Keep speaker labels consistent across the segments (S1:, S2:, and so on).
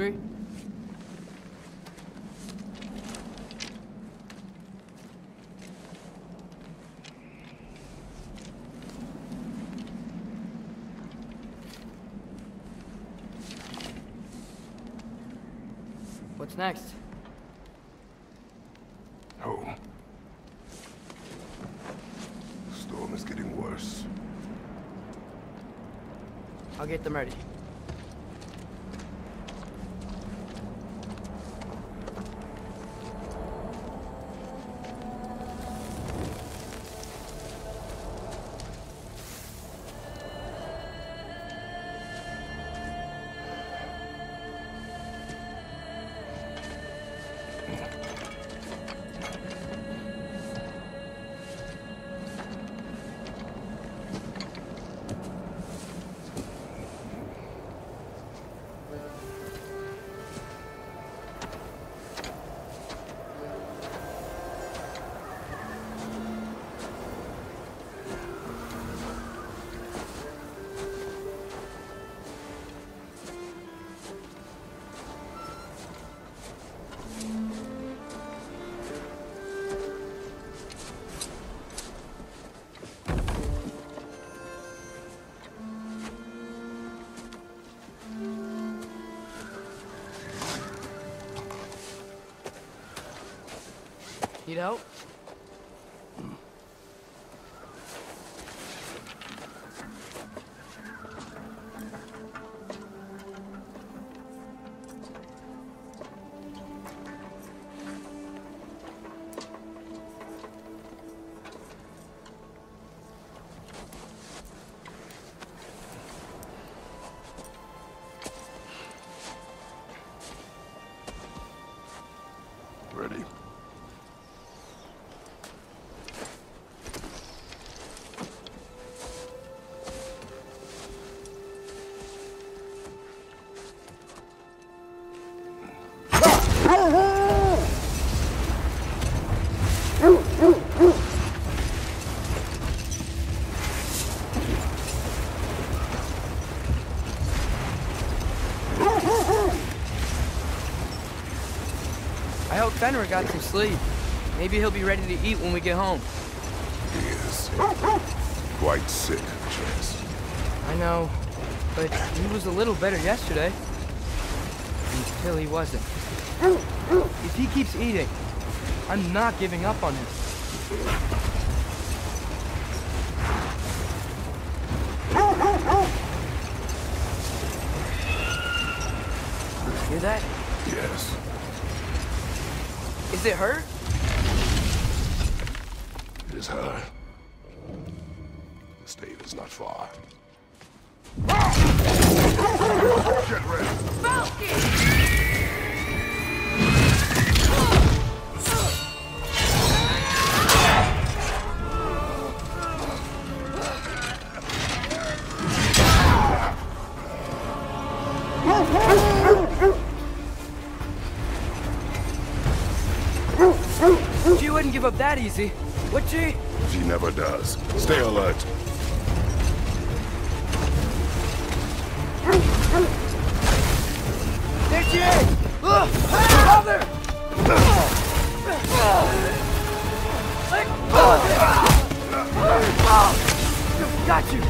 S1: hungry? What's next?
S2: Home. The storm is getting worse.
S1: I'll get them ready. Need help?
S2: Ready?
S1: I hope Fenrir got some sleep. Maybe he'll be ready to eat when we get home.
S2: He is quite sick, Chess.
S1: I know, but he was a little better yesterday. Until he wasn't. If he keeps eating, I'm not giving up on him. Hear that?
S2: Yes.
S1: Is it her?
S2: It is her. The state is not far. Get ready.
S1: She wouldn't give up that easy, would she?
S2: She never does. Stay alert.
S1: There she is! Mother! Got you!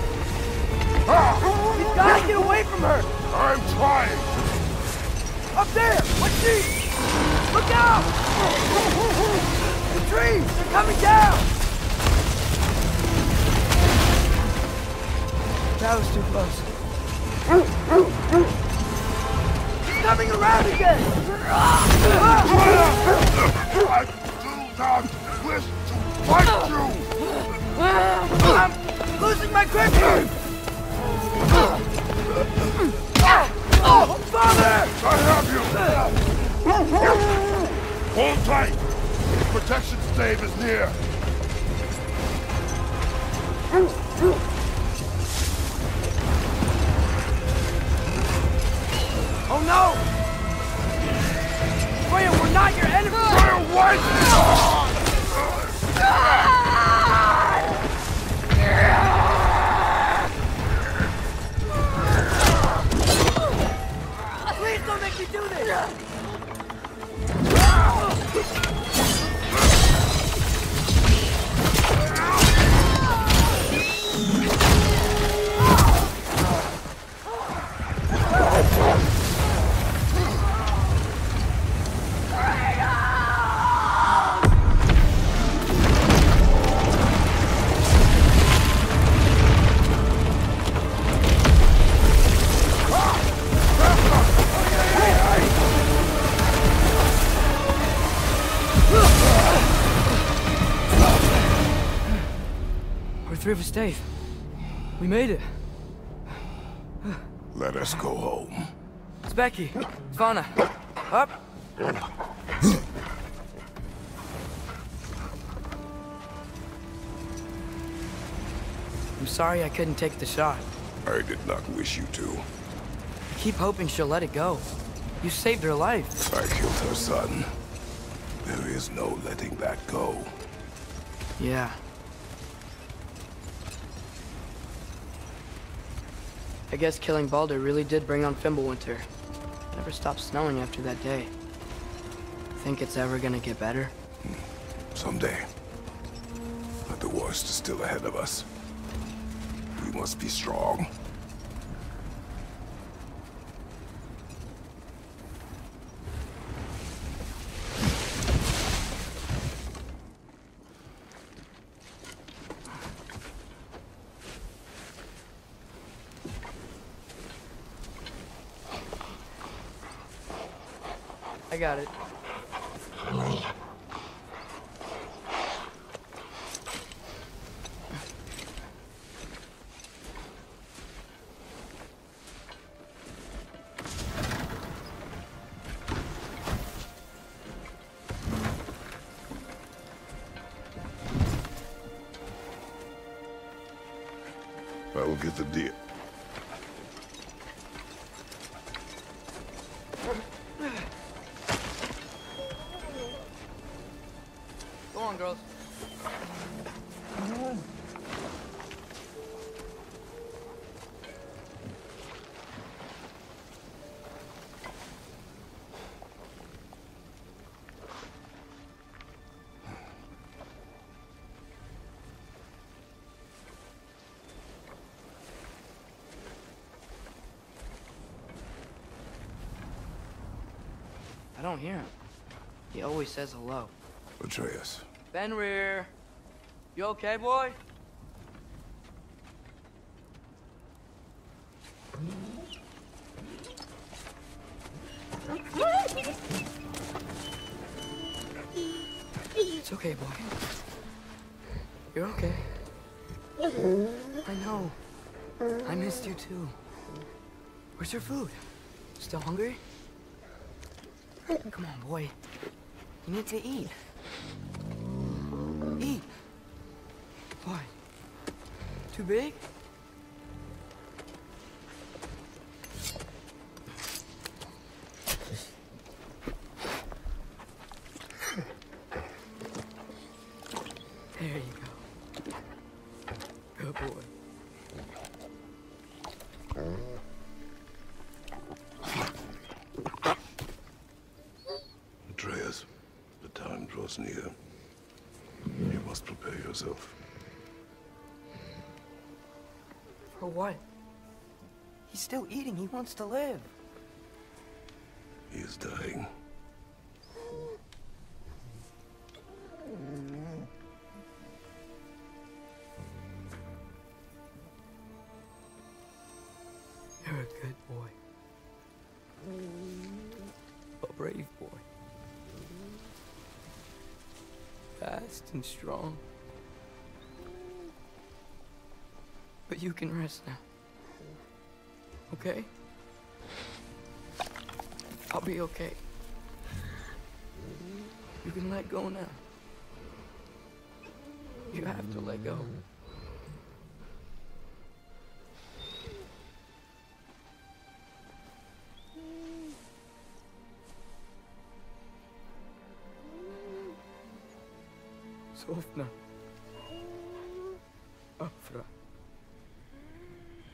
S1: You gotta get away from her!
S2: I'm trying!
S1: Up there! What's she? Look out! The trees! They're coming down! That was too close. He's coming around again!
S2: I do not wish to fight you!
S1: I'm losing my grip here! Oh, Father!
S2: I have you! Hold tight! Protection stave is near!
S1: Oh no! Freya, we're not your enemy!
S2: Freya, what?
S1: Please don't make me do Through of Dave. We made it.
S2: Let us go home.
S1: It's Becky. Svana. Up. I'm sorry I couldn't take the shot.
S2: I did not wish you to.
S1: I keep hoping she'll let it go. You saved her life.
S2: I killed her son. There is no letting that go.
S1: Yeah. I guess killing Baldur really did bring on Fimbulwinter. It never stopped snowing after that day. Think it's ever gonna get better?
S2: Someday. But the worst is still ahead of us. We must be strong.
S1: I got it.
S2: I will get the deer.
S1: Go on, girls. I don't hear him. He always says hello.
S2: Atreus.
S1: Fenrir, you okay, boy? It's okay, boy. You're okay. I know. I missed you too. Where's your food? Still hungry? Come on, boy. You need to eat. Eat. Why? Too big? There you go. Good boy.
S2: Atreus, the time draws near. You must prepare yourself.
S1: For what? He's still eating. He wants to live.
S2: He is dying.
S1: You're a good boy. A brave boy. Fast and strong. But you can rest now. Okay? I'll be okay. You can let go now. You have to let go. Sofna. Afra.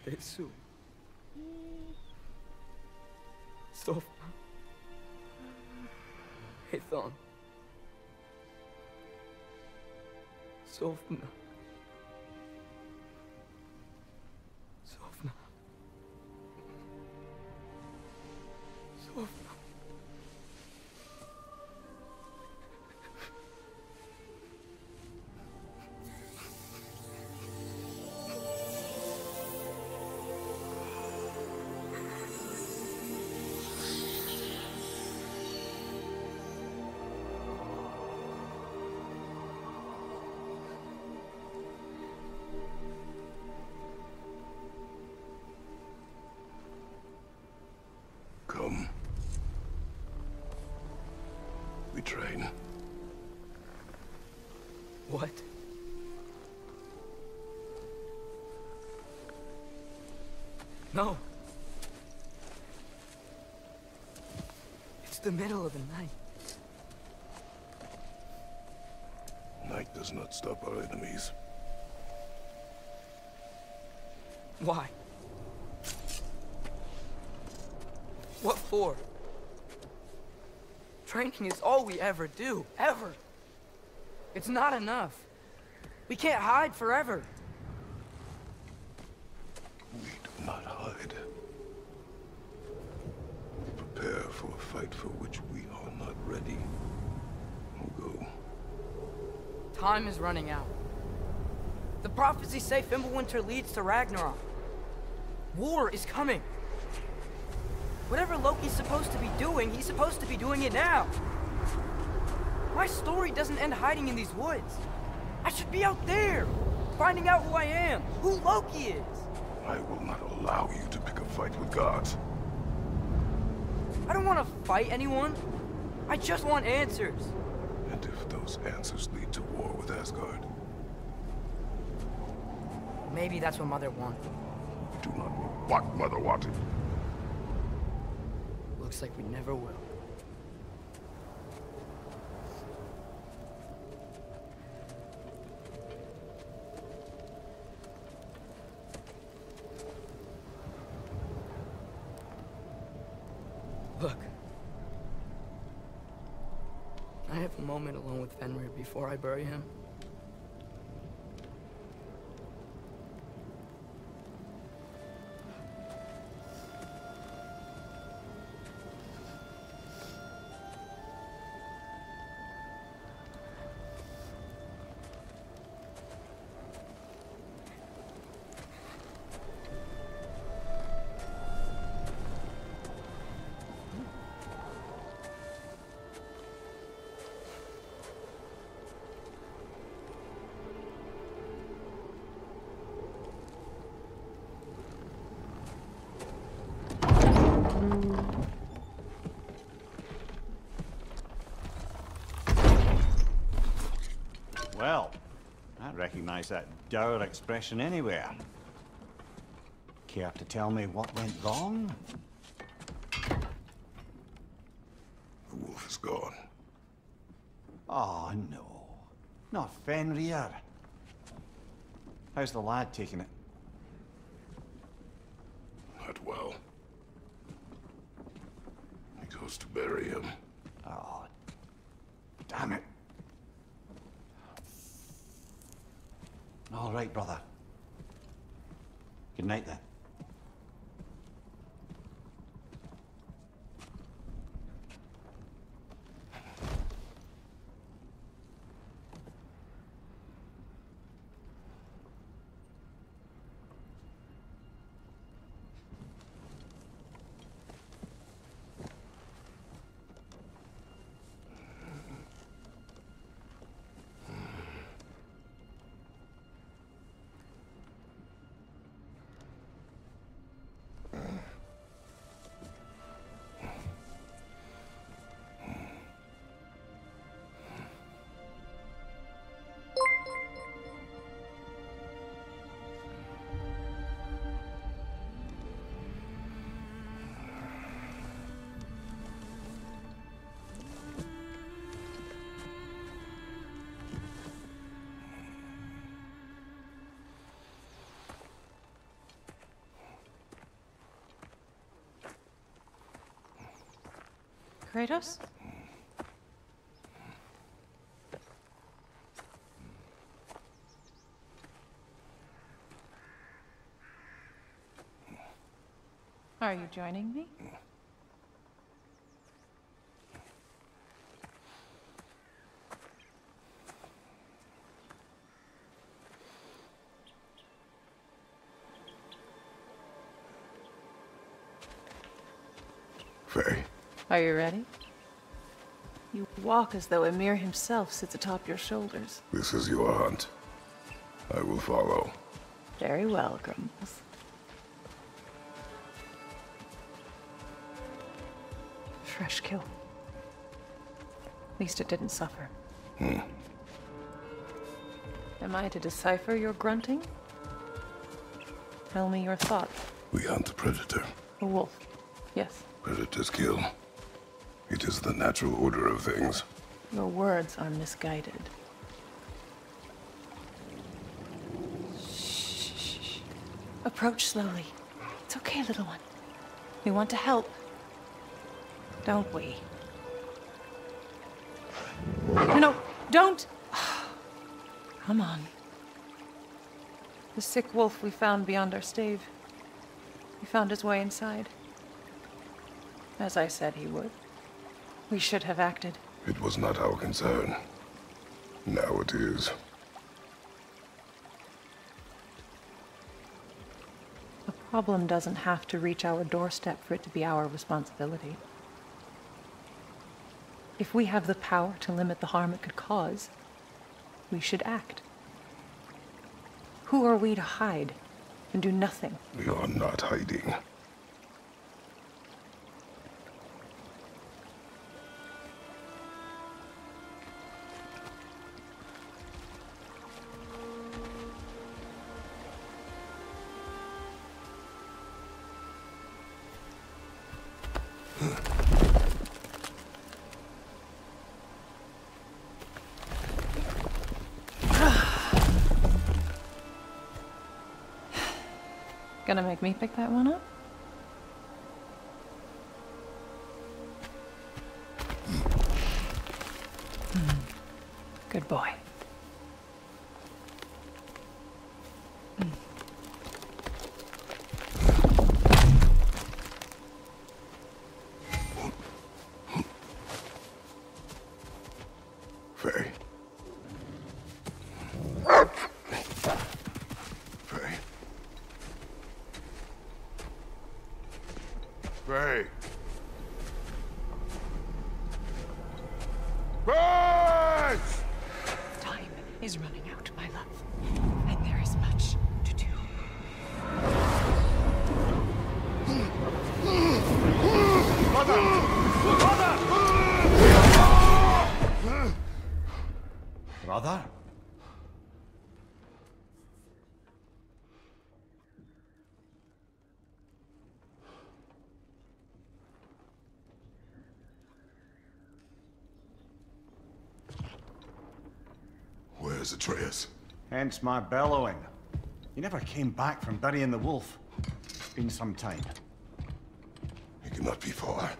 S1: Tesu. Sofna. Python. Sofna. Sofna. Sofna.
S2: Come. We train.
S1: What? No. It's the middle of the night.
S2: Night does not stop our enemies.
S1: Why? What for? Training is all we ever do, ever. It's not enough. We can't hide forever.
S2: We do not hide. We prepare for a fight for which we are not ready. We'll go.
S1: Time is running out. The prophecies say Fimbulwinter leads to Ragnarok. War is coming. Whatever Loki's supposed to be doing, he's supposed to be doing it now. My story doesn't end hiding in these woods. I should be out there, finding out who I am, who Loki is.
S2: I will not allow you to pick a fight with gods.
S1: I don't want to fight anyone. I just want answers.
S2: And if those answers lead to war with Asgard?
S1: Maybe that's what Mother wanted.
S2: Do not know what Mother wanted.
S1: Looks like we never will. Look. Can I have a moment alone with Fenrir before I bury him?
S3: Well, I recognize that dour expression anywhere. Care to tell me what went wrong?
S2: The wolf is gone.
S3: Oh, no. Not Fenrir. How's the lad taking it?
S2: Not well. He goes to bury him.
S3: Oh, damn it. All right, brother. Good night, then.
S4: Kratos? Are you joining me?
S2: Faye.
S4: Are you ready? You walk as though Emir himself sits atop your shoulders.
S2: This is your hunt. I will follow.
S4: Very well, Grumbles. Fresh kill. At least it didn't suffer. Am I to decipher your grunting? Tell me your thought.
S2: We hunt a predator.
S4: A wolf. Yes.
S2: Predators kill. It is the natural order of things.
S4: Your words are misguided. Shh. Approach slowly. It's okay, little one. We want to help. Don't we? No, don't! Come on. The sick wolf we found beyond our stave. He found his way inside. As I said he would. We should have acted.
S2: It was not our concern. Now it is.
S4: The problem doesn't have to reach our doorstep for it to be our responsibility. If we have the power to limit the harm it could cause, we should act. Who are we to hide and do nothing?
S2: We are not hiding.
S4: Gonna make me pick that one up? Good boy.
S2: Faye. Faye. Faye. Faye!
S4: Time is running out, my love. And there is much to do.
S3: Brother?
S2: Where's Atreus?
S3: Hence my bellowing. He never came back from burying the wolf. It's been some time.
S2: He cannot be far.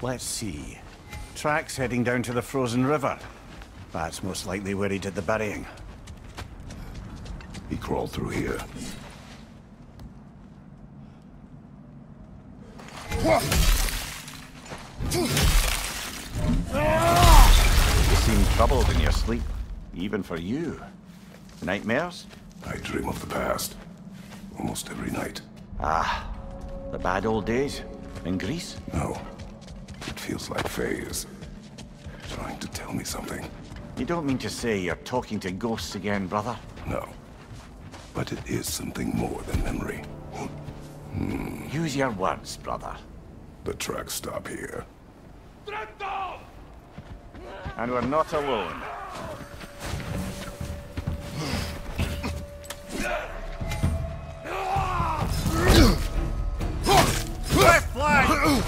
S3: Let's see. Tracks heading down to the frozen river. That's most likely where he did the burying.
S2: He crawled through here.
S3: You seem troubled in your sleep. Even for you. Nightmares?
S2: I dream of the past. Almost every night.
S3: Ah, the bad old days? In Greece?
S2: No. It feels like Faye is trying to tell me something.
S3: You don't mean to say you're talking to ghosts again, brother?
S2: No. But it is something more than memory.
S3: Use your words, brother.
S2: The tracks stop here.
S3: And we're not alone. Left flank!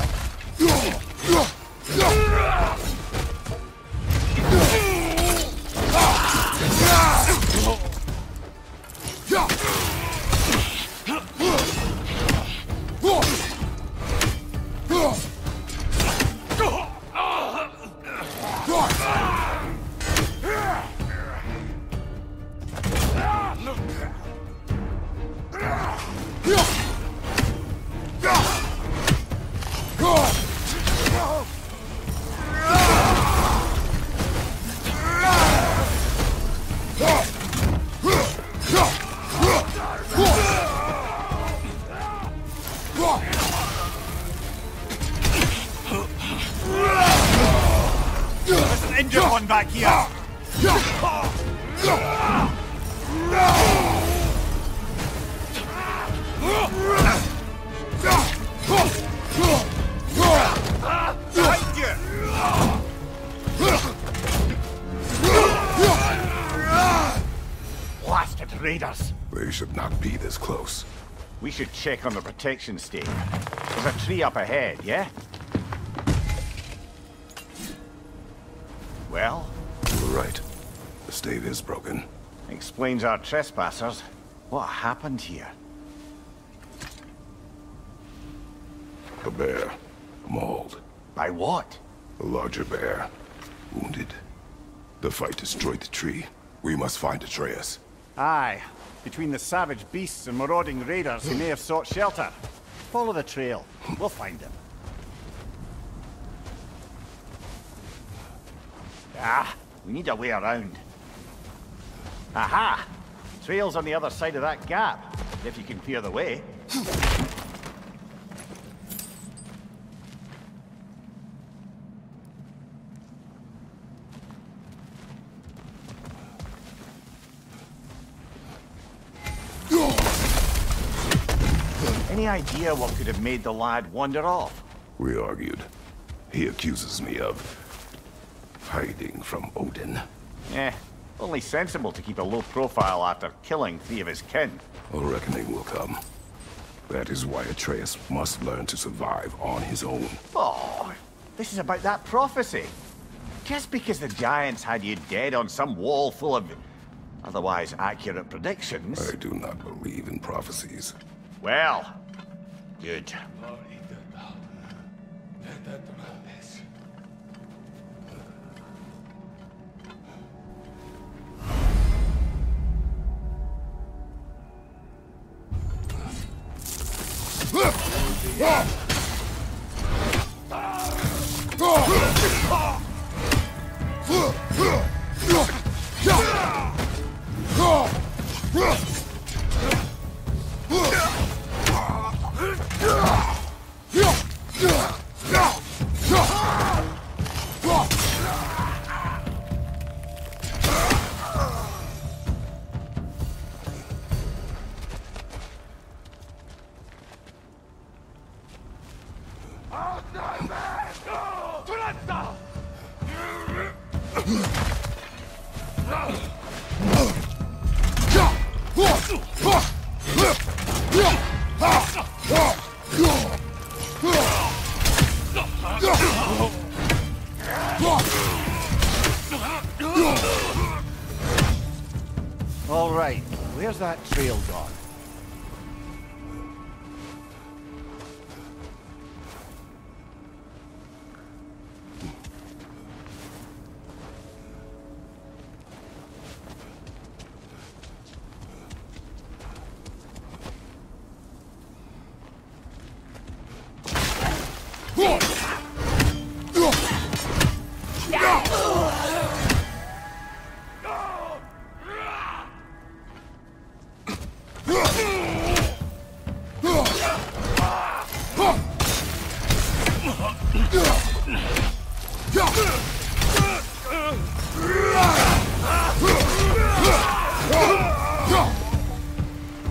S3: here! Behind you! Blasted raiders!
S2: They should not be this close.
S3: We should check on the protection stake. There's a tree up ahead, yeah? Well?
S2: You were right. The stave is broken.
S3: Explains our trespassers. What happened here?
S2: A bear. Mauled.
S3: By what?
S2: A larger bear. Wounded. The fight destroyed the tree. We must find Atreus.
S3: Aye. Between the savage beasts and marauding raiders, he may have sought shelter. Follow the trail. We'll find him. Ah, we need a way around. Aha! Trail's on the other side of that gap, if you can clear the way. Any idea what could have made the lad wander off?
S2: We argued. He accuses me of hiding from Odin.
S3: Only sensible to keep a low profile after killing 3 of his kin.
S2: A reckoning will come. That is why Atreus must learn to survive on his own.
S3: Oh, this is about that prophecy. Just because the giants had you dead on some wall full of otherwise accurate predictions.
S2: I do not believe in prophecies.
S3: Well, good. All right, where's that trail gone?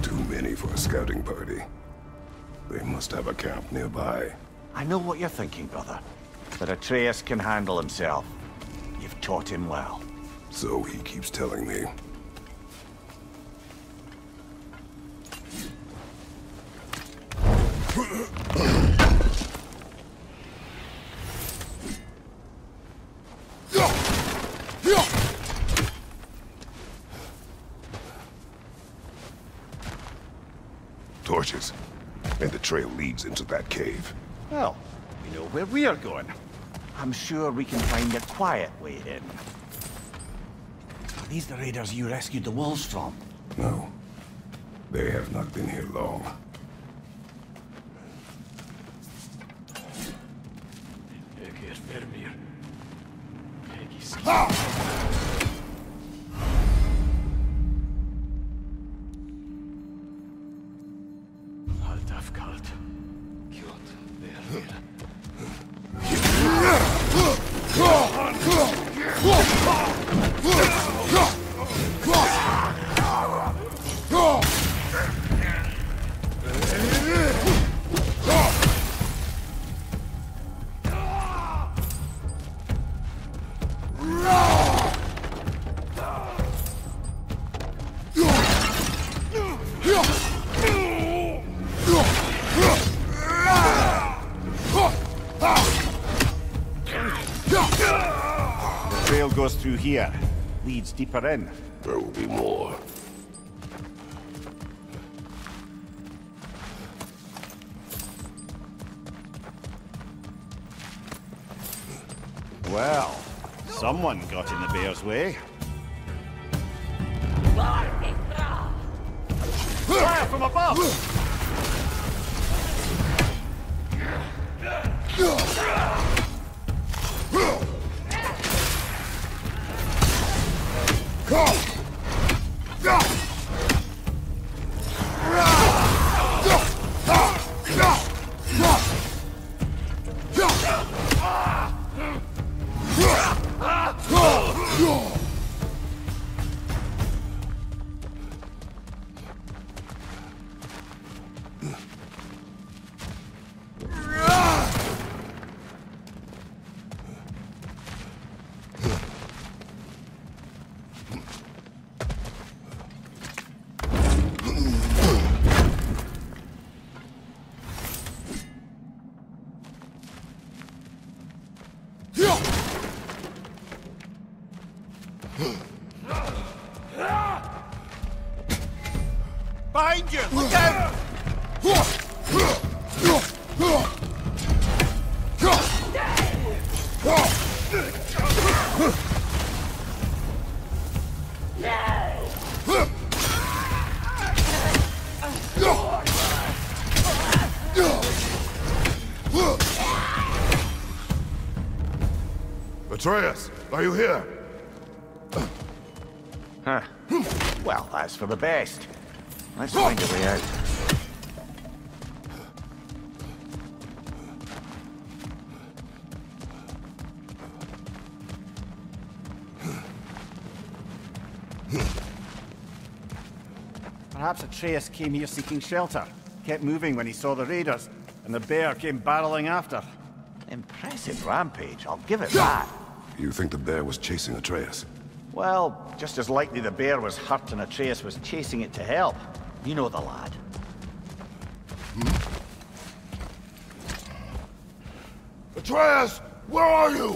S2: Too many for a scouting party. They must have a camp nearby.
S3: I know what you're thinking, brother. But Atreus can handle himself. You've taught him well.
S2: So he keeps telling me. Torches. And the trail leads into that cave.
S3: Well, we know where we are going. I'm sure we can find a quiet way in. Are these the raiders you rescued the wolves from?
S2: No. They have not been here long.
S5: through here. Leads deeper in.
S2: There will be more.
S5: Well, someone got in the bear's way. Fire from above! Behind you! Look out!
S2: Atreus, are you here?
S3: Huh. Well, that's for the best. Let's find a way out.
S5: Perhaps Atreus came here seeking shelter. Kept moving when he saw the raiders, and the bear came barreling after.
S3: Impressive rampage, I'll give it that.
S2: You think the bear was chasing Atreus?
S3: Well, just as likely the bear was hurt and Atreus was chasing it to help. You know the lad.
S2: Atreus, where are you?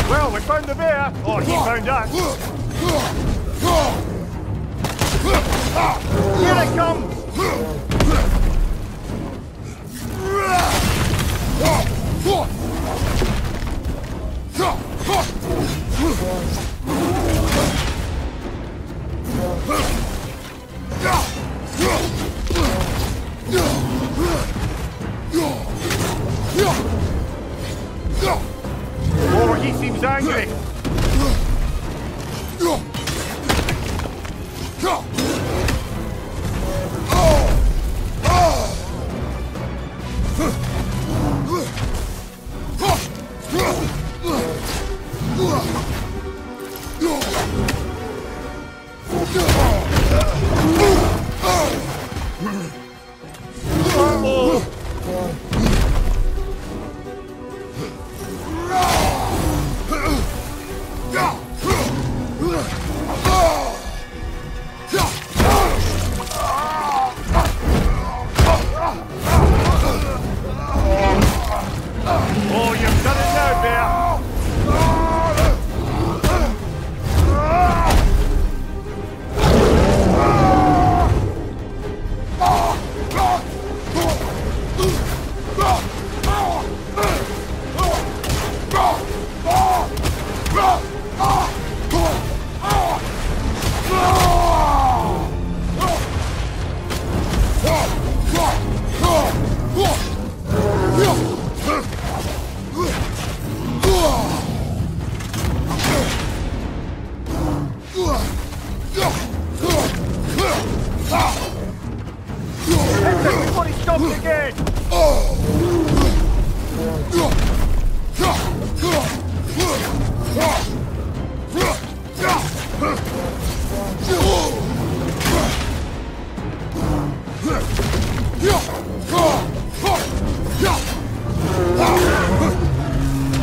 S5: Well, we found the bear, or he found us. Here it comes! Oh, he seems angry. Oh, you've done it now, bear! Before he stops again!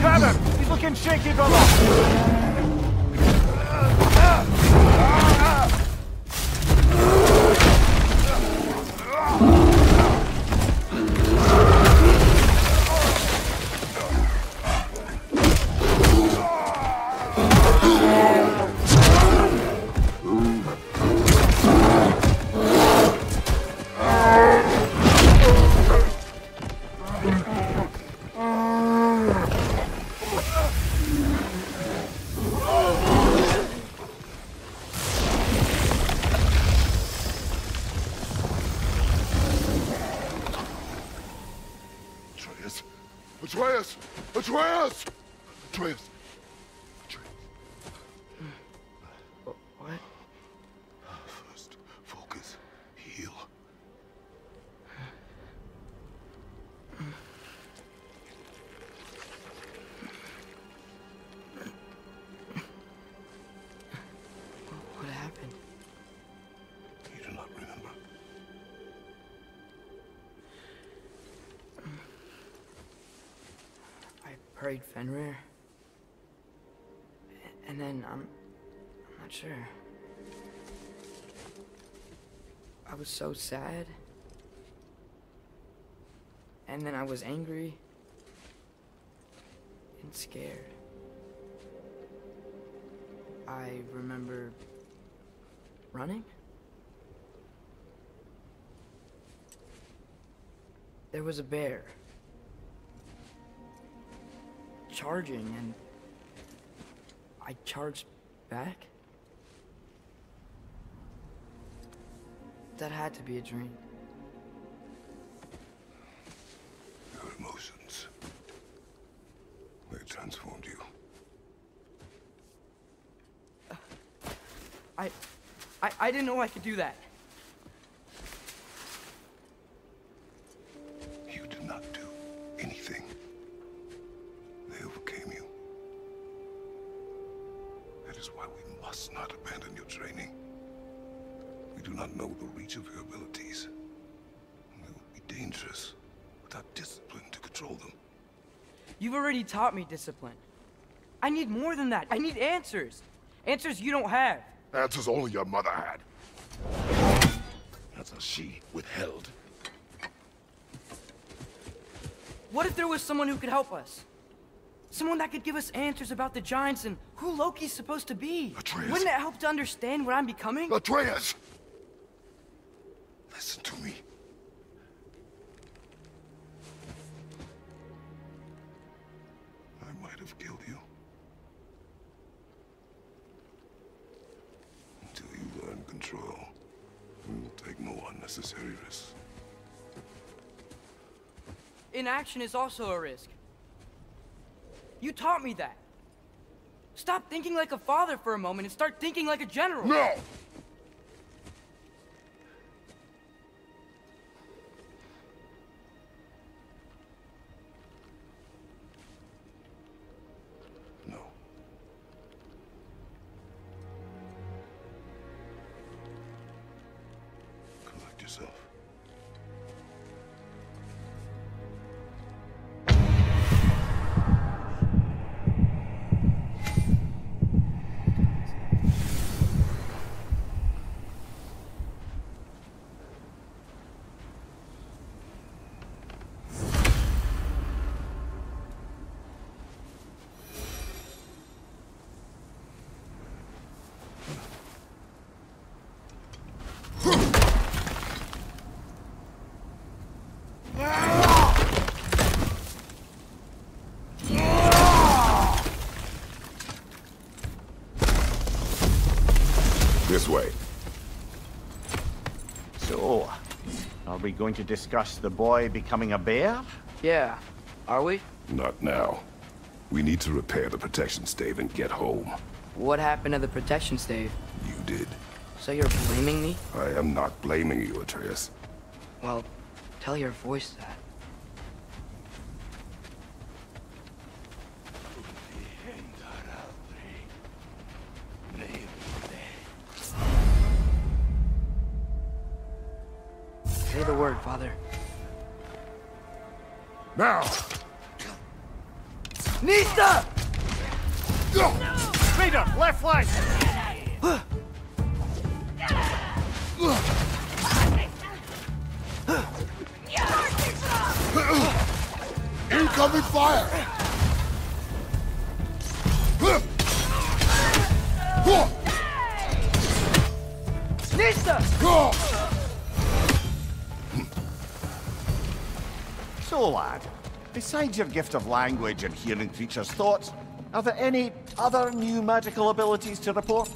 S5: Grab him! He's looking shaky, brother!
S2: Atreus! Atreus! Atreus!
S1: What?
S2: First, focus. Heal.
S1: What happened?
S2: You do not remember.
S1: I prayed Fenrir. And then I'm not sure. I was so sad. And then I was angry and scared. I remember running. There was a bear charging, and I charged back. That had to be a dream.
S2: Your emotions. They transformed you.
S1: I didn't know I could do that.
S2: You did not do anything. They overcame you. That is why we must not abandon your training. We do not know the reach of your abilities. It would be dangerous without discipline to control them.
S1: You've already taught me discipline. I need more than that. I need answers. Answers you don't have.
S2: Answers only your mother had. Answers she withheld.
S1: What if there was someone who could help us? Someone that could give us answers about the giants and who Loki's supposed to be.
S2: Atreus.
S1: Wouldn't it help to understand what I'm becoming?
S2: Atreus! Listen to me. I might have killed you. Until you learn control, we will take no unnecessary risks.
S1: Inaction is also a risk. You taught me that. Stop thinking like a father for a moment and start thinking like a general.
S2: No! No. Collect yourself. This way.
S3: So, are we going to discuss the boy becoming a bear?
S1: Yeah, are we?
S2: Not now. We need to repair the protection stave and get home.
S1: What happened to the protection stave?
S2: You did.
S1: So you're blaming me?
S2: I am not blaming you, Atreus.
S1: Well, tell your voice that. Say the word, Father.
S2: Now!
S1: Nista!
S5: Raider, left flank!
S2: Incoming fire!
S1: Nista!
S3: So, lad, besides your gift of language and hearing creatures' thoughts, are there any other new magical abilities to report?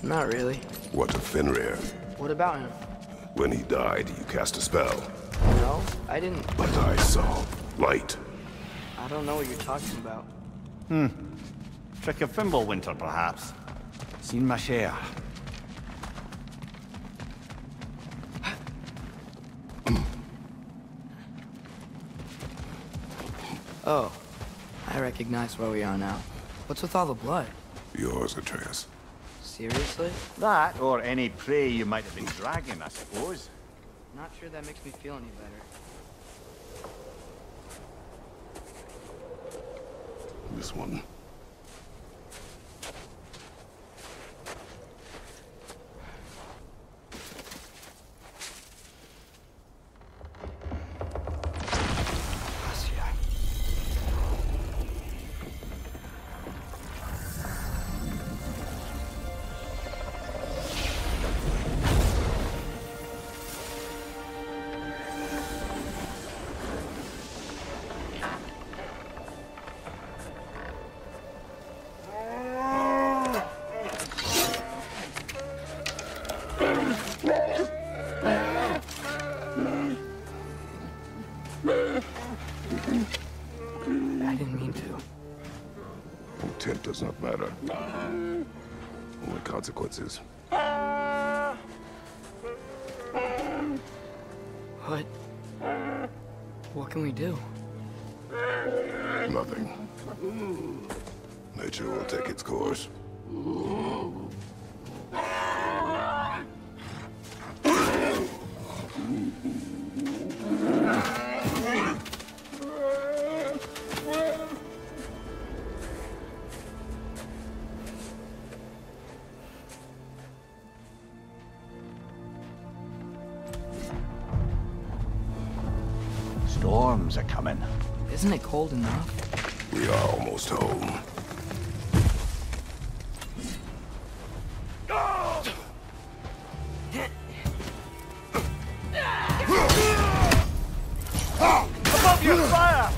S1: Not really.
S2: What of Fenrir?
S1: What about him?
S2: When he died, you cast a spell.
S1: No, I didn't.
S2: But I saw light.
S1: I don't know what you're talking about.
S5: Trick of Fimbulwinter, perhaps. Seen my share.
S1: Oh, I recognize where we are now. What's with all the blood?
S2: Yours, Atreus.
S1: Seriously?
S3: That, or any prey you might have been dragging, I suppose.
S1: Not sure that makes me feel any better.
S2: This one.
S1: I didn't mean to.
S2: Intent does not matter. Only consequences.
S1: What can we do?
S2: Nothing. Nature will take its course.
S3: Storms are coming.
S1: Isn't it cold enough?
S2: We are almost home.
S3: Above your fire!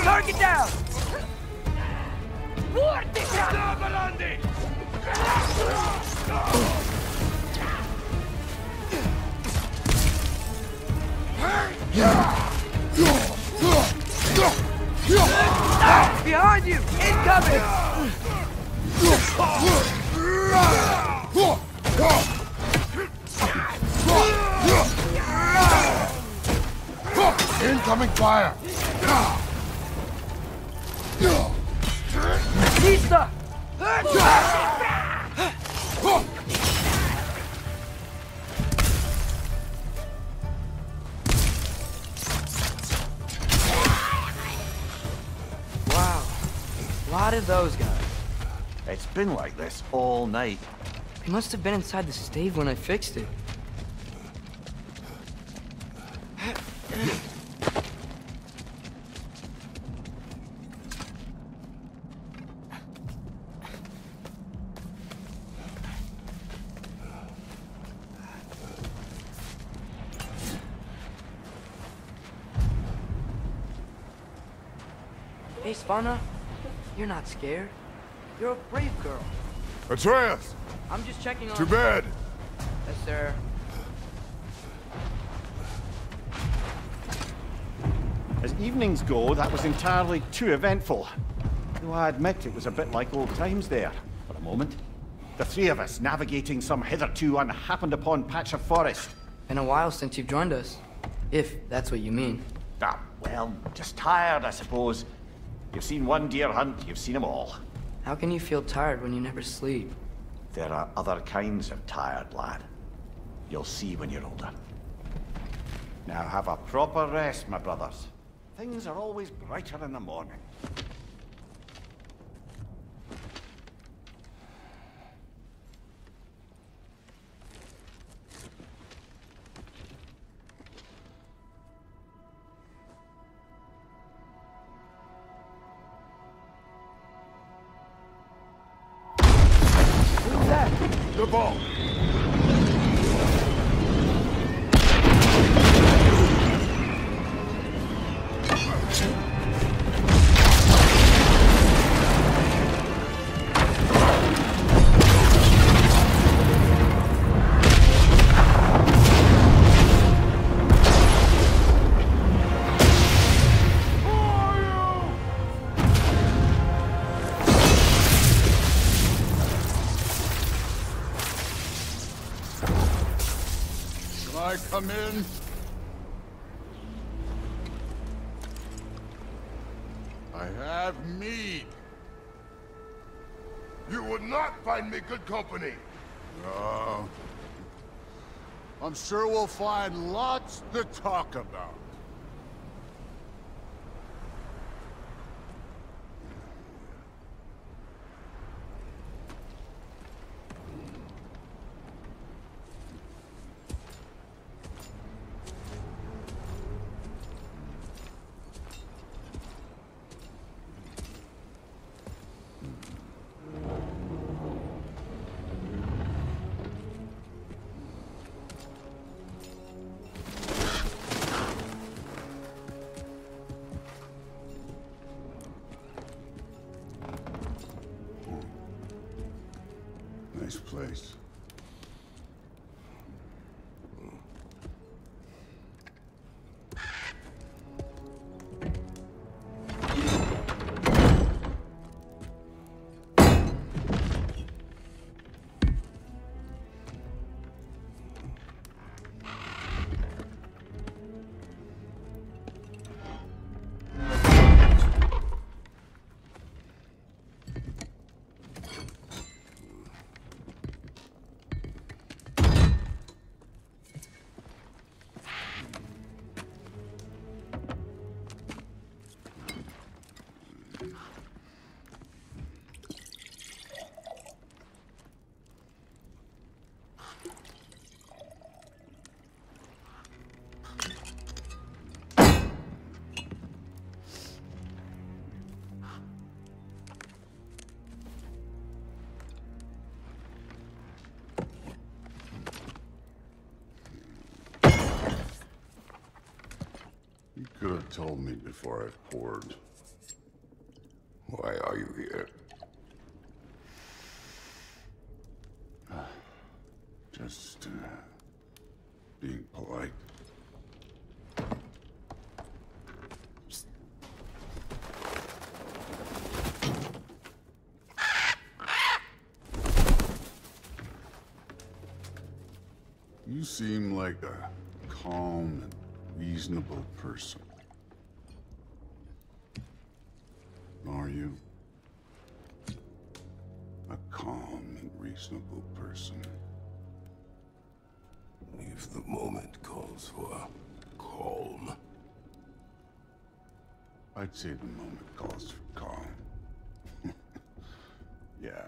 S1: Target down! Behind you! Incoming!
S2: Incoming fire!
S1: Pista! Wow. A lot of those guys.
S3: It's been like this all night.
S1: They must have been inside the stave when I fixed it. Hey, Svanna, you're not scared. You're a brave girl.
S2: Atreus!
S1: I'm just checking on...
S2: To bed!
S1: Yes, sir.
S5: As evenings go, that was entirely too eventful. Though I admit it was a bit like old times there, for a moment. The three of us navigating some hitherto unhappened-upon patch of forest.
S1: Been a while since you've joined us. If that's what you mean.
S3: Ah, well, just tired, I suppose. You've seen one deer hunt, you've seen them all.
S1: How can you feel tired when you never sleep?
S3: There are other kinds of tired, lad. You'll see when you're older.
S5: Now have a proper rest, my brothers. Things are always brighter in the morning.
S1: Who's that?
S2: The ball!
S6: I come in? I have mead.
S2: You would not find me good company.
S6: I'm sure we'll find lots to talk about.
S2: Nice place.
S6: You could have told me before I poured.
S2: Why are you here?
S6: Just, being polite. You seem like a calm and reasonable person. Are you? A calm and reasonable person.
S2: If the moment calls for calm.
S6: I'd say the moment calls for calm. Yeah.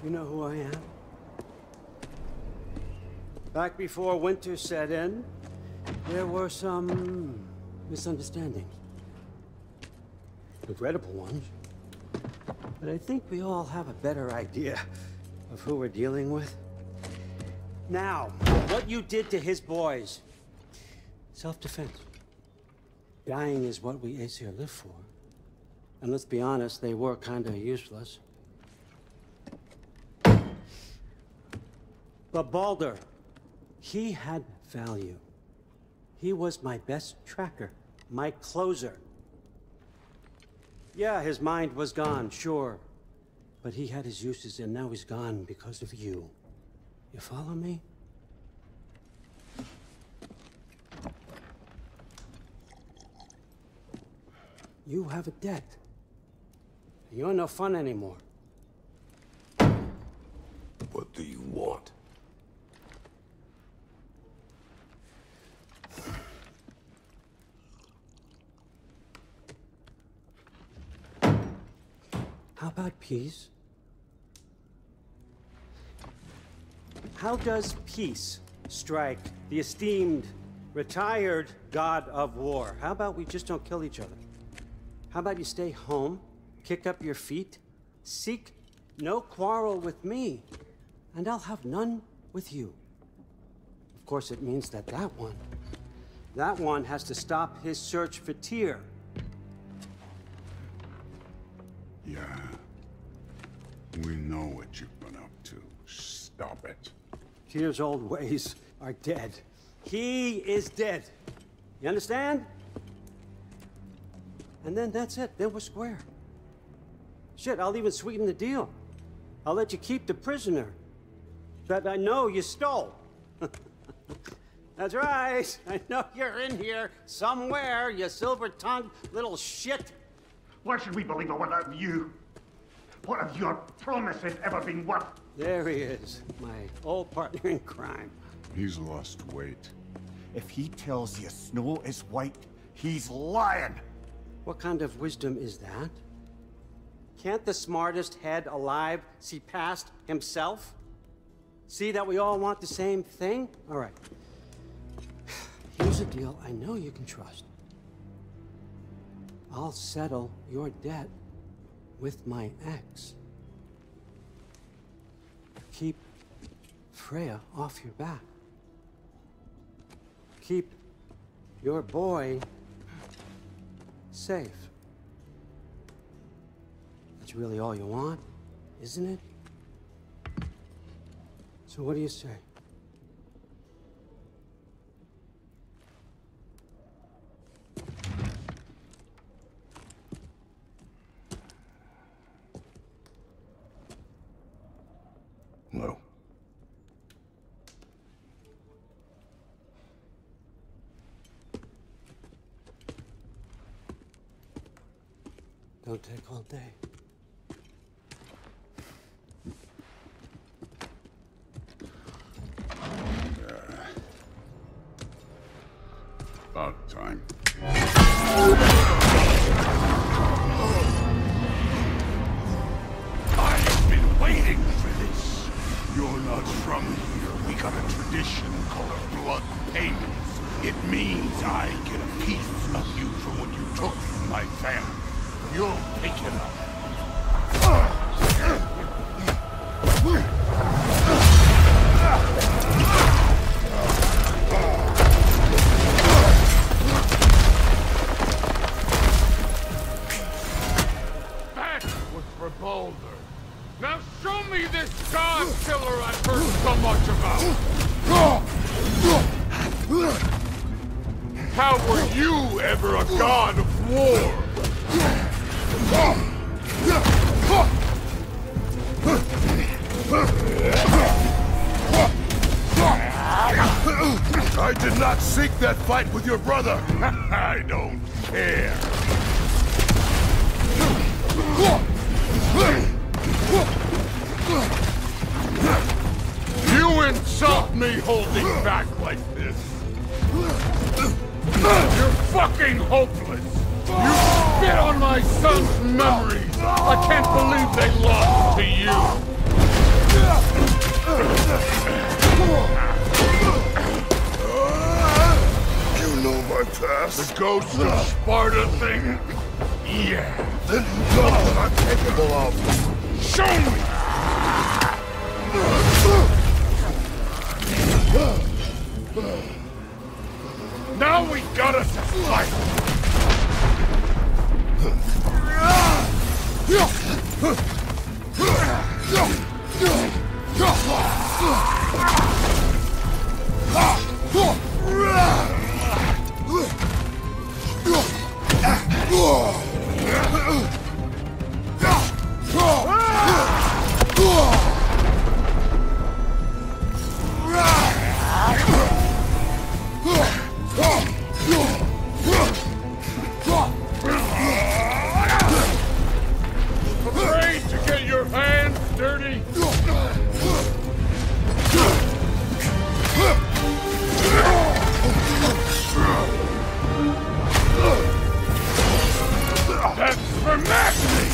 S7: You know who I am? Back before winter set in, there were some misunderstandings. Regrettable ones. But I think we all have a better idea of who we're dealing with. Now, what you did to his boys. Self-defense. Dying is what we Aesir live for. And let's be honest, they were kinda useless. But Baldur, he had value. He was my best tracker, my closer. Yeah, his mind was gone, sure. But he had his uses, and now he's gone because of you. You follow me? You have a debt. You're no fun anymore.
S2: What do you want?
S7: How about peace? How does peace strike the esteemed, retired god of war? How about we just don't kill each other? How about you stay home, kick up your feet, seek no quarrel with me, and I'll have none with you. course, it means that that one has to stop his search for Tyr.
S6: Yeah. We know what you've been up to. Stop it.
S7: Tyr's old ways are dead. He is dead. You understand? And then that's it. Then we're square. Shit, I'll even sweeten the deal. I'll let you keep the prisoner that I know you stole. That's right. I know you're in here somewhere, you silver-tongued little shit.
S5: Why should we believe a word out of you? What have your promises ever been worth?
S7: There he is, my old partner in crime.
S6: He's lost weight.
S5: If he tells you snow is white, he's lying.
S7: What kind of wisdom is that? Can't the smartest head alive see past himself? See that we all want the same thing? All right. Here's a deal I know you can trust. I'll settle your debt with my ex. Keep Freya off your back. Keep your boy safe. That's really all you want, isn't it? So what do you say?
S2: No.
S7: Don't take all day.
S6: About time.
S2: I've been waiting for this. You're not from here. We got a tradition called blood payments. It means I get a piece of you for what you took from my family. You'll pick it up.
S8: That was for Baldur. Now show me this god killer I've heard so much about. How were you ever a god of war?
S2: I did not seek that fight with your brother. I don't care.
S8: You insult me holding back like this. You're fucking hopeless. You spit on my son's memories. I can't believe they lost to you.
S2: You know my past.
S8: The ghost of Sparta thing? Yeah.
S2: Then you know what I'm capable of.
S8: Show me! Now we got us a fight! Afraid to get your hands dirty? That's for Maxie!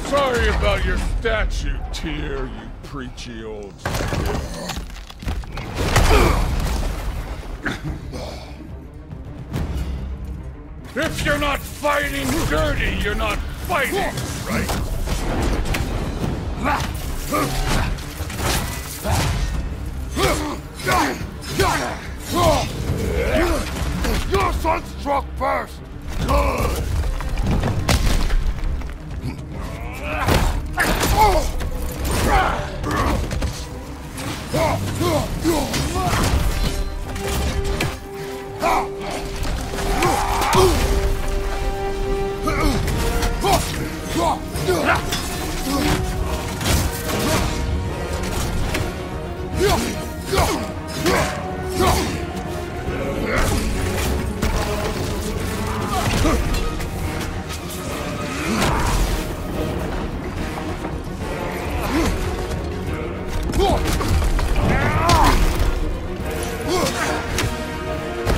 S8: Sorry about your statue, Tyr, you preachy old stiff. If you're not fighting dirty, you're not fighting, right?
S2: Your son struck first! Good!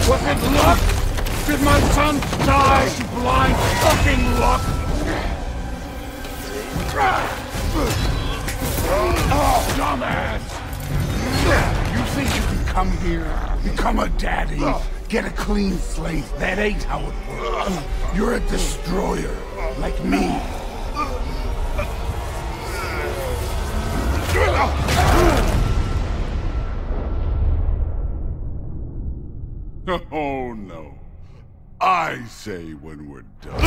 S8: Was it luck? Did my son die to blind fucking luck?
S2: Oh, dumbass! You think you can come here, become a daddy, get a clean slate? That ain't how it works. You're a destroyer, like me. Oh no. I say when we're done.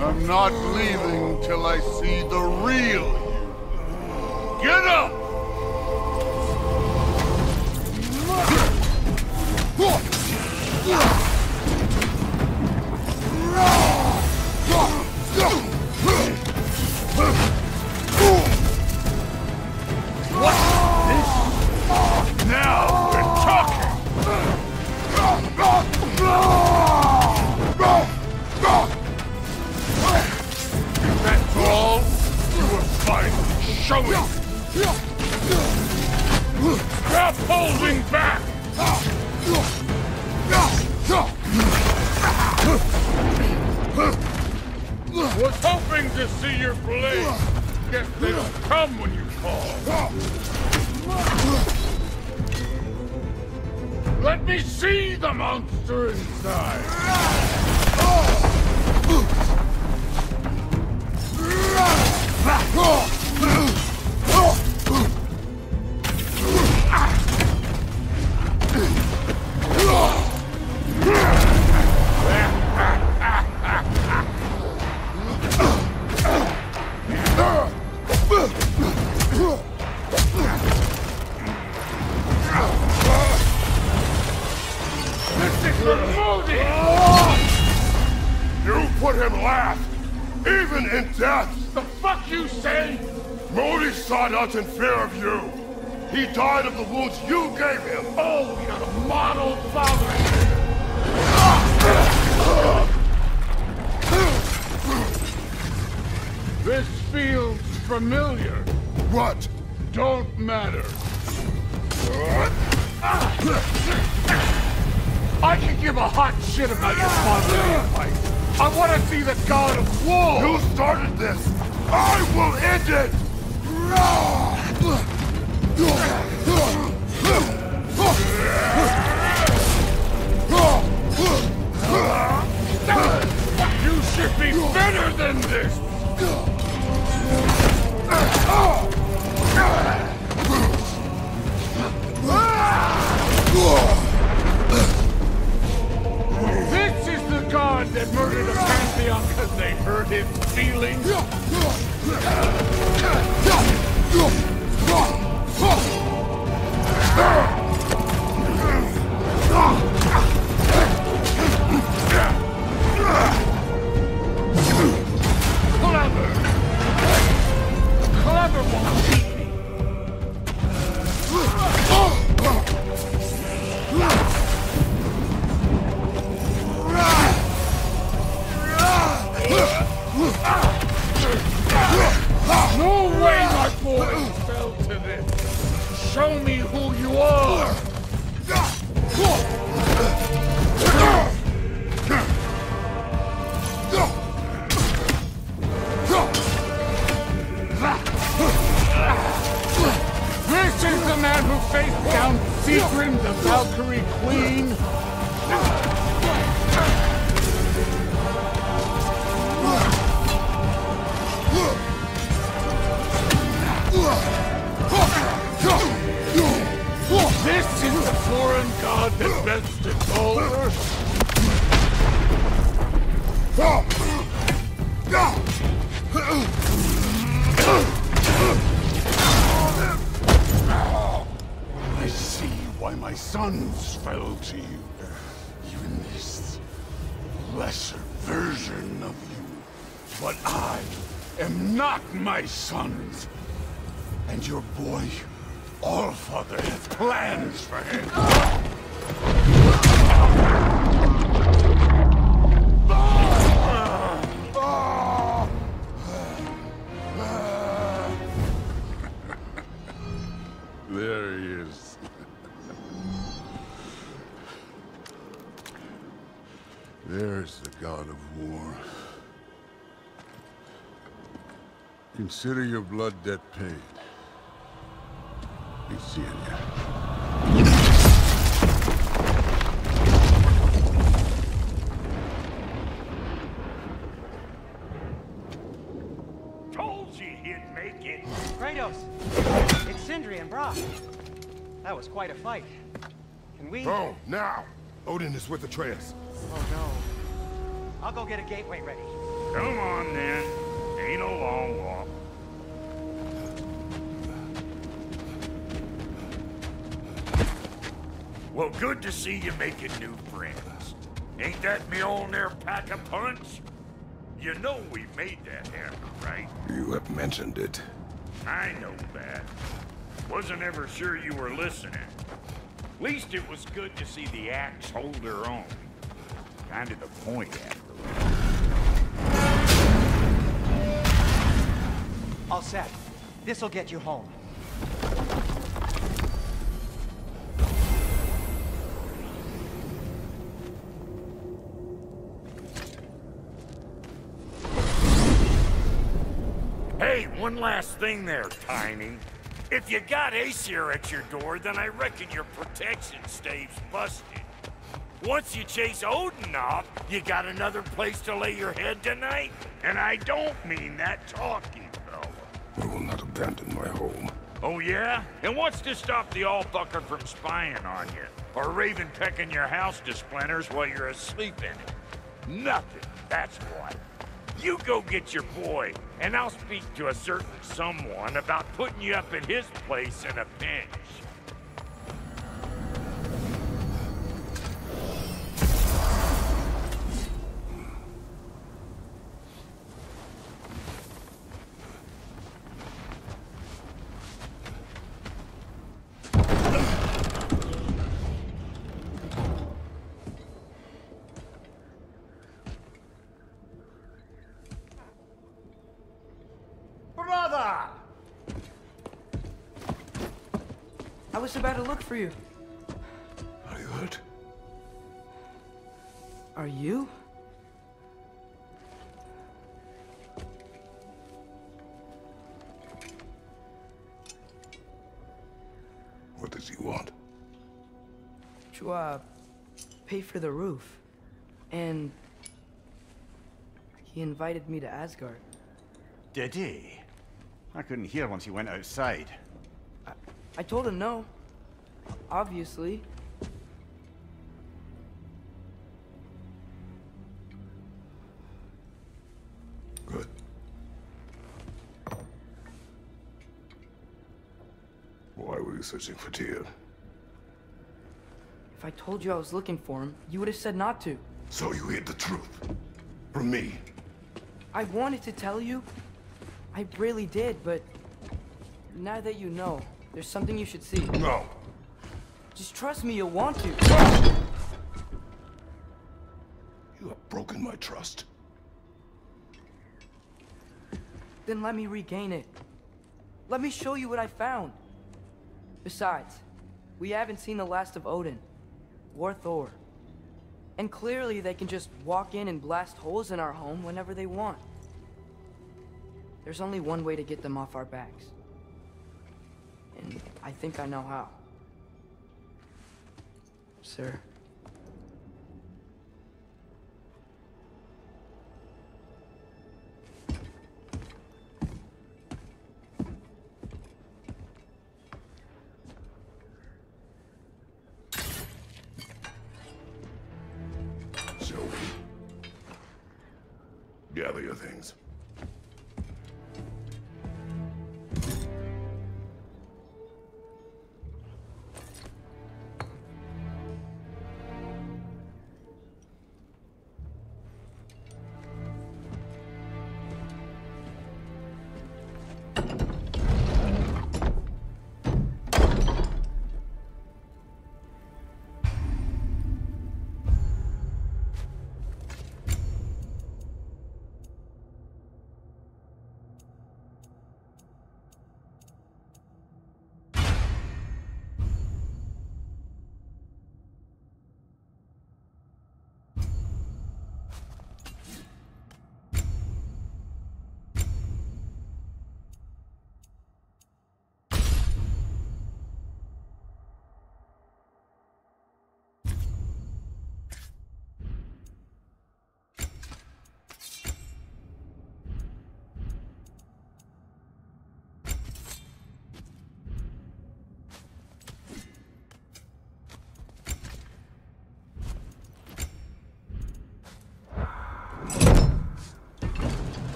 S2: I'm not leaving till I see the real you. Get up! What? This? Now we're talking! If that's all, you were finally showing! Stop holding back! Was hoping to see your blade. Guess they don't come when you call. Let me see the monster inside! You put him last, even in death! The fuck you say? Modi sought us in fear of you. He died of the wounds you gave him. Oh, you're a model father. This feels familiar. What? Don't matter. I can give a hot shit about your fatherly fight. I want to see the god of war! You started this! I will end it! You should be better than this! This is the god that murdered a pantheon because they hurt his feelings? Clever won't beat me. No way my boys fell to this. Show me who you are. This is the man who faced down Sigrun, the Valkyrie Queen.
S8: foreign god that bested Baldur?
S2: I see why my sons fell to you. Even this lesser version of you. But I am not my sons. And your boy, Allfather, has plans for him.
S6: There he is. There's the god of war. Consider your blood debt paid. Be seeing ya.
S3: Told you he'd make it.
S9: Kratos, it's Sindri and Brock. That was quite a fight. Can we...
S2: Oh, now! Odin is with Atreus.
S9: Oh, no. I'll go get a gateway ready.
S3: Come on, then. Ain't a long walk. Well, good to see you making new friends. Ain't that Mjolnir pack a punch? You know we made that hammer, right?
S2: You have mentioned it.
S3: I know that. Wasn't ever sure you were listening. Least it was good to see the axe hold her own. Kind of the point, after all.
S9: All set. This'll get you home.
S3: Hey, one last thing there, Tiny. If you got Aesir at your door, then I reckon your protection stave's busted. Once you chase Odin off, you got another place to lay your head tonight? And I don't mean that talking, fella.
S2: I will not abandon my home.
S3: Oh yeah? And what's to stop the all-fucker from spying on you? Or Raven pecking your house to splinters while you're asleep in it? Nothing, that's what. You go get your boy, and I'll speak to a certain someone about putting you up at his place in a pinch.
S5: Brother!
S1: I was about to look for you.
S2: Are you hurt?
S1: Are you?
S2: What does he want?
S1: To, pay for the roof. And... he invited me to Asgard.
S5: Did he? I couldn't hear once he went outside.
S1: I told him no. Obviously.
S2: Good. Why were you searching for Tyr?
S1: If I told you I was looking for him, you would have said not to.
S2: So you hid the truth. From me.
S1: I wanted to tell you. I really did, but... now that you know, there's something you should see.
S2: No.
S1: Just trust me, you'll want to.
S2: You have broken my trust.
S1: Then let me regain it. Let me show you what I found. Besides, we haven't seen the last of Odin. Or Thor. And clearly they can just walk in and blast holes in our home whenever they want. There's only one way to get them off our backs. And I think I know how. Sir.
S2: Gather your things.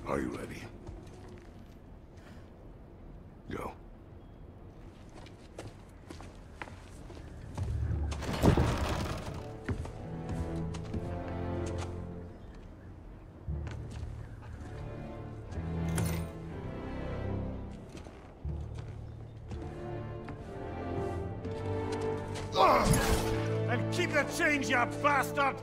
S2: Are you ready? Go.
S5: And keep the change, you bastard!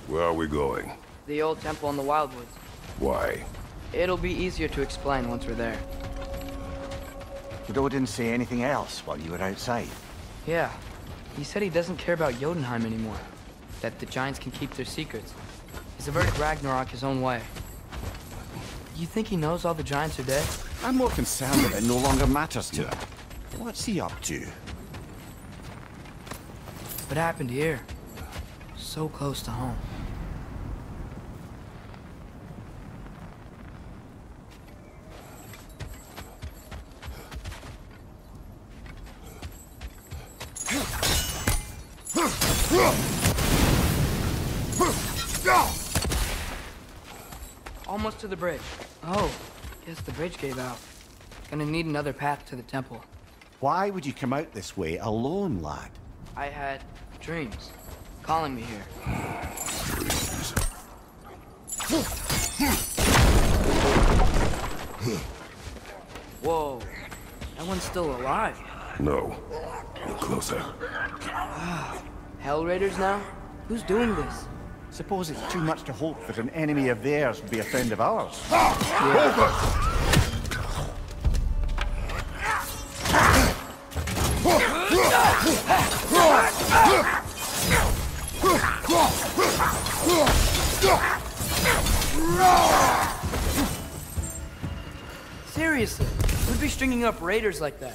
S10: Where are we going?
S1: The old temple in the Wildwoods.
S10: Why?
S1: It'll be easier to explain once we're there.
S5: Did Odin say anything else while you were outside?
S1: Yeah. He said he doesn't care about Jotunheim anymore. That the giants can keep their secrets. He's averted Ragnarok his own way. You think he knows all the giants are dead?
S5: I'm more concerned that it no longer matters to him. What's he up to?
S1: What happened here? So close to home. Almost to the bridge. Oh, guess the bridge gave out. Gonna need another path to the temple.
S5: Why would you come out this way alone, lad?
S1: I had dreams calling me here. Whoa, that one's still alive.
S10: No. Look closer.
S1: Hell Raiders now? Who's doing this?
S5: Suppose it's too much to hope that an enemy of theirs would be a friend of ours.
S1: Seriously, who'd be stringing up raiders like that?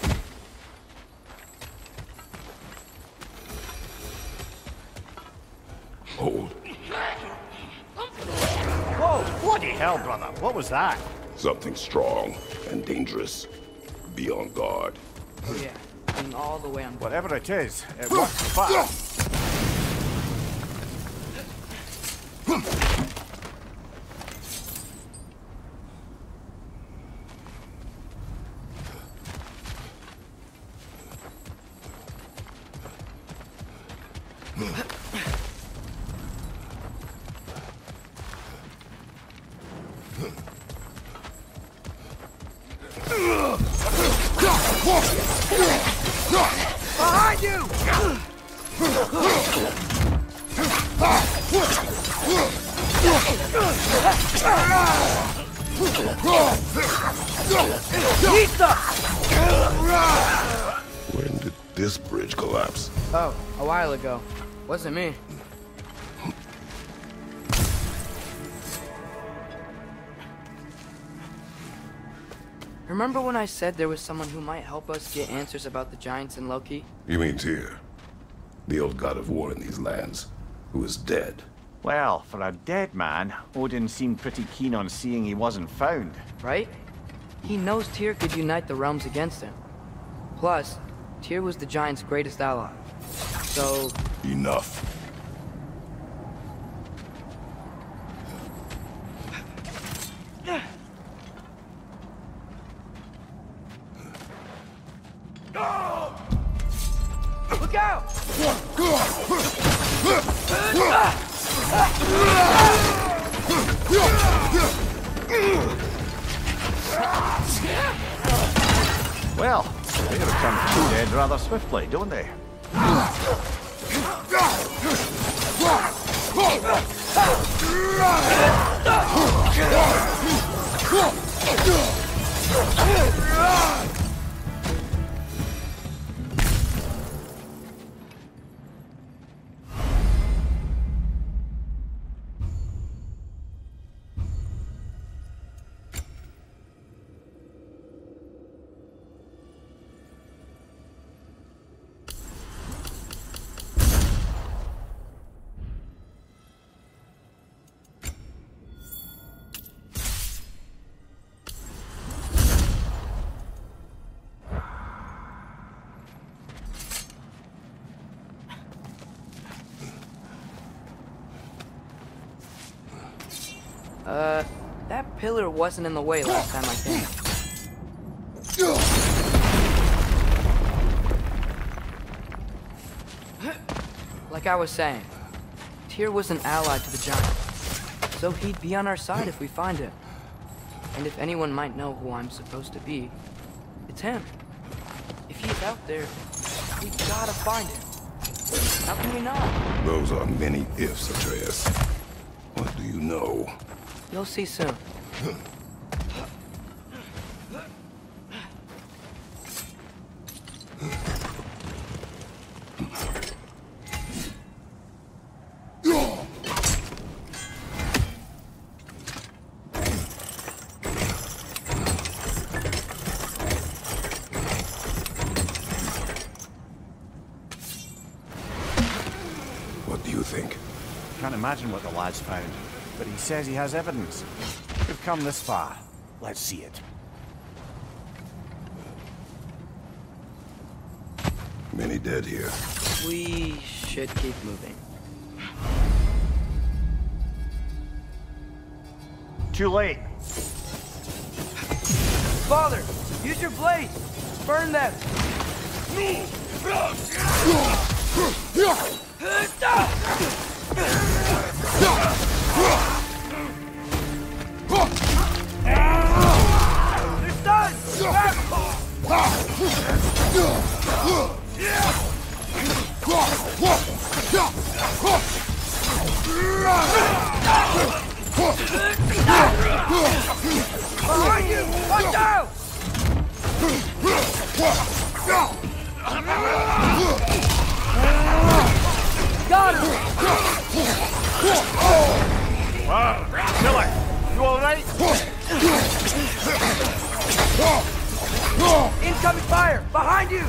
S10: Hold.
S5: Whoa! Bloody hell, brother! What was that?
S10: Something strong and dangerous. Be on guard.
S1: Oh yeah, being all the way on board.
S5: Whatever it is, it works fast.
S1: Behind you!
S10: When did this bridge collapse?
S1: Oh, a while ago. Wasn't me. Remember when I said there was someone who might help us get answers about the giants and Loki?
S10: You mean Tyr? The old god of war in these lands, who is dead.
S5: Well, for a dead man, Odin seemed pretty keen on seeing he wasn't found.
S1: Right? He knows Tyr could unite the realms against him. Plus, Tyr was the giants' greatest ally. So...
S10: Enough.
S1: Look out!
S5: Well, they return from the dead rather swiftly, don't they?
S1: That pillar wasn't in the way last time I came. Like I was saying, Tyr was an ally to the giants, so he'd be on our side if we find him. And if anyone might know who I'm supposed to be, it's him. If he's out there, we gotta find him. How can we not?
S10: Those are many ifs, Atreus. What do you know?
S1: You'll see soon.
S10: What do you think?
S5: Can't imagine what the lad's found, but he says he has evidence. We've come this far. Let's see it.
S10: Many dead here.
S1: We should keep moving.
S5: Too late.
S1: Father, use your blade! Burn them! They're done! Behind you! Watch out! Got him!
S5: Miller, you alright?
S1: Incoming fire! Behind you!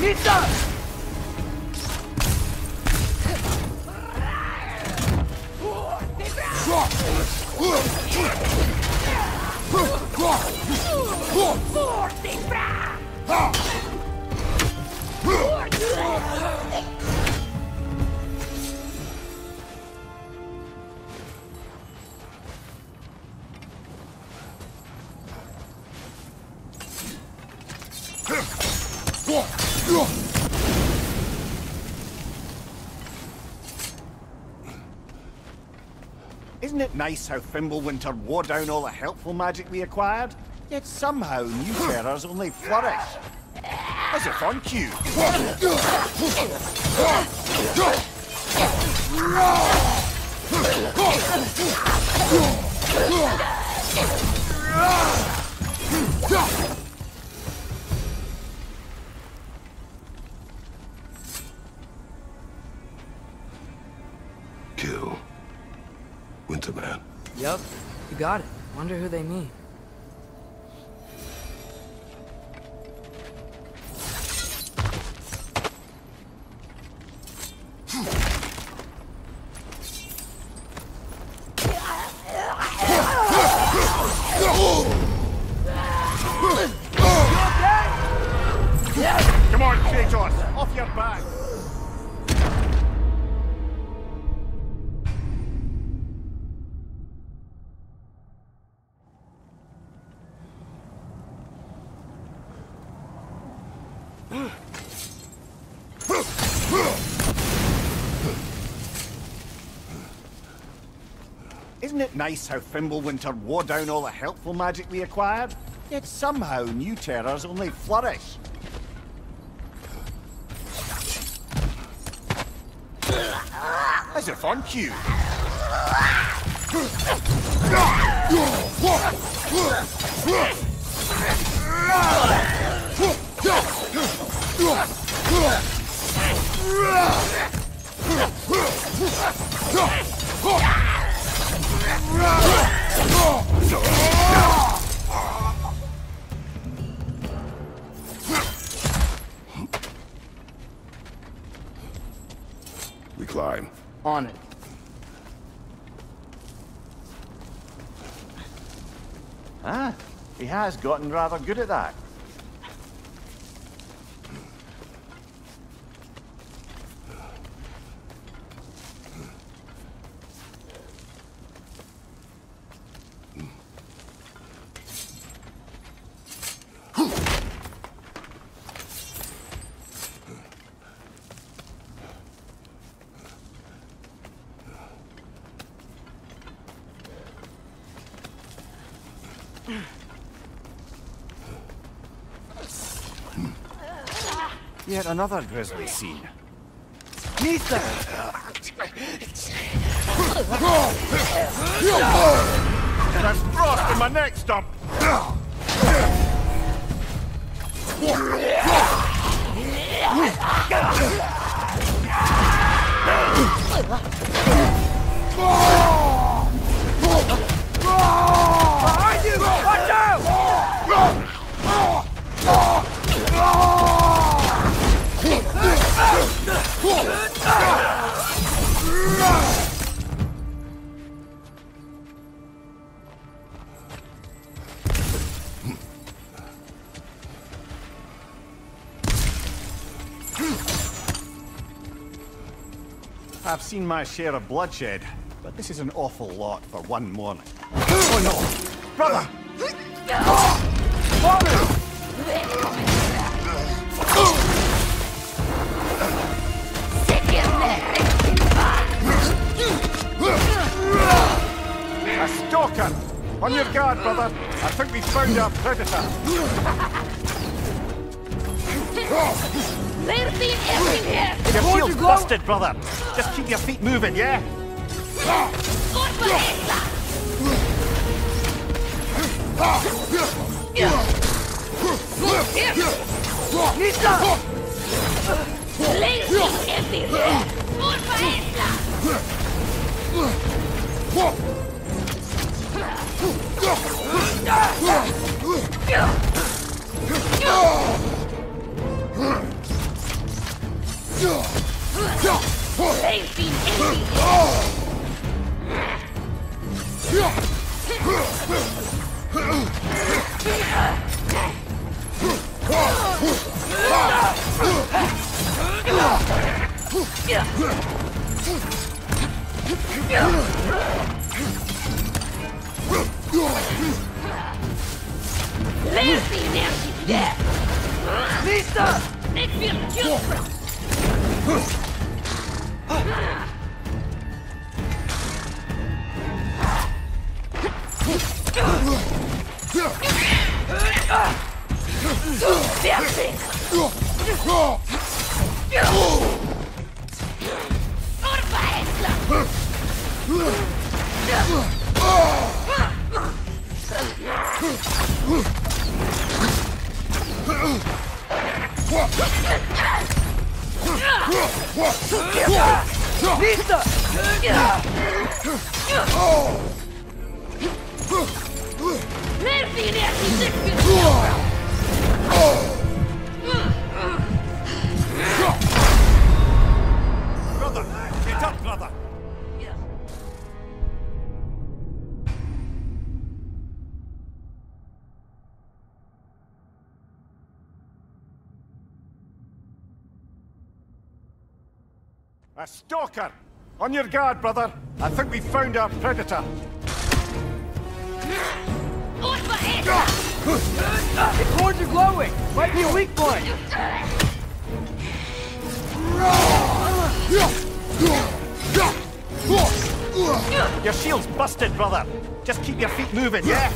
S1: Need some!
S5: Isn't it nice how Fimbulwinter wore down all the helpful magic we acquired? Yet somehow new terrors only flourish. As if on cue.
S10: Kill Winterman.
S1: Yup, you got it. Wonder who they mean.
S5: Come on, Kratos! Off your back! Isn't it nice how Fimbulwinter wore down all the helpful magic we acquired? Yet somehow new terrors only flourish. As if on cue.
S10: We climb.
S1: On it.
S5: Ah, he has gotten rather good at that. Yet another grisly scene.
S1: Nisa!
S5: There's frost in my neck stump!
S1: Behind you! Watch out!
S5: I've seen my share of bloodshed, but this is an awful lot for one morning. Oh no! Brother! A stalker! On your guard, brother! I think we found our predator! Your shield's busted, brother! Just keep your feet moving, yeah?
S1: Lisa!
S5: Brother! Get up, brother! A stalker! On your guard, brother! I think we found our predator!
S1: Its horns are glowing! Might be a weak point!
S5: Your shield's busted, brother! Just keep your feet moving, yeah?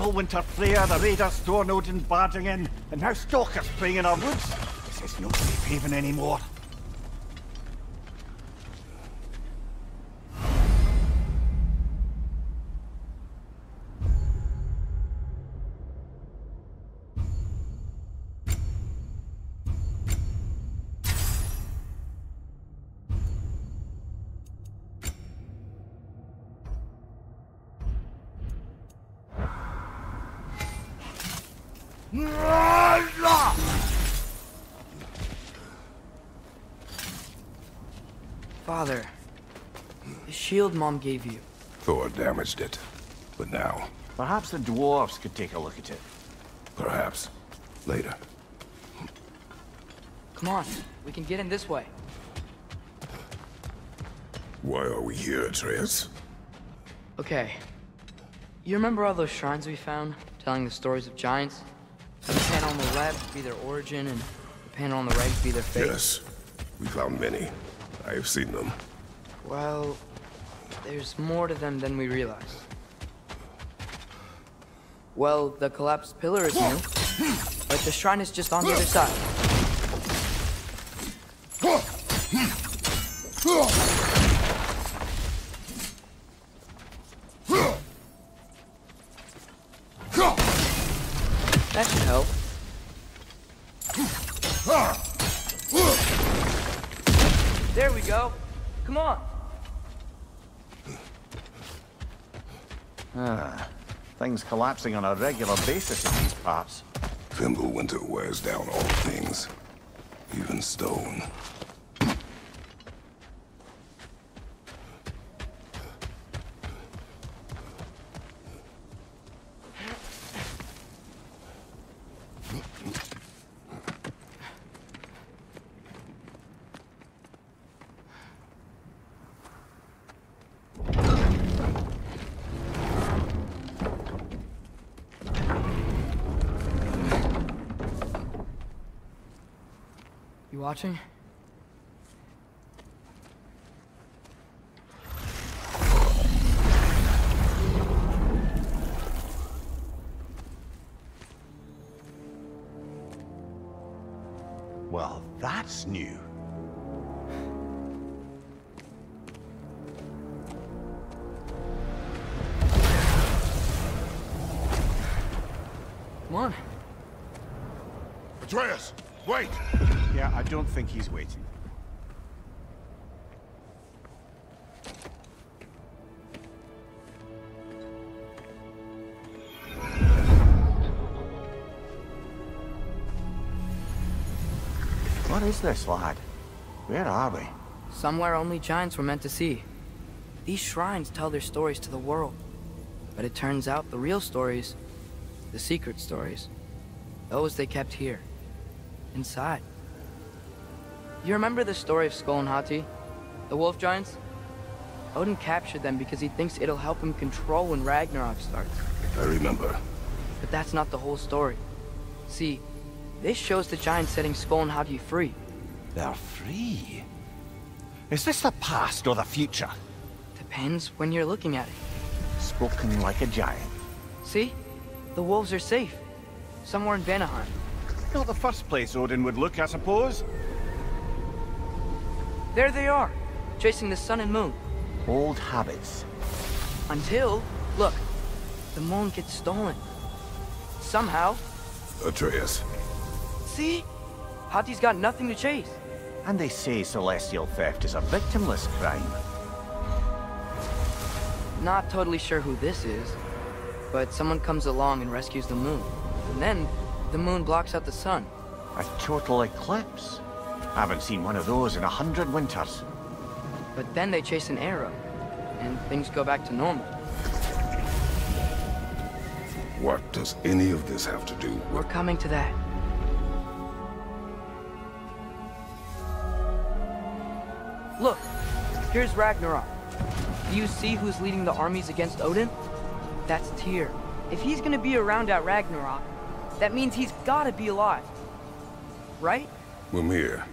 S5: Fimbulwinter Freya, the raiders, Thornodin barging in, and now stalkers preying in our woods. This is no safe haven anymore.
S1: Father, the shield Mom gave you.
S10: Thor damaged it. But now,
S5: Perhaps the dwarves could take a look at it.
S10: perhaps, later.
S1: Come on, we can get in this way.
S10: Why are we here, Atreus?
S1: Okay. You remember all those shrines we found, telling the stories of giants? The panel on the left be their origin, and the panel on the right be their fate?
S10: Yes, we found many. I have seen them.
S1: Well, there's more to them than we realize. Well, the collapsed pillar is new, but the shrine is just on the other side. That should help. There we go. Come on.
S5: Things collapsing on a regular basis in these parts.
S10: Fimbulwinter wears down all things, even stone.
S1: You watching?
S5: Well, that's new.
S1: Come on.
S2: Atreus, wait!
S5: Yeah, I don't think he's waiting. What is this, lad? Where are we?
S1: Somewhere only giants were meant to see. These shrines tell their stories to the world. But it turns out the real stories, the secret stories, those they kept here, inside. You remember the story of Skull and Hati? The wolf giants? Odin captured them because he thinks it'll help him control when Ragnarok starts.
S10: I remember.
S1: But that's not the whole story. See, this shows the giants setting Skull and Hati free.
S5: They're free? Is this the past or the future?
S1: Depends when you're looking at it.
S5: Spoken like a giant.
S1: See? The wolves are safe. Somewhere in Vanaheim.
S5: Not the first place Odin would look, I suppose.
S1: There they are, chasing the sun and moon.
S5: Old habits.
S1: Until, look, the moon gets stolen. Somehow.
S10: Atreus.
S1: See? Hati's got nothing to chase.
S5: And they say celestial theft is a victimless crime.
S1: Not totally sure who this is, but someone comes along and rescues the moon. And then, the moon blocks out the sun.
S5: A total eclipse. Haven't seen one of those in 100 winters.
S1: But then they chase an arrow, and things go back to normal.
S10: What does any of this have to do with...
S1: We're coming to that. Look, here's Ragnarok. Do you see who's leading the armies against Odin? That's Tyr. If he's gonna be around at Ragnarok, that means he's gotta be alive. Right?
S10: Mimir,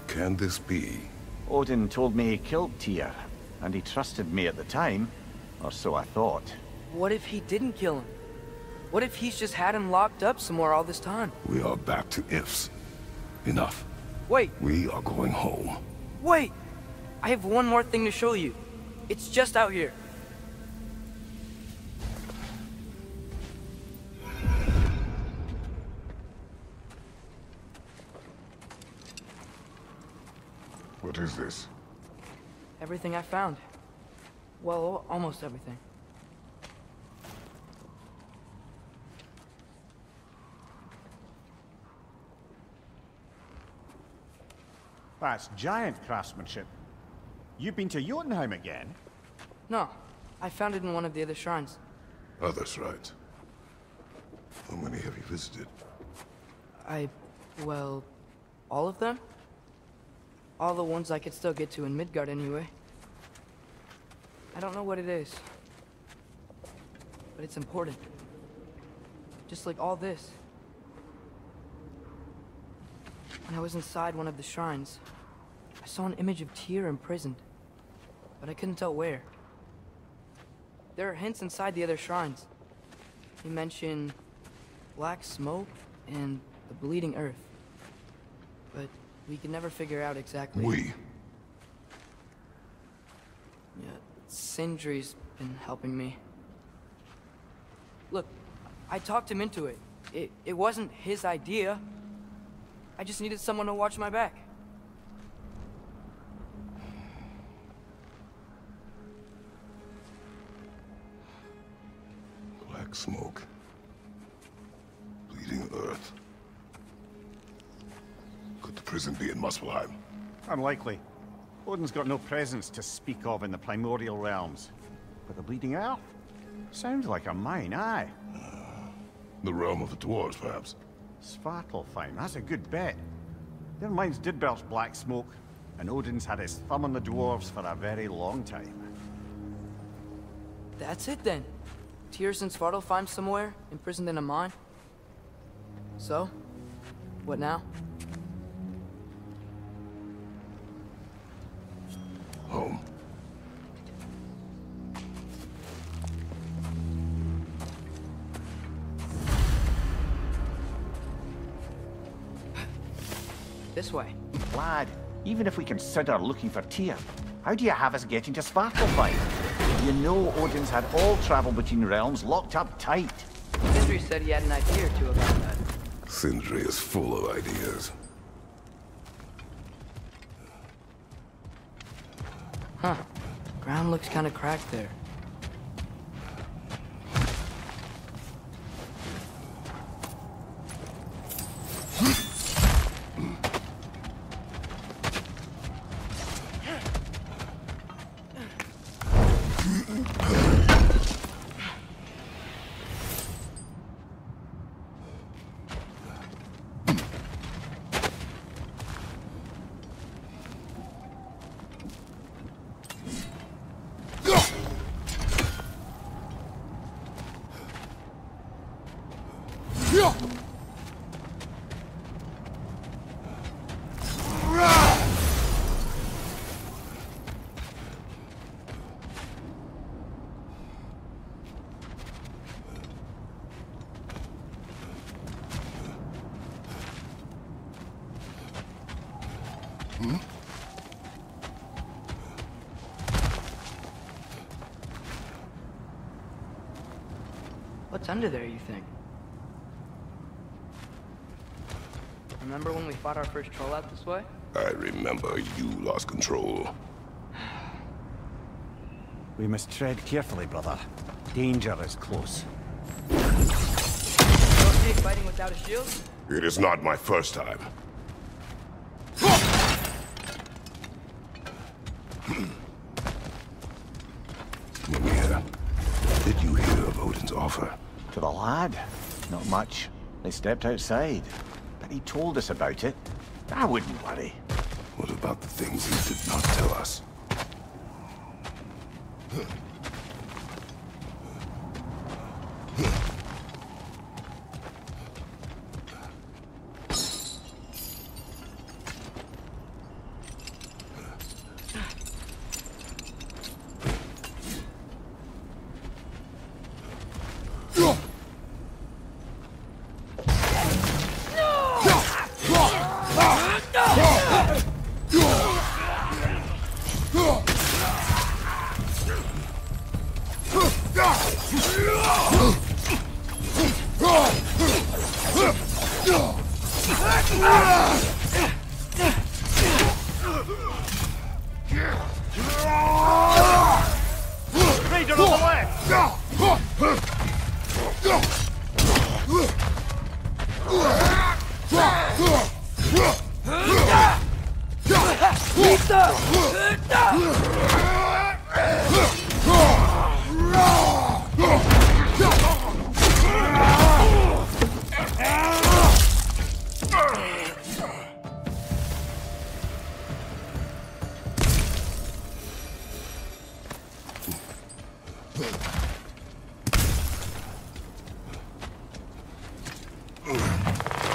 S10: can this be?
S5: Odin told me he killed Tyr, and he trusted me at the time, or so I thought.
S1: What if he didn't kill him? What if he's just had him locked up somewhere all this time?
S10: We are back to ifs. Enough.
S1: Wait,
S10: We are going home.
S1: wait! I have one more thing to show you. It's just out here.
S2: What is this?
S1: Everything I found. Well, almost everything.
S5: That's giant craftsmanship. You've been to Jotunheim again?
S1: No, I found it in one of the other shrines.
S10: Other shrines. How many have you visited?
S1: Well, all of them? All the ones I could still get to in Midgard anyway. I don't know what it is, but it's important. Just like all this. When I was inside one of the shrines, I saw an image of Tyr imprisoned, but I couldn't tell where. There are hints inside the other shrines. They mention black smoke and the bleeding earth, but we could never figure out exactly.
S10: We?
S1: Yeah, Sindri's been helping me. Look, I talked him into it. It wasn't his idea. I just needed someone to watch my back.
S10: Black smoke. Bleeding earth. Could the prison be in Muspelheim?
S5: Unlikely. Odin's got no presence to speak of in the primordial realms. But the Bleeding Earth? Sounds like a mine, aye.
S10: The realm of the dwarves, perhaps?
S5: Svartalfheim, that's a good bet. Their mines did belch black smoke, and Odin's had his thumb on the dwarves for a very long time.
S1: That's it then. Tyr's in Svartalfheim somewhere, imprisoned in a mine. So, what now?
S10: Home.
S1: This way.
S5: Lad, even if we consider looking for Tyr, how do you have us getting to Svartalfheim? You know Odin's had all travel between realms locked up tight.
S1: Sindri said he had an idea or two about that.
S10: Sindri is full of ideas.
S1: Huh. Ground looks kind of cracked there. What's under there, you think? Remember when we fought our first troll out this way?
S10: I remember you lost control.
S5: We must tread carefully, brother. Danger is close.
S1: You okay fighting without a shield?
S10: It is not my first time. Mimir, did you hear of Odin's offer?
S5: To the lad? Not much. They stepped outside. But he told us about it. I wouldn't worry.
S10: What about the things he did not tell us?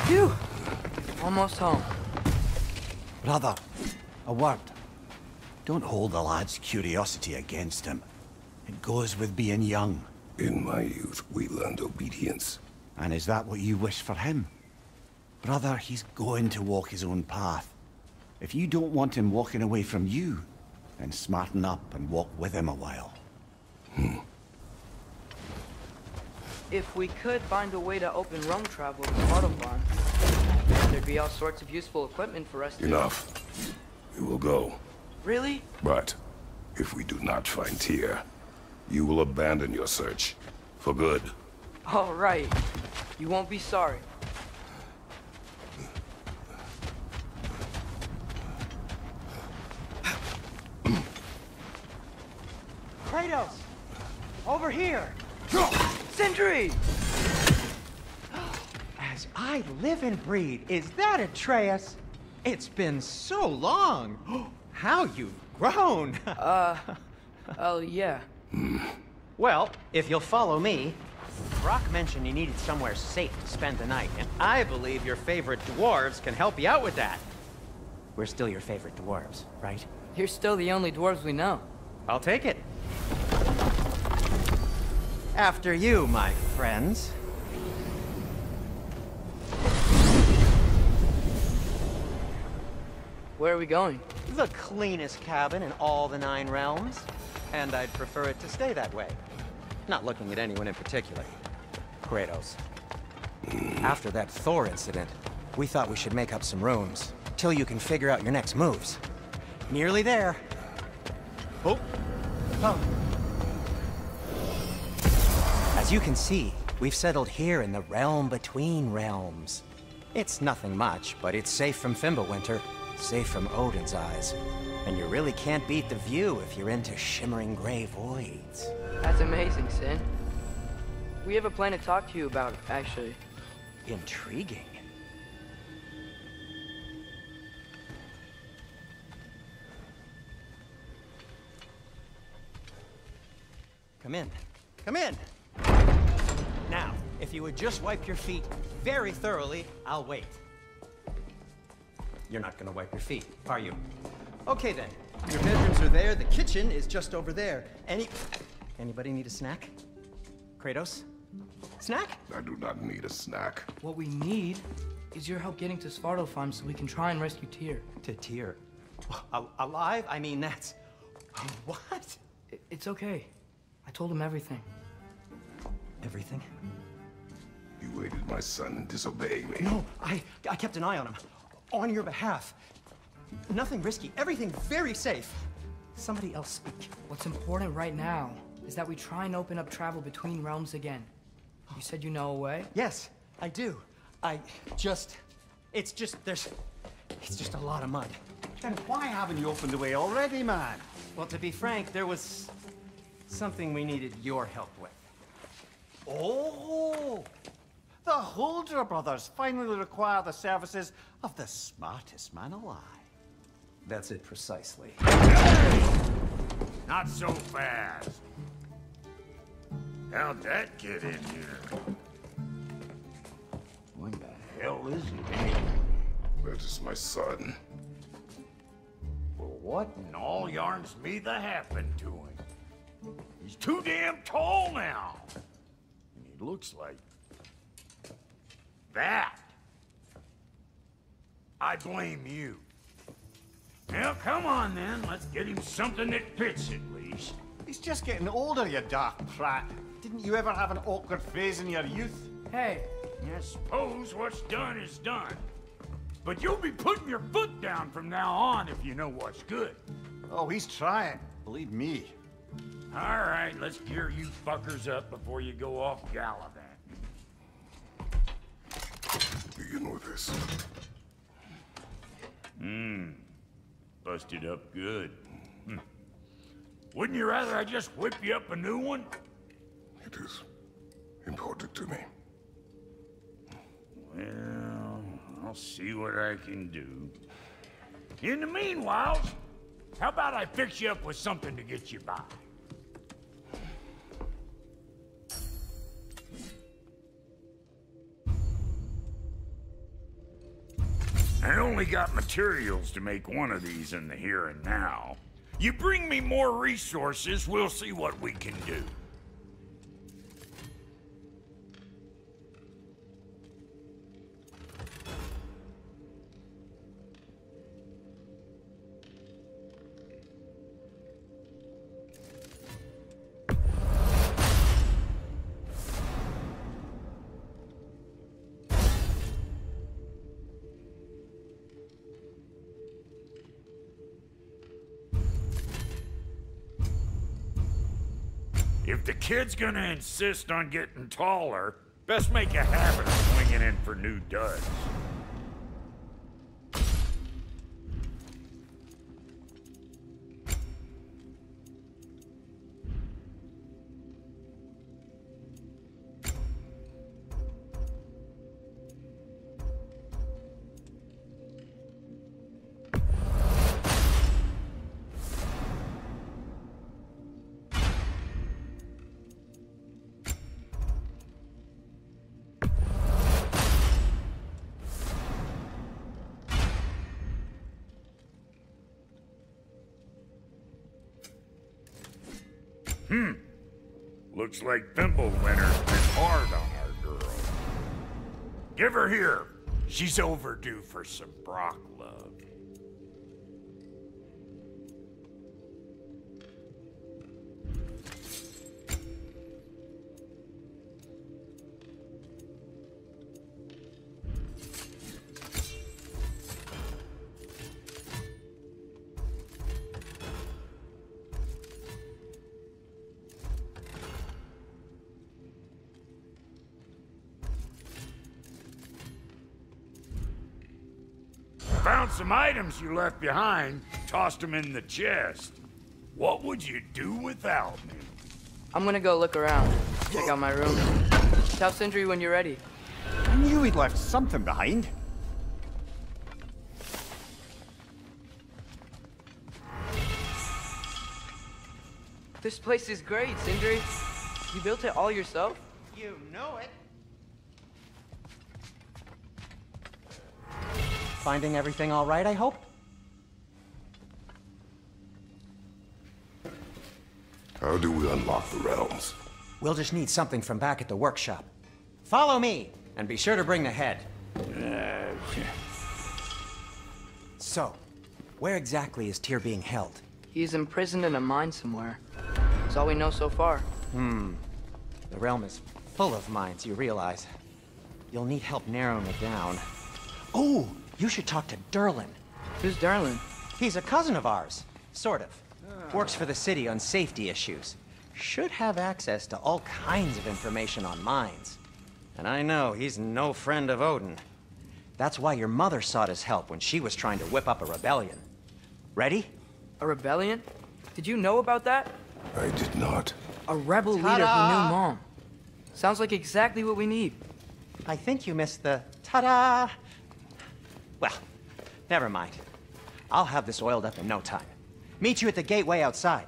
S1: Phew! Almost home.
S5: Brother, a word. Don't hold the lad's curiosity against him. It goes with being young.
S10: In my youth, we learned obedience.
S5: And is that what you wish for him? Brother, he's going to walk his own path. If you don't want him walking away from you, then smarten up and walk with him a while.
S1: If we could find a way to open roam travel to Svartalfheim, there'd be all sorts of useful equipment for us to...
S10: Enough. We will go.
S1: Really?
S10: But if we do not find Tyr, you will abandon your search. For good.
S1: All right. You won't be sorry.
S9: Kratos! Over here!
S1: Sindri!
S9: As I live and breathe, is that Atreus? It's been so long! How you've grown!
S1: Oh, yeah.
S9: Well, if you'll follow me, Brock mentioned you needed somewhere safe to spend the night, and I believe your favorite dwarves can help you out with that. We're still your favorite dwarves, right?
S1: You're still the only dwarves we know.
S9: I'll take it. After you, my friends.
S1: Where are we going?
S9: The cleanest cabin in all the 9 realms. And I'd prefer it to stay that way. Not looking at anyone in particular. Kratos. After that Thor incident, we thought we should make up some rooms, till you can figure out your next moves. Nearly there. Oh. As you can see, we've settled here in the realm between realms. It's nothing much, but it's safe from Fimbulwinter, safe from Odin's eyes. And you really can't beat the view if you're into shimmering gray voids.
S1: That's amazing, Sin. We have a plan to talk to you about, actually.
S9: Intriguing. Come in. Come in! Now, if you would just wipe your feet very thoroughly, I'll wait. You're not gonna wipe your feet, are you? Okay then. Your bedrooms are there, the kitchen is just over there. Anybody need a snack? Kratos? Snack?
S10: I do not need a snack.
S1: What we need is your help getting to Svartalfheim so we can try and rescue Tyr.
S9: To Tyr? Alive? I mean, that's... What?
S1: It's okay. I told him everything.
S9: Everything?
S10: You aided my son in disobeying me.
S9: No, I kept an eye on him. On your behalf. Nothing risky, everything very safe. Somebody else speak.
S1: What's important right now is that we try and open up travel between realms again. You said you know a way?
S9: Yes, I do. It's just a lot of mud.
S5: Then why haven't you opened the way already, man?
S9: Well, to be frank, there was something we needed your help with.
S5: Oh! The Holder brothers finally require the services of the smartest man alive.
S9: That's it precisely.
S3: Not so fast. How'd that get in here? What the hell is it?
S10: That is my son.
S3: Well, what in all yarns me that happened to him? He's too damn tall now. And he looks like... that. I blame you. Well, come on then. Let's get him something that fits at least.
S5: He's just getting older, you dark prat. Didn't you ever have an awkward phase in your youth?
S1: Hey.
S3: I suppose what's done is done. But you'll be putting your foot down from now on if you know what's good.
S5: Oh, he's trying. Believe me.
S3: All right, let's gear you fuckers up before you go off gallivanting.
S10: Begin with this.
S3: busted up good. Wouldn't you rather I just whip you up a new one?
S10: It is important to me.
S3: Well, I'll see what I can do. In the meanwhile, how about I fix you up with something to get you by? I only got materials to make one of these in the here and now. You bring me more resources, we'll see what we can do. If the kid's gonna insist on getting taller, best make a habit of swinging in for new duds. Looks like Thimblewinter's been hard on our girl. Give her here. She's overdue for some Brock love. Found some items you left behind, tossed them in the chest. What would you do without me?
S1: I'm gonna go look around, check out my room. Tell Sindri when you're ready.
S5: I knew he'd left something behind.
S1: This place is great, Sindri. You built it all yourself?
S9: You know it. Finding everything all right, I hope?
S10: How do we unlock the realms?
S9: We'll just need something from back at the workshop. Follow me, and be sure to bring the head. So, where exactly is Tyr being held?
S1: He's imprisoned in a mine somewhere. That's all we know so far.
S9: The realm is full of mines, you realize. You'll need help narrowing it down. Oh, you should talk to Durlin.
S1: Who's Darlin?
S9: He's a cousin of ours, sort of. Works for the city on safety issues. Should have access to all kinds of information on mines. And I know he's no friend of Odin. That's why your mother sought his help when she was trying to whip up a rebellion. Ready?
S1: A rebellion? Did you know about that?
S10: I did not.
S1: A rebel leader who knew Mom. Sounds like exactly what we need.
S9: I think you missed the ta-da. Well, never mind. I'll have this oiled up in no time. Meet you at the gateway outside.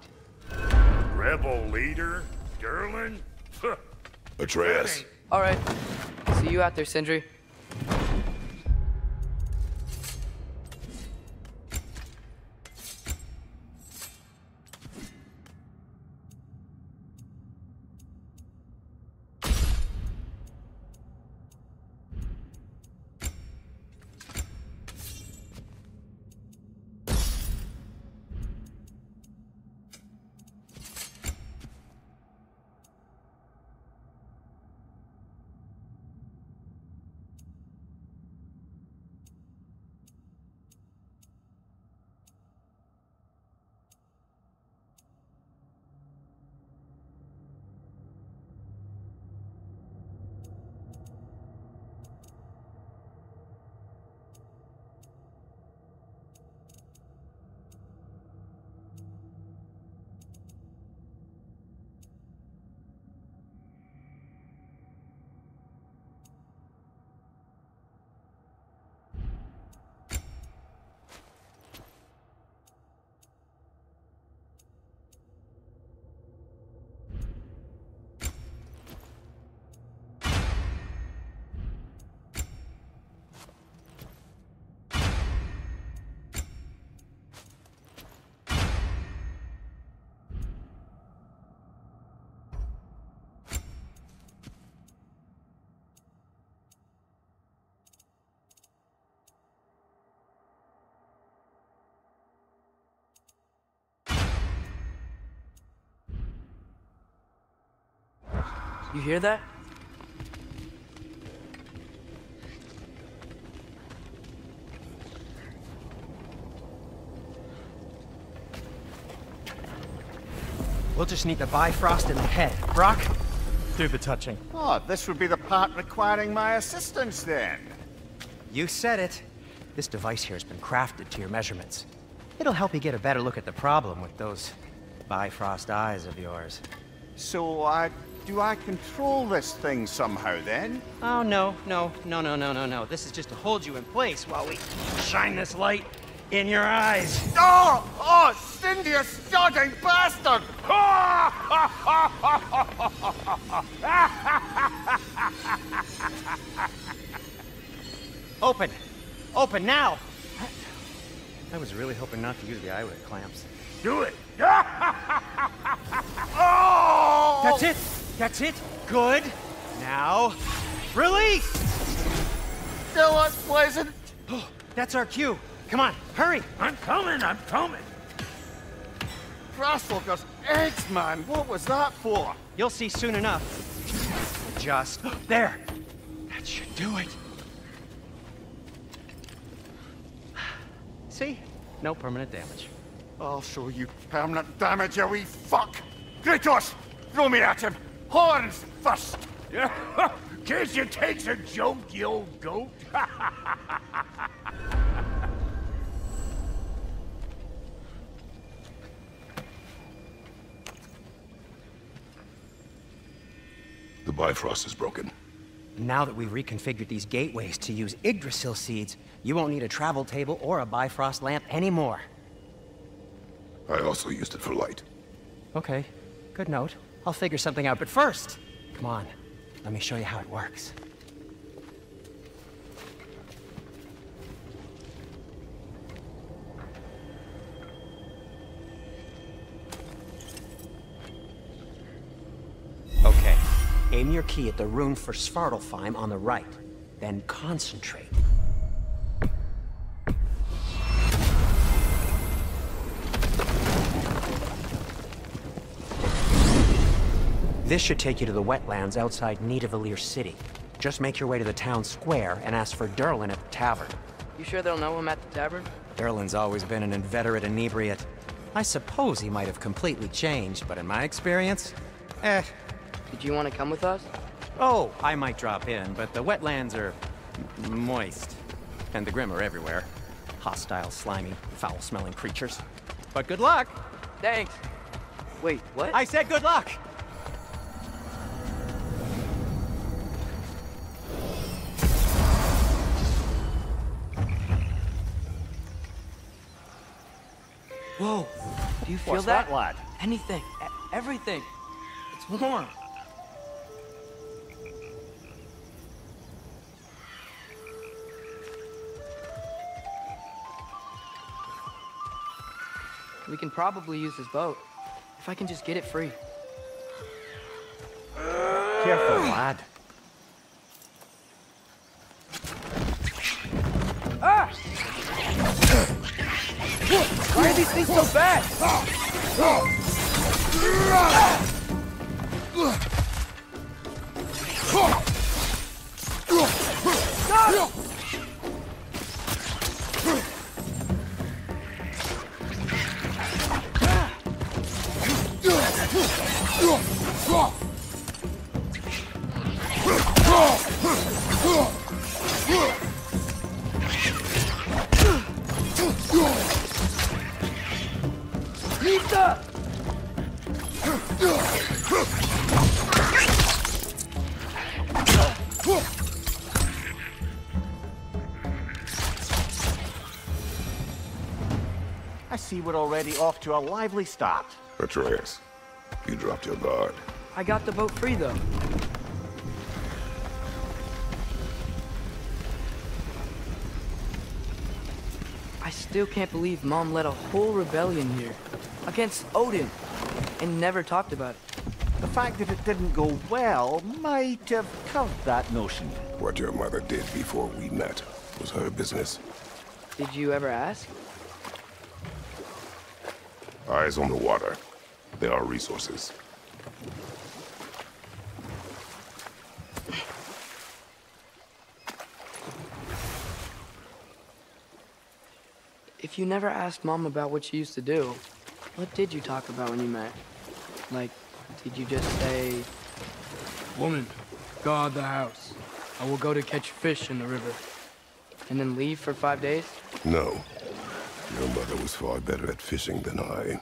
S3: Rebel leader? Durlin?
S10: Atreus.
S1: All right. See you out there, Sindri. You hear that?
S9: We'll just need the Bifrost in the head. Brock, do the touching.
S5: Oh, this would be the part requiring my assistance then.
S9: You said it. This device here has been crafted to your measurements. It'll help you get a better look at the problem with those Bifrost eyes of yours.
S5: So, do I control this thing somehow then?
S9: Oh, no. This is just to hold you in place while we shine this light in your eyes.
S5: Oh! Oh, Cindy, you sodding bastard!
S9: Open! Open now! I was really hoping not to use the eyelid clamps.
S3: Do it!
S5: Oh!
S9: That's it! That's it! Good! Now, release!
S5: Still unpleasant.
S9: Oh, that's our cue. Come on, hurry!
S3: I'm coming!
S5: Grasshoppers, eggs, man! What was that for?
S9: You'll see soon enough. Just there! That should do it. See? No permanent damage.
S5: I'll show you permanent damage, you wee fuck! Kratos! Throw me at him! Horns first!
S3: Yeah, case you takes a joke, you old goat.
S10: The Bifrost is broken.
S9: Now that we've reconfigured these gateways to use Yggdrasil seeds, you won't need a travel table or a Bifrost lamp anymore.
S10: I also used it for light.
S9: Okay, good note. I'll figure something out, but first, come on, let me show you how it works. Okay, aim your key at the rune for Svartalfheim on the right, then concentrate. This should take you to the wetlands outside Nidavellir City. Just make your way to the town square and ask for Durlin at the tavern.
S1: You sure they'll know him at the tavern?
S9: Durlin's always been an inveterate inebriate. I suppose he might have completely changed, but in my experience,
S1: Did you want to come with us?
S9: Oh, I might drop in, but the wetlands are moist. And the Grim are everywhere. Hostile, slimy, foul-smelling creatures. But good luck!
S1: Thanks. Wait, what?
S9: I said good luck!
S1: Whoa! Do you feel
S5: What's
S1: that?
S5: that, lad?
S1: Anything. Everything. It's warm. We can probably use this boat. If I can just get it free.
S5: Careful, lad.
S1: Ah! Why are these things so fast? Pizza!
S5: I see we're already off to a lively start.
S10: Atreus, you dropped your guard.
S1: I got the boat free, though. I still can't believe Mom led a whole rebellion here. Against Odin. And never talked about it.
S5: The fact that it didn't go well might have covered that notion.
S10: What your mother did before we met was her business.
S1: Did you ever ask?
S10: Eyes on the water. There are resources.
S1: If you never asked Mom about what she used to do, what did you talk about when you met? Like, did you just say, "Woman, guard the house. I will go to catch fish in the river," and then leave for 5 days?
S10: No. Your mother was far better at fishing than I.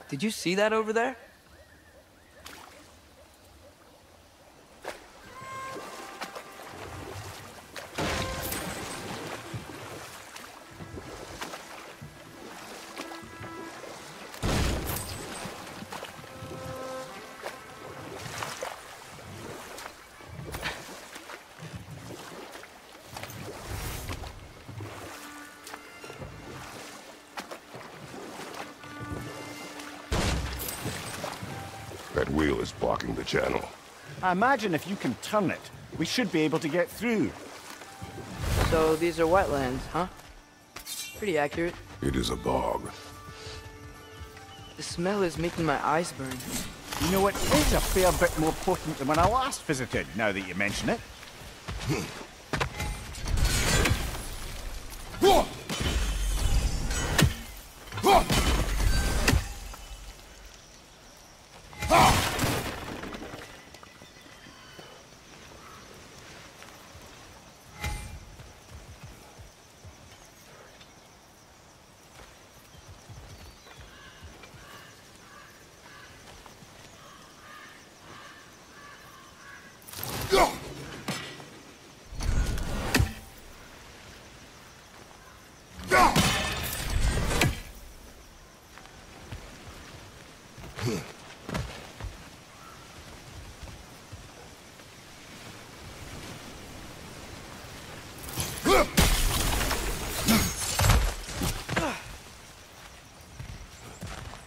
S1: Did you see that over there?
S10: That wheel is blocking the channel.
S5: I imagine if you can turn it, we should be able to get through.
S1: So these are wetlands, huh? Pretty accurate.
S10: It is a bog.
S1: The smell is making my eyes burn.
S5: You know, it is a fair bit more potent than when I last visited, now that you mention it.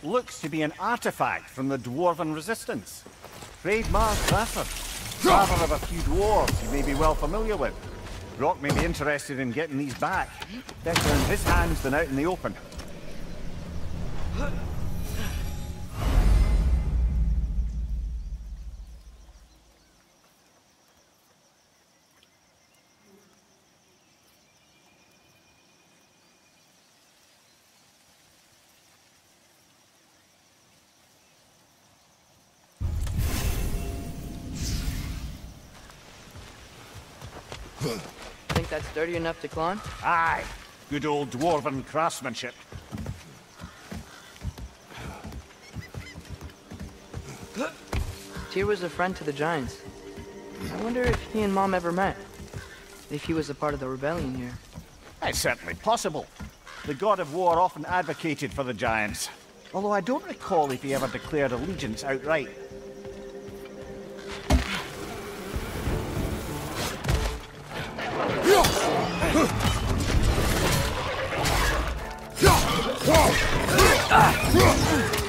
S5: looks to be an artifact from the Dwarven Resistance. Trademark Rafford, father of a few dwarves you may be well familiar with. Rock may be interested in getting these back. Better in his hands than out in the open.
S1: Think that's sturdy enough to climb?
S5: Aye. Good old Dwarven craftsmanship.
S1: Tyr was a friend to the Giants. I wonder if he and Mom ever met. If he was a part of the rebellion here.
S5: It's certainly possible. The god of war often advocated for the Giants. Although I don't recall if he ever declared allegiance outright.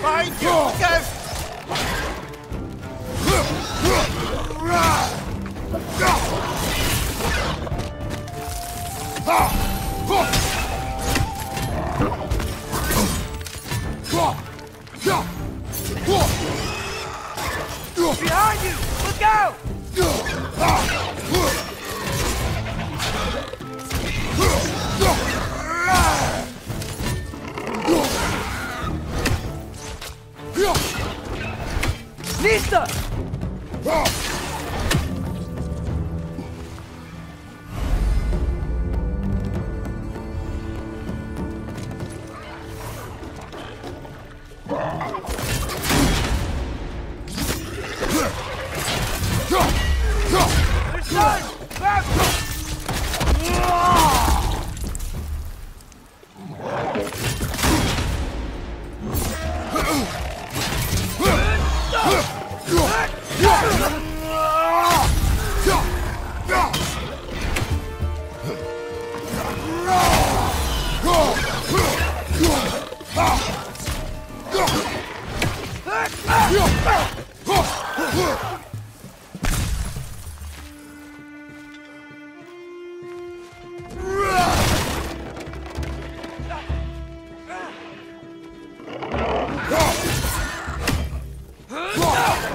S5: Behind you!
S1: Behind you! Let's go! Lista!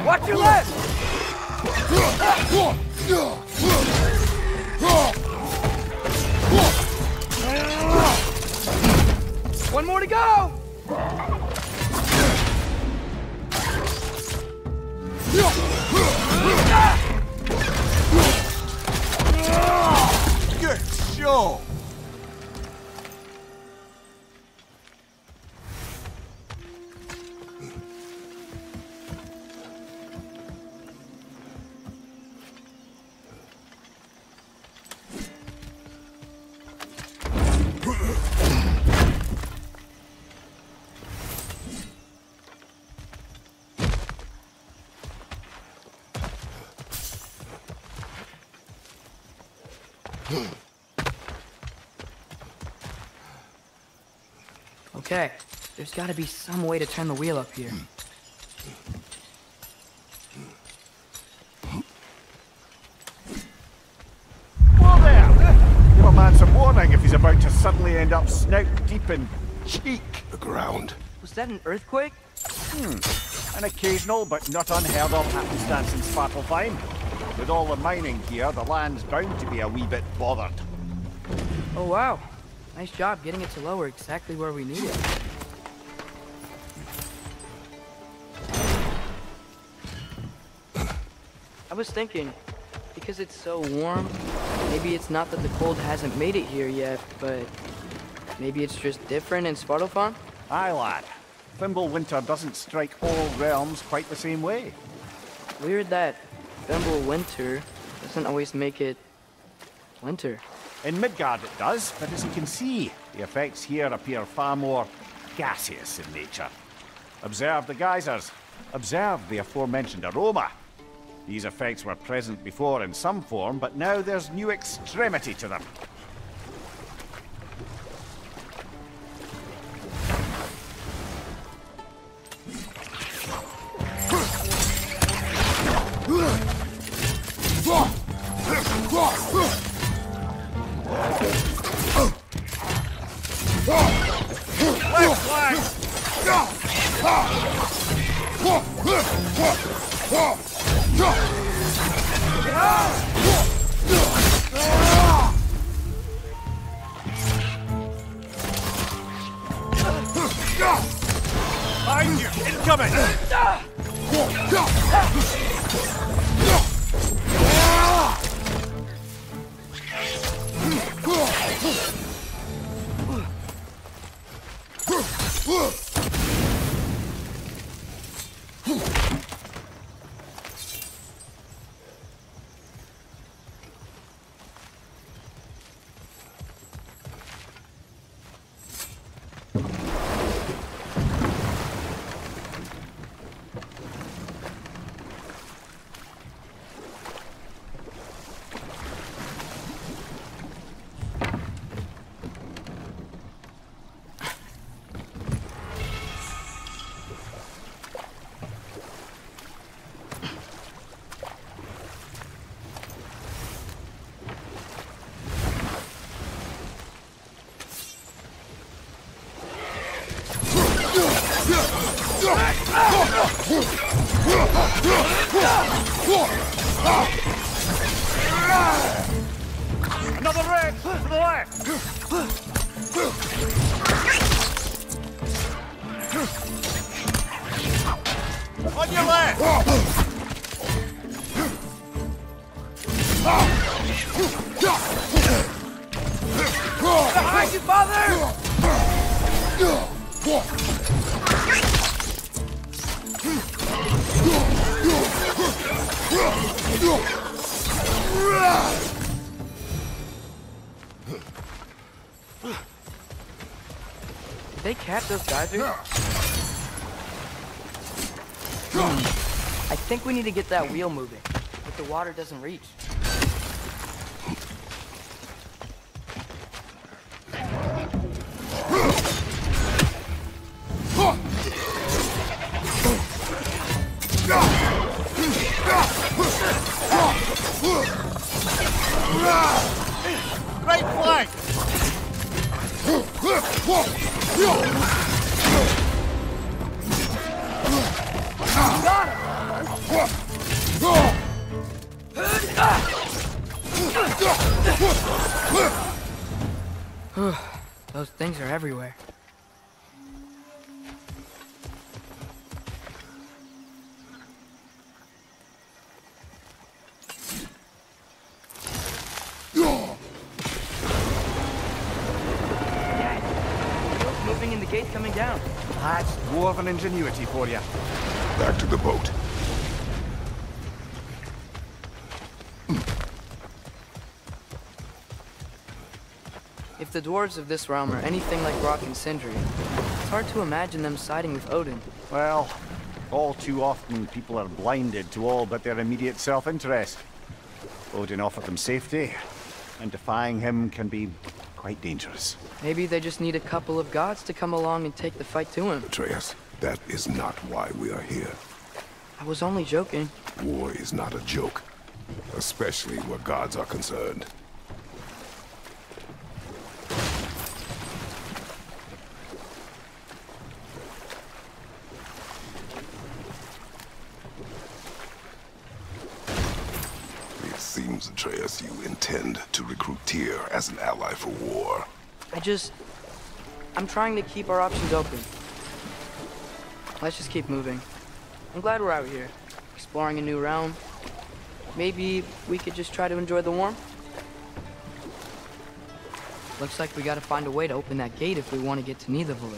S1: Watch your left! One more to go!
S5: Good show!
S1: Okay, there's gotta be some way to turn the wheel up here.
S5: Whoa there! Give a man some warning if he's about to suddenly end up snout deep in cheek.
S10: The ground.
S1: Was that an earthquake?
S5: An occasional but not unheard of happenstance in Svartalfheim. With all the mining here, the land's bound to be a wee bit bothered.
S1: Oh wow, nice job getting it to lower exactly where we need it. I was thinking, because it's so warm, maybe it's not that the cold hasn't made it here yet, but maybe it's just different in Svartalfheim?
S5: Aye, lad. Fimbulwinter doesn't strike all realms quite the same way.
S1: Weird that Fimbulwinter doesn't always make it winter.
S5: In Midgard it does, but as you can see, the effects here appear far more gaseous in nature. Observe the geysers. Observe the aforementioned aroma. These effects were present before in some form, but now there's new extremity to them. Behind you! Incoming! Another red to the left! On your left!
S1: Behind you, father! Did they catch those divers? I think we need to get that wheel moving, but the water doesn't reach.
S5: Right flank!
S1: Those things are everywhere. Moving and the gate's coming down.
S5: That's dwarven ingenuity for you.
S10: Back to the boat.
S1: If the dwarves of this realm are anything like Rock and Sindri, it's hard to imagine them siding with Odin.
S5: Well, all too often people are blinded to all but their immediate self-interest. Odin offered them safety, and defying him can be quite dangerous.
S1: Maybe they just need a couple of gods to come along and take the fight to him.
S10: Atreus, that is not why we are here.
S1: I was only joking.
S10: War is not a joke, especially where gods are concerned. It seems, Atreus, you intend to recruit Tyr as an ally for war.
S1: I'm trying to keep our options open. Let's just keep moving. I'm glad we're out here, exploring a new realm. Maybe we could just try to enjoy the warmth? Looks like we gotta find a way to open that gate if we want to get to Nidavellir.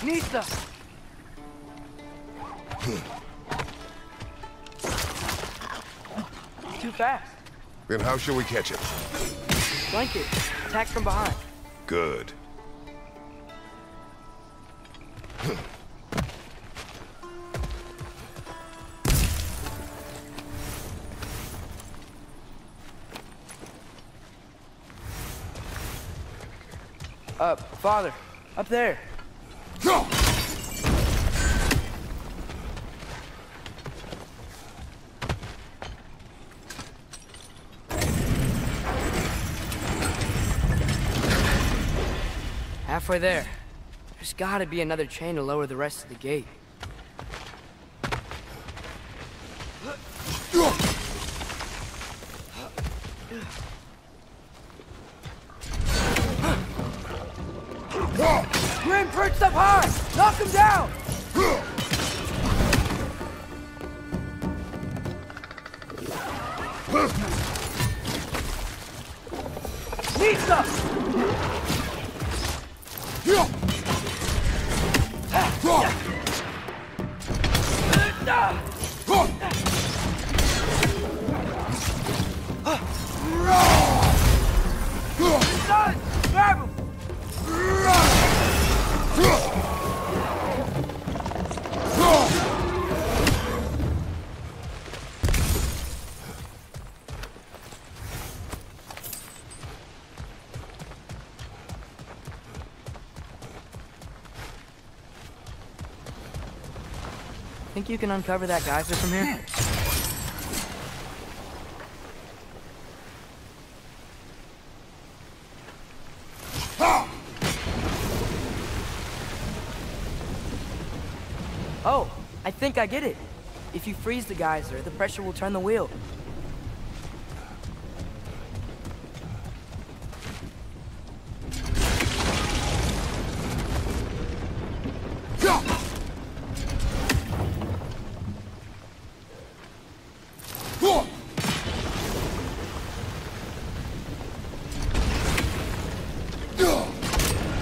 S1: Nista! Too fast.
S10: Then how shall we catch it?
S1: Flank it. Attack from behind.
S10: Good.
S1: Father, up there. Halfway there. There's gotta be another chain to lower the rest of the gate. Grim perched up high! Knock him down! Lisa! Son! Grab him! Think you can uncover that geyser from here? Oh, I think I get it. If you freeze the geyser, the pressure will turn the wheel.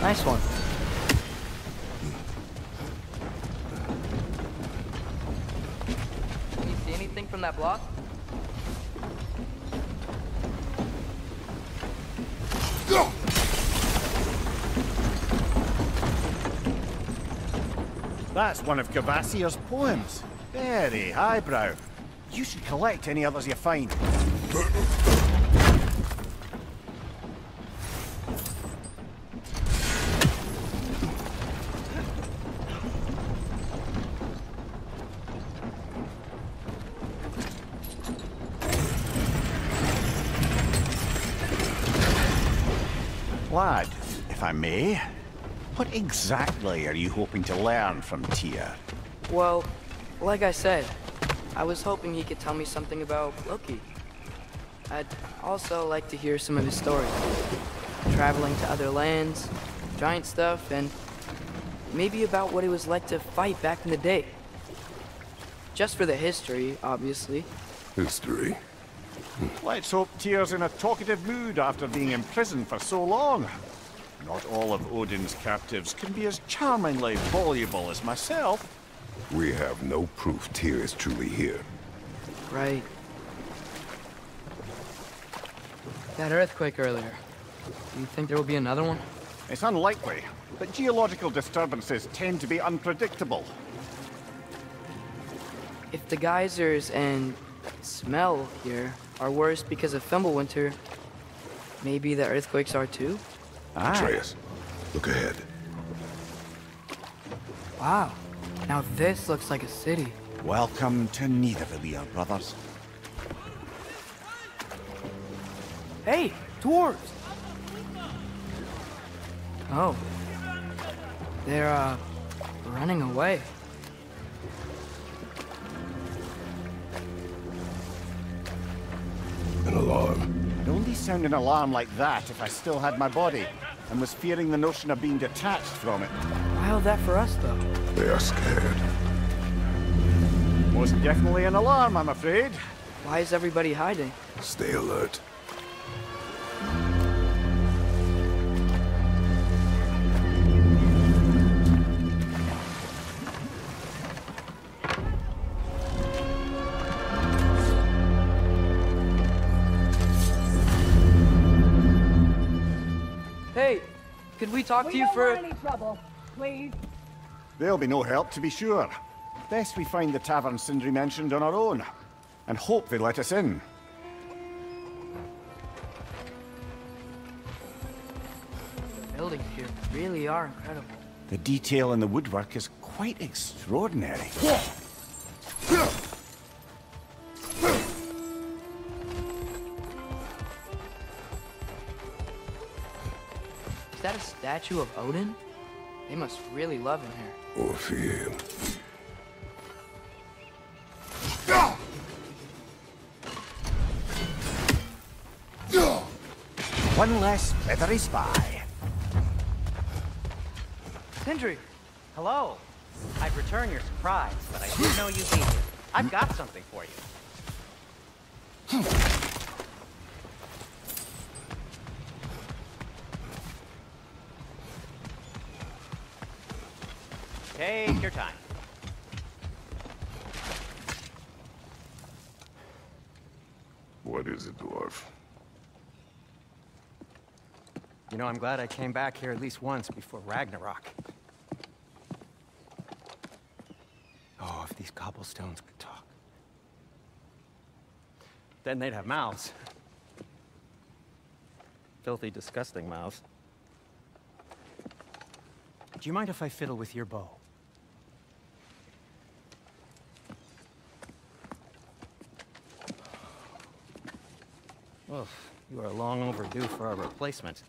S1: Nice one. Can you see anything from that block?
S5: That's one of Cavassier's poems. Very highbrow. You should collect any others you find. Lad, if I may, what exactly are you hoping to learn from Tyr?
S1: Well, like I said, I was hoping he could tell me something about Loki. I'd also like to hear some of his stories. Traveling to other lands, giant stuff, and maybe about what it was like to fight back in the day. Just for the history, obviously.
S10: History?
S5: Let's hope Tyr's in a talkative mood after being imprisoned for so long. Not all of Odin's captives can be as charmingly voluble as myself.
S10: We have no proof Tyr is truly here.
S1: Right. That earthquake earlier. Do you think there will be another one?
S5: It's unlikely, but geological disturbances tend to be unpredictable.
S1: If the geysers and smell here are worse because of Fimbulwinter, maybe the earthquakes are too?
S10: Atreus, look ahead.
S1: Wow. Now this looks like a city.
S5: Welcome to Nidavellir, brothers.
S1: Hey, dwarves! Oh. They're, running away.
S10: An alarm.
S5: I'd only sound an alarm like that if I still had my body, and was fearing the notion of being detached from it.
S1: Why all that for us, though?
S10: They are scared.
S5: Most definitely an alarm, I'm afraid.
S1: Why is everybody hiding?
S10: Stay alert.
S1: Hey, could we talk to you for...
S11: any trouble, please.
S5: There'll be no help, to be sure. Best we find the tavern Sindri mentioned on our own, and hope they let us in.
S1: Building buildings here really are incredible.
S5: The detail in the woodwork is quite extraordinary.
S1: Is that a statue of Odin? They must really love him here.
S10: Or fear him.
S5: One less feathery spy.
S1: Sindri!
S9: Hello. I'd return your surprise, but I didn't know you'd be here. I've got something for you. Take your time.
S10: What is it, dwarf?
S9: You know, I'm glad I came back here at least once before Ragnarok. Oh, if these cobblestones could talk. Then they'd have mouths. Filthy, disgusting mouths. Do you mind if I fiddle with your bow? Well, you are long overdue for a replacement.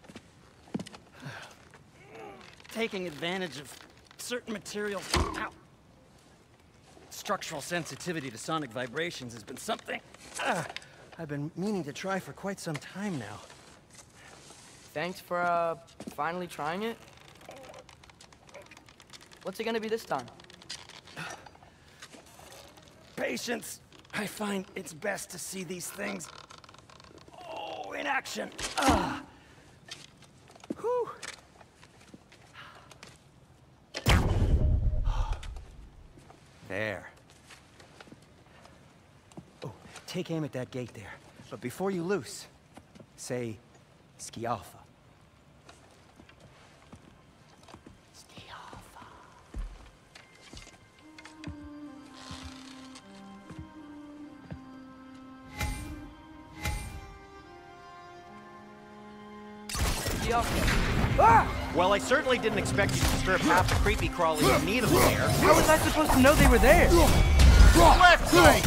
S9: Taking advantage of certain materials. Ow. Structural sensitivity to sonic vibrations has been something I've been meaning to try for quite some time now.
S1: Thanks for, finally trying it. What's it gonna be this time?
S9: Patience. I find it's best to see these things, in action. Whew. There. Oh, take aim at that gate there. But before you loose, say, Skialfa. Skialfa. Well, I certainly didn't expect you to disturb half the creepy crawlies in need of the air.
S1: How was I supposed to know they were there?
S2: Left side!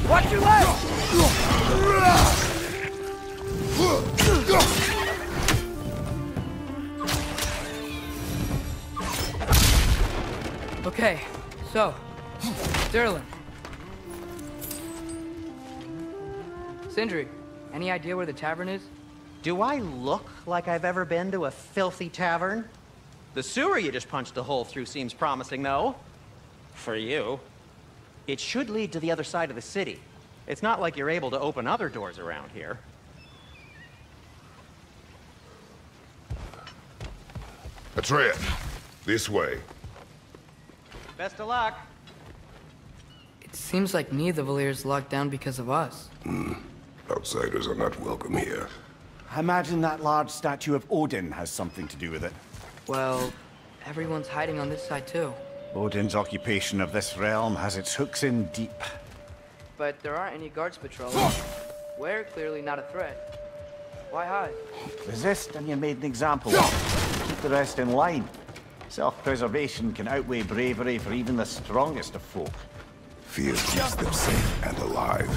S1: Watch your left! Okay, so, Sterling. Sindri, any idea where the tavern is?
S9: Do I look like I've ever been to a filthy tavern? The sewer you just punched a hole through seems promising, though. For you. It should lead to the other side of the city. It's not like you're able to open other doors around here.
S10: Atreus, this way.
S9: Best of luck.
S1: It seems like neither Valyr's locked down because of us.
S10: Outsiders are not welcome here.
S5: I imagine that large statue of Odin has something to do with it.
S1: Well, everyone's hiding on this side too.
S5: Odin's occupation of this realm has its hooks in deep.
S1: But there aren't any guards patrolling. We're clearly not a threat. Why hide?
S5: Resist and you're made an example of. Keep the rest in line. Self-preservation can outweigh bravery for even the strongest of folk.
S10: Fear keeps them safe and alive.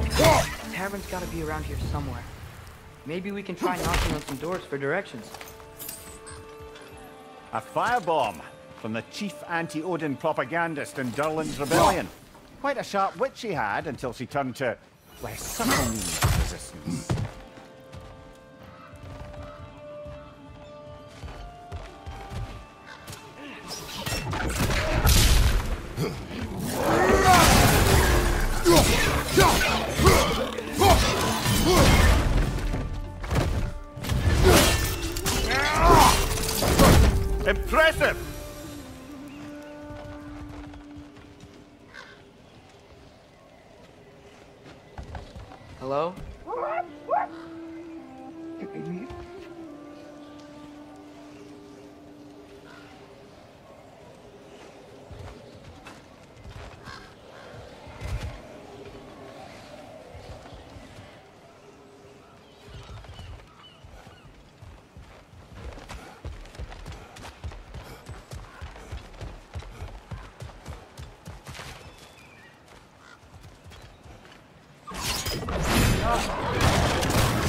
S1: The tavern's gotta be around here somewhere. Maybe we can try knocking on some doors for directions.
S5: A firebomb from the chief anti-Odin propagandist in Durlin's rebellion. Quite a sharp wit she had until she turned to less subtle means of resistance. Impressive!
S1: Hello?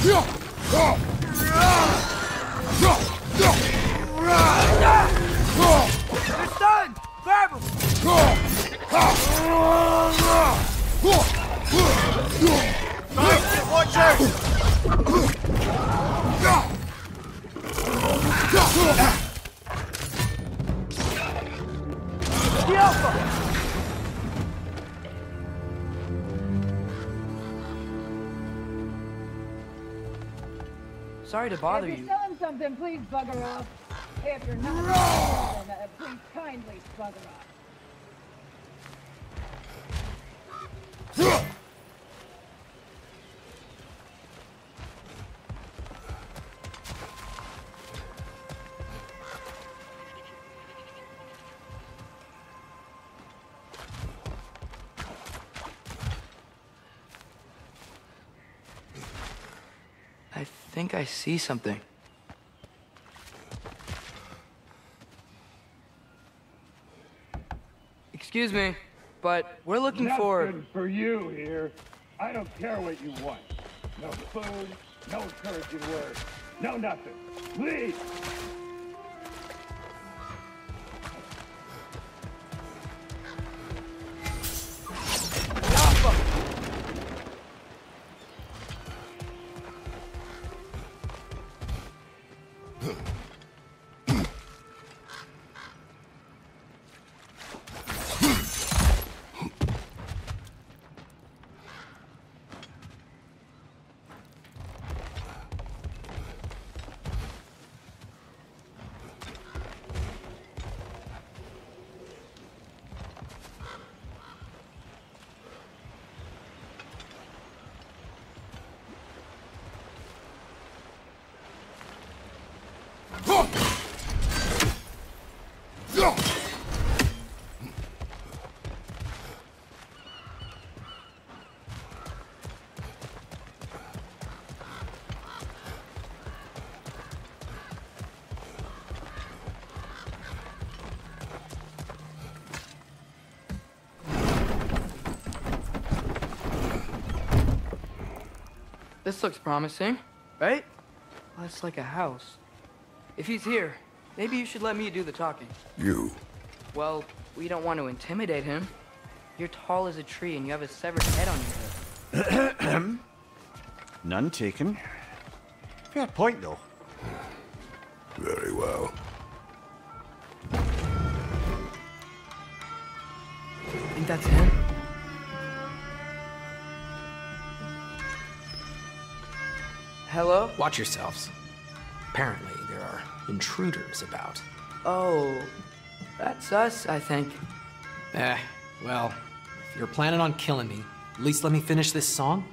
S1: They're stunned! Grab them!
S5: Watch out!
S1: The Alpha! Sorry to bother
S11: If
S1: you.
S11: you're selling something, please bugger off. If you're not, then, please kindly bugger off.
S1: I think I see something. Excuse me, but we're looking for...
S8: Nothing for you here. I don't care what you want. No food, no encouraging words, no nothing. Leave!
S1: This looks promising, right? Well, it's like a house. If he's here, maybe you should let me do the talking.
S10: You?
S1: Well, we don't want to intimidate him. You're tall as a tree and you have a severed head on your head.
S5: None taken. Fair point, though.
S10: Very well.
S1: Think that's him? Hello?
S12: Watch yourselves. Apparently, there are intruders about.
S1: Oh, that's us, I think.
S12: Well, if you're planning on killing me, at least let me finish this song.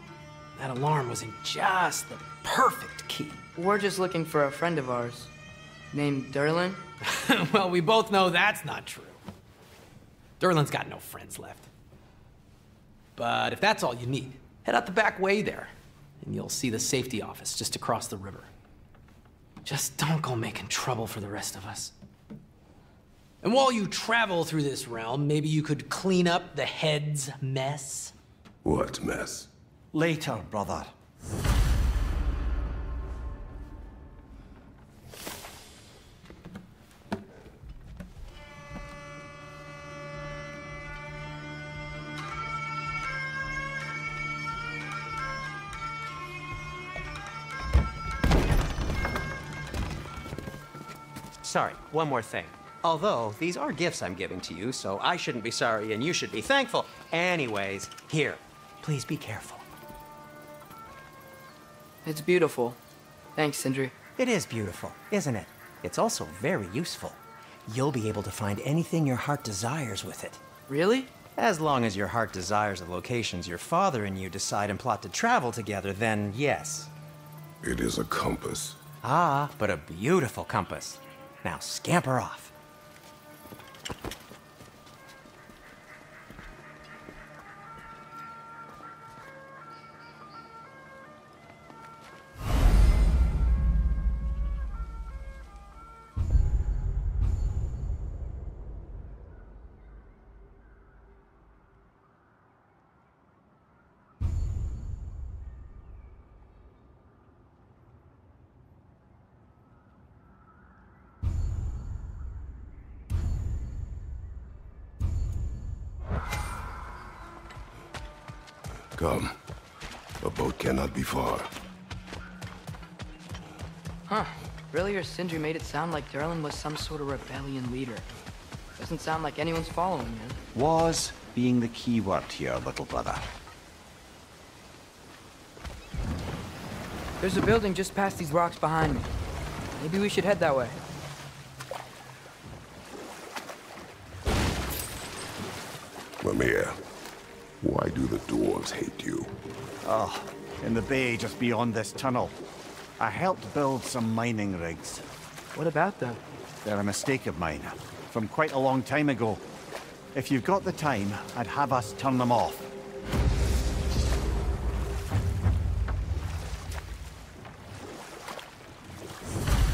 S12: That alarm was in just the perfect key.
S1: We're just looking for a friend of ours, named Durlin.
S12: Well, we both know that's not true. Durlin's got no friends left. But if that's all you need, head out the back way there, and you'll see the safety office just across the river. Just don't go making trouble for the rest of us. And while you travel through this realm, maybe you could clean up the head's mess?
S10: What mess?
S5: Later, brother.
S9: Sorry, one more thing. Although, these are gifts I'm giving to you, so I shouldn't be sorry and you should be thankful. Anyways, here, please be careful.
S1: It's beautiful. Thanks, Sindri.
S9: It is beautiful, isn't it? It's also very useful. You'll be able to find anything your heart desires with it.
S1: Really?
S9: As long as your heart desires the locations your father and you decide and plot to travel together, then yes.
S10: It is a compass.
S9: Ah, but a beautiful compass. Now scamper off.
S10: Come. A boat cannot be far.
S1: Huh. Earlier, Sindri made it sound like Durlin was some sort of rebellion leader. Doesn't sound like anyone's following him.
S5: Was being the key word here, little brother.
S1: There's a building just past these rocks behind me. Maybe we should head that way.
S10: Mimir, why do the dwarves hate you?
S5: Oh, in the bay just beyond this tunnel. I helped build some mining rigs.
S1: What about them?
S5: They're a mistake of mine, from quite a long time ago. If you've got the time, I'd have us turn them off.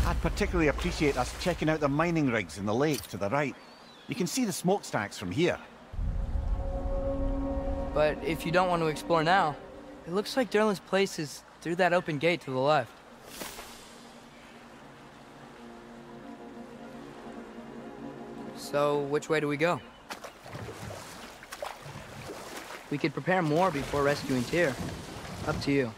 S5: I'd particularly appreciate us checking out the mining rigs in the lake to the right. You can see the smokestacks from here.
S1: But if you don't want to explore now, it looks like Durlin's place is through that open gate to the left. So, which way do we go? We could prepare more before rescuing Tyr. Up to you.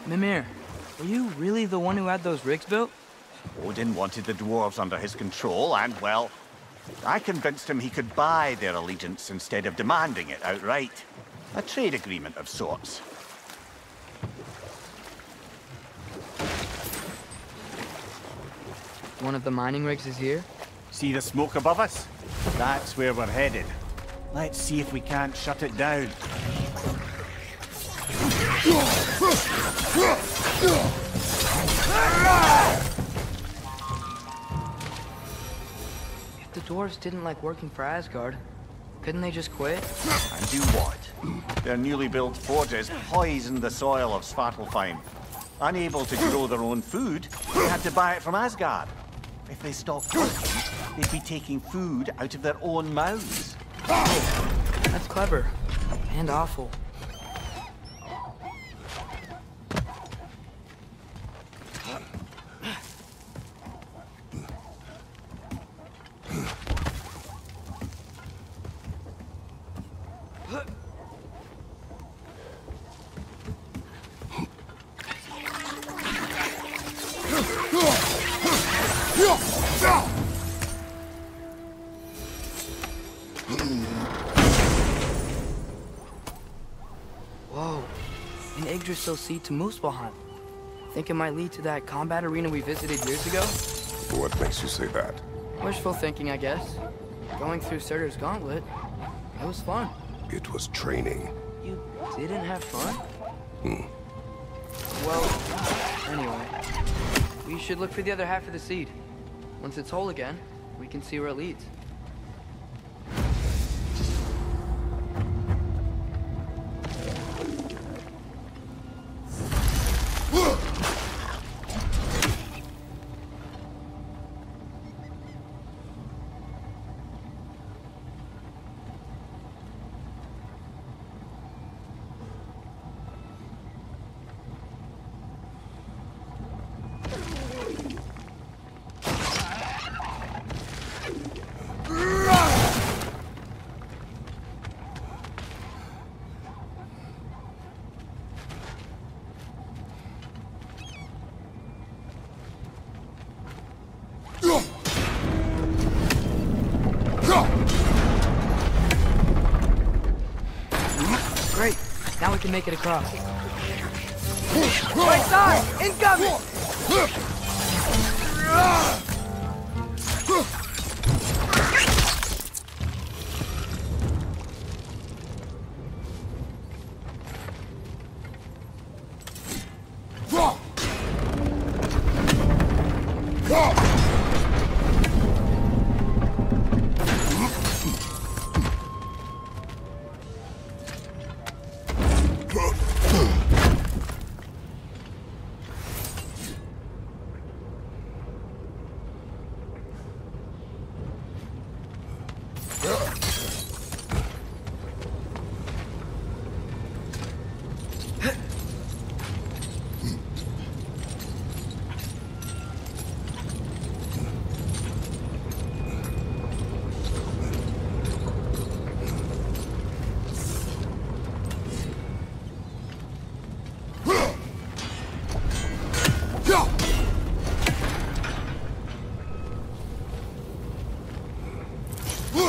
S1: Mimir, were you really the one who had those rigs built?
S5: Odin wanted the dwarves under his control, and, well, I convinced him he could buy their allegiance instead of demanding it outright. A trade agreement of sorts.
S1: One of the mining rigs is here?
S5: See the smoke above us? That's where we're headed. Let's see if we can't shut it down.
S1: If the dwarves didn't like working for Asgard, couldn't they just quit?
S5: And do what? Their newly built forges poisoned the soil of Svartalfheim. Unable to grow their own food, they had to buy it from Asgard. If they stopped working, they'd be taking food out of their own mouths.
S1: That's clever. And awful. Whoa, an Yggdrasil seed to Muspelheim. Think it might lead to that combat arena we visited years ago?
S10: What makes you say that?
S1: Wishful thinking, I guess. Going through Surtur's gauntlet, it was fun.
S10: It was training.
S1: You didn't have fun?
S10: Hmm.
S1: Well, anyway, we should look for the other half of the seed. Once it's whole again, we can see where it leads. Great. Now we can make it across. Right side! Incoming! They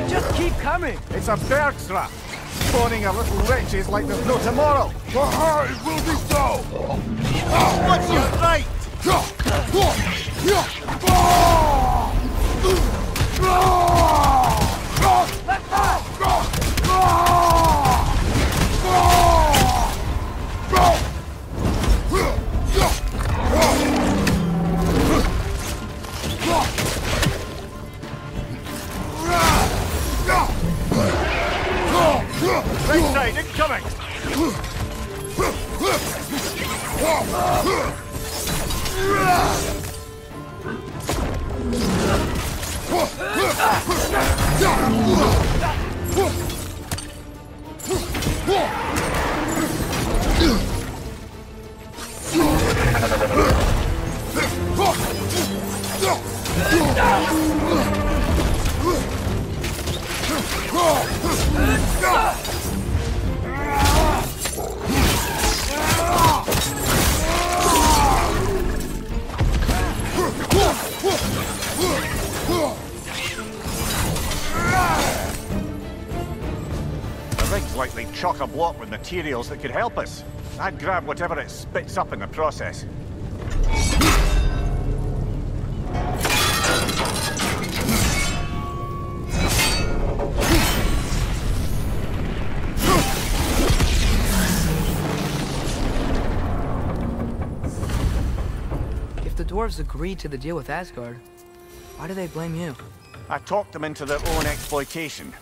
S1: just keep coming!
S5: It's a bergstrap! Spawning our little witches like there's no tomorrow!
S2: It will be so!
S5: What's your right? Right side, incoming! The rig's likely chock-a-block with materials that could help us. I'd grab whatever it spits up in the process.
S1: If the dwarves agreed to the deal with Asgard, why do they blame you?
S5: I talked them into their own exploitation.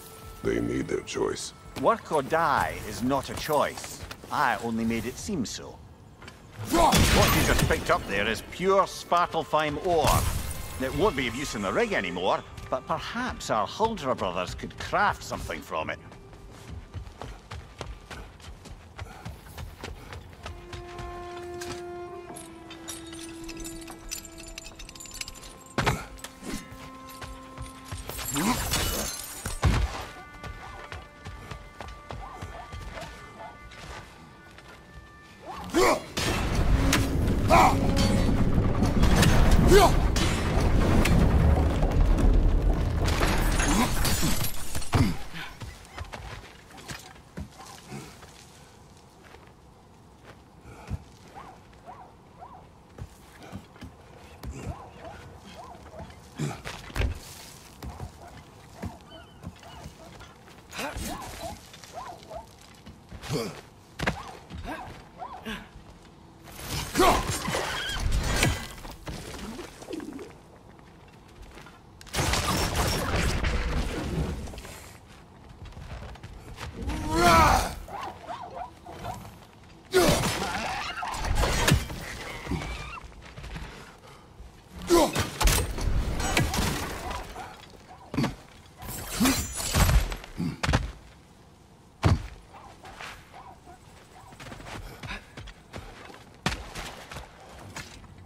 S10: They made their choice.
S5: Work or die is not a choice. I only made it seem so. What you just picked up there is pure Svartalfheim ore. It won't be of use in the rig anymore, but perhaps our Huldra brothers could craft something from it.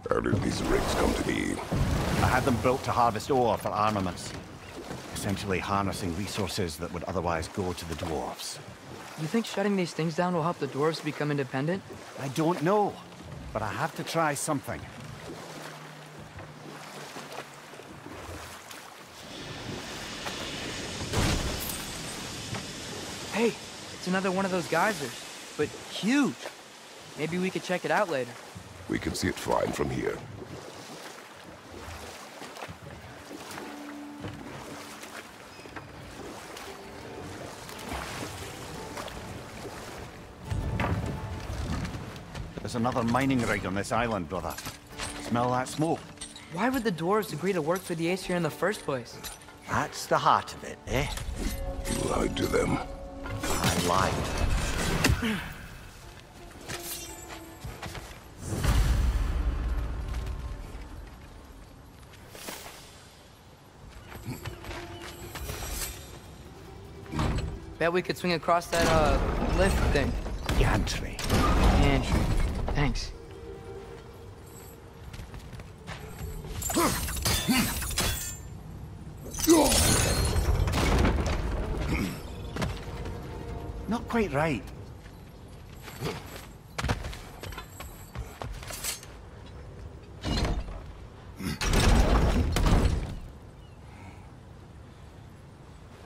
S10: How did these rigs come to be?
S5: I had them built to harvest ore for armaments. Essentially harnessing resources that would otherwise go to the dwarves.
S1: You think shutting these things down will help the dwarves become independent?
S5: I don't know, but I have to try something.
S1: Hey, it's another one of those geysers, but huge. Maybe we could check it out later.
S10: We can see it fine from here.
S5: There's another mining rig on this island, brother. Smell that smoke?
S1: Why would the dwarves agree to work for the Aesir in the first place?
S5: That's the heart of it, eh?
S10: You lied to them.
S5: I lied.
S1: Bet we could swing across that, lift thing.
S5: Gantry.
S1: Gantry. Thanks.
S5: Not quite right.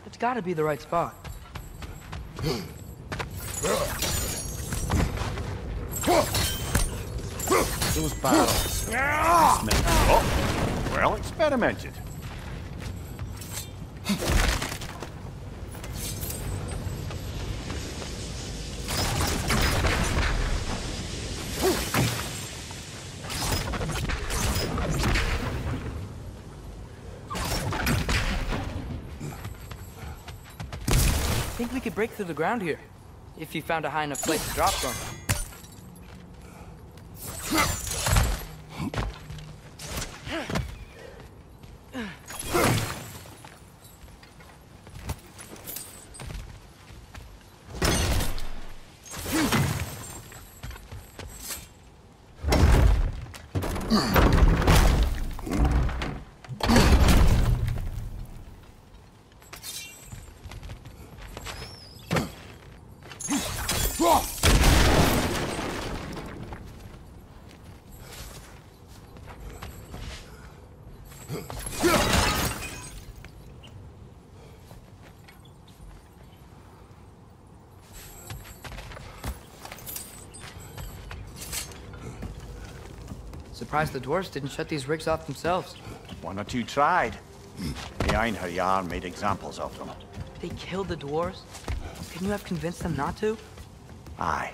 S1: It's gotta be the right spot.
S5: Those barrels. Oh, well experimented.
S1: I think we could break through the ground here, if you found a high enough place to drop from. Surprised the dwarves didn't shut these rigs off themselves.
S5: One or two tried. The Einherjar made examples of them.
S1: They killed the dwarves? Couldn't you have convinced them not to?
S5: Aye.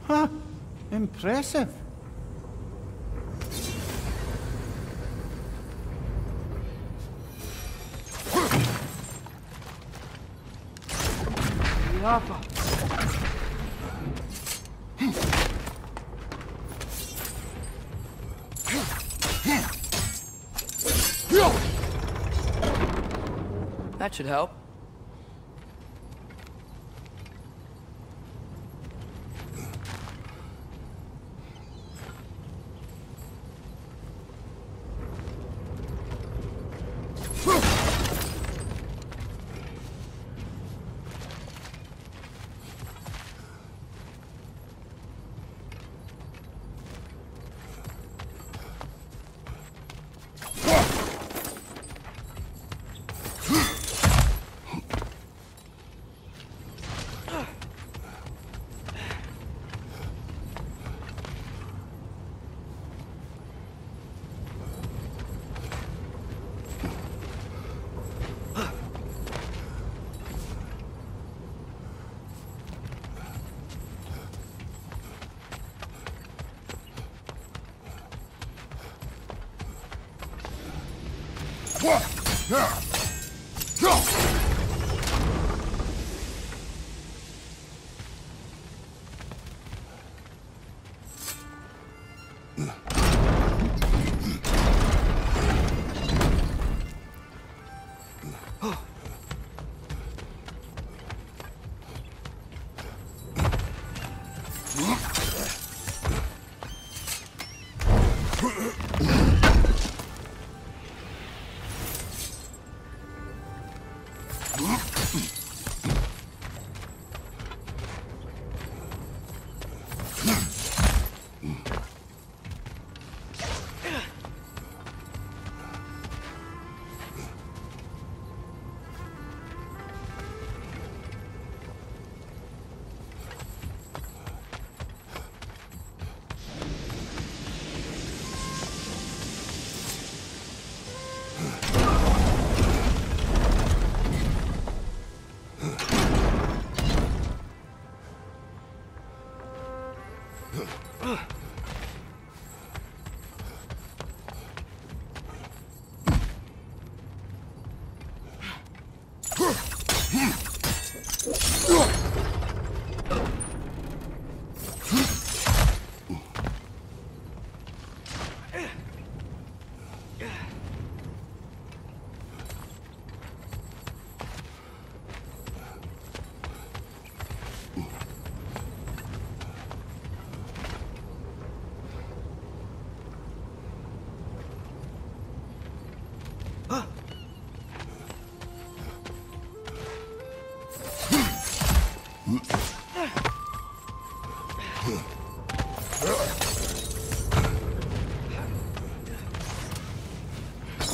S5: Huh. Impressive.
S1: Yapa. That should help.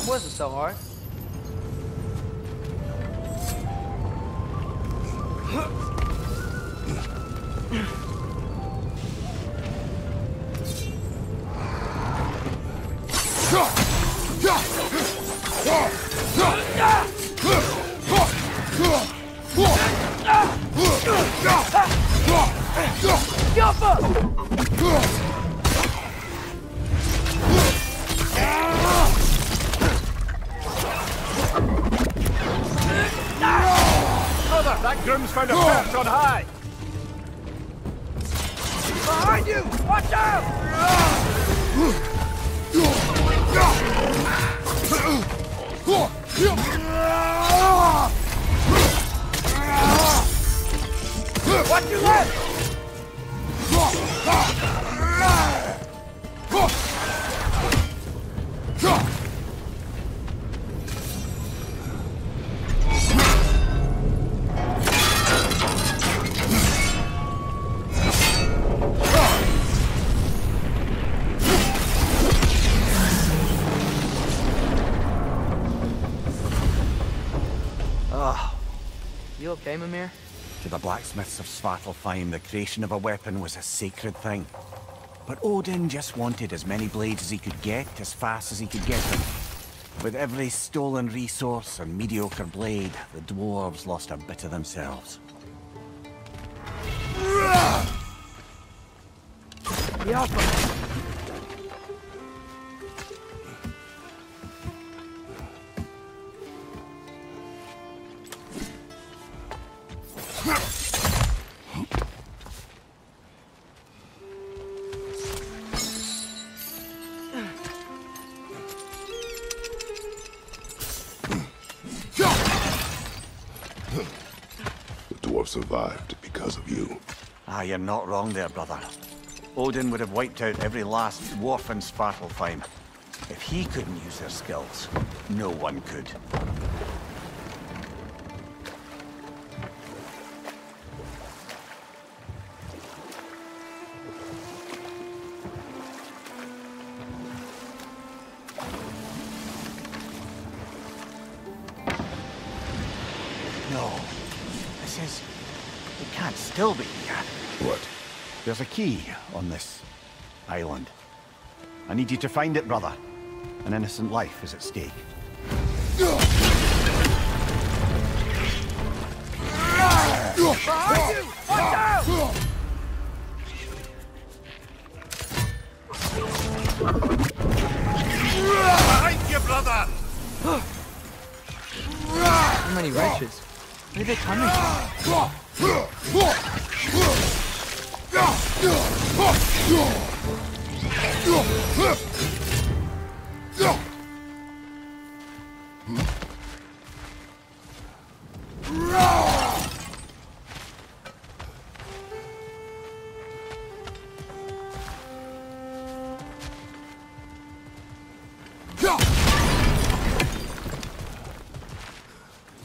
S1: Wasn't so hard.
S5: Brother, that groom's found a perch on high!
S1: Behind you! Watch out! Watch your left! You okay, Mimir?
S5: To the blacksmiths of Svartalfheim, the creation of a weapon was a sacred thing. But Odin just wanted as many blades as he could get, as fast as he could get them. With every stolen resource and mediocre blade, the dwarves lost a bit of themselves.
S10: Survived because of you.
S5: Ah, you're not wrong there, brother. Odin would have wiped out every last dwarf in Svartalfheim. If he couldn't use their skills, no one could. No. This is... It can't still be here.
S10: What?
S5: There's a key on this island. I need you to find it, brother. An innocent life is at stake.
S1: Behind you! Watch out!
S5: Behind you, brother!
S1: How many wretches? Where are they coming from?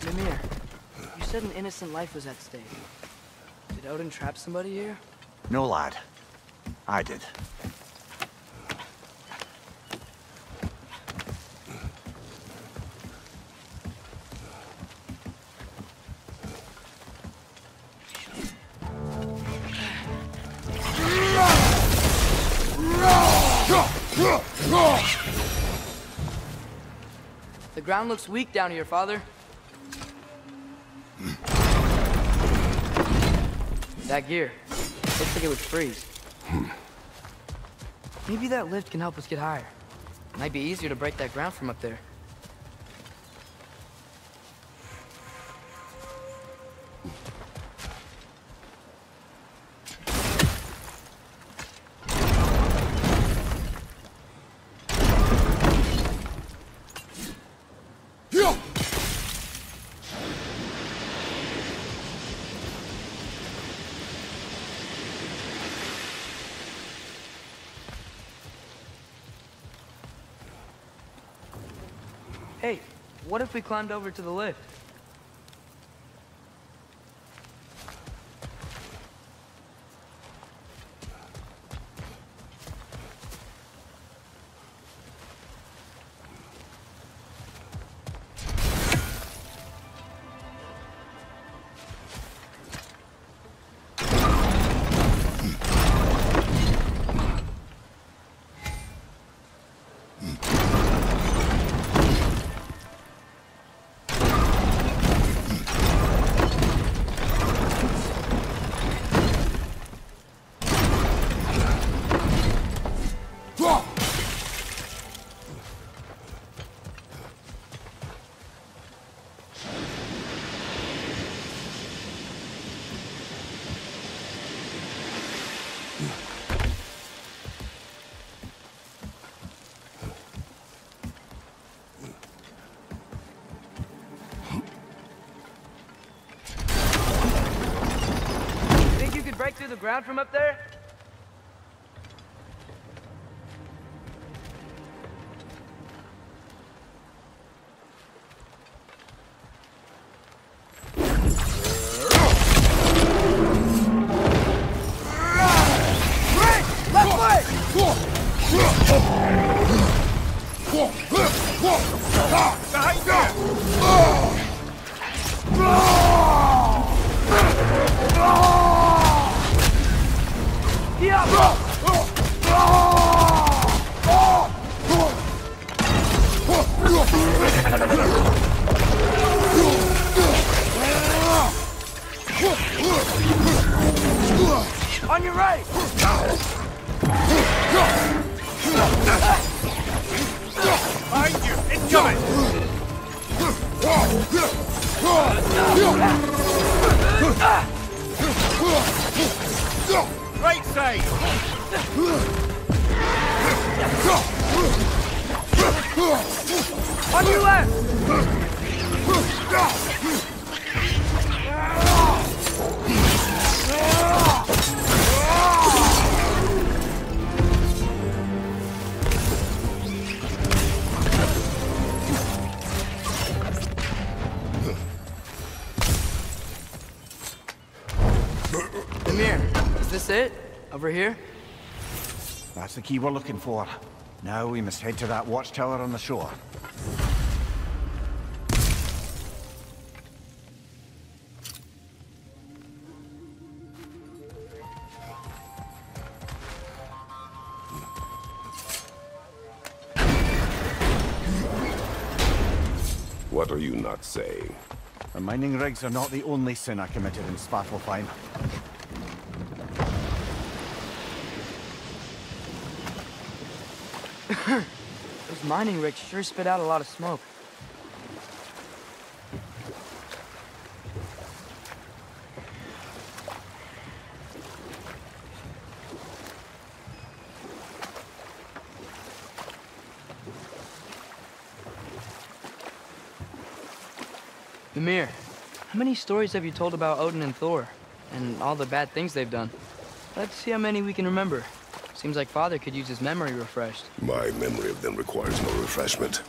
S1: Mimir, you said an innocent life was at stake. Did Odin trap somebody here?
S5: No, lad. I did.
S1: The ground looks weak down here, Father. That gear. Looks like it would freeze. Maybe that lift can help us get higher. Might be easier to break that ground from up there. Hey, what if we climbed over to the lift? the ground from up there? On your right!
S2: Behind you! Incoming! Right side!
S1: On your left! Amir, is this it? Over here?
S5: That's the key we're looking for. Now we must head to that watchtower on the shore.
S10: What are you not saying?
S5: The mining rigs are not the only sin I committed in Svartalfheim.
S1: Those mining rigs sure spit out a lot of smoke. Ymir, how many stories have you told about Odin and Thor? And all the bad things they've done? Let's see how many we can remember. Seems like Father could use his memory refreshed.
S10: My memory of them requires no refreshment.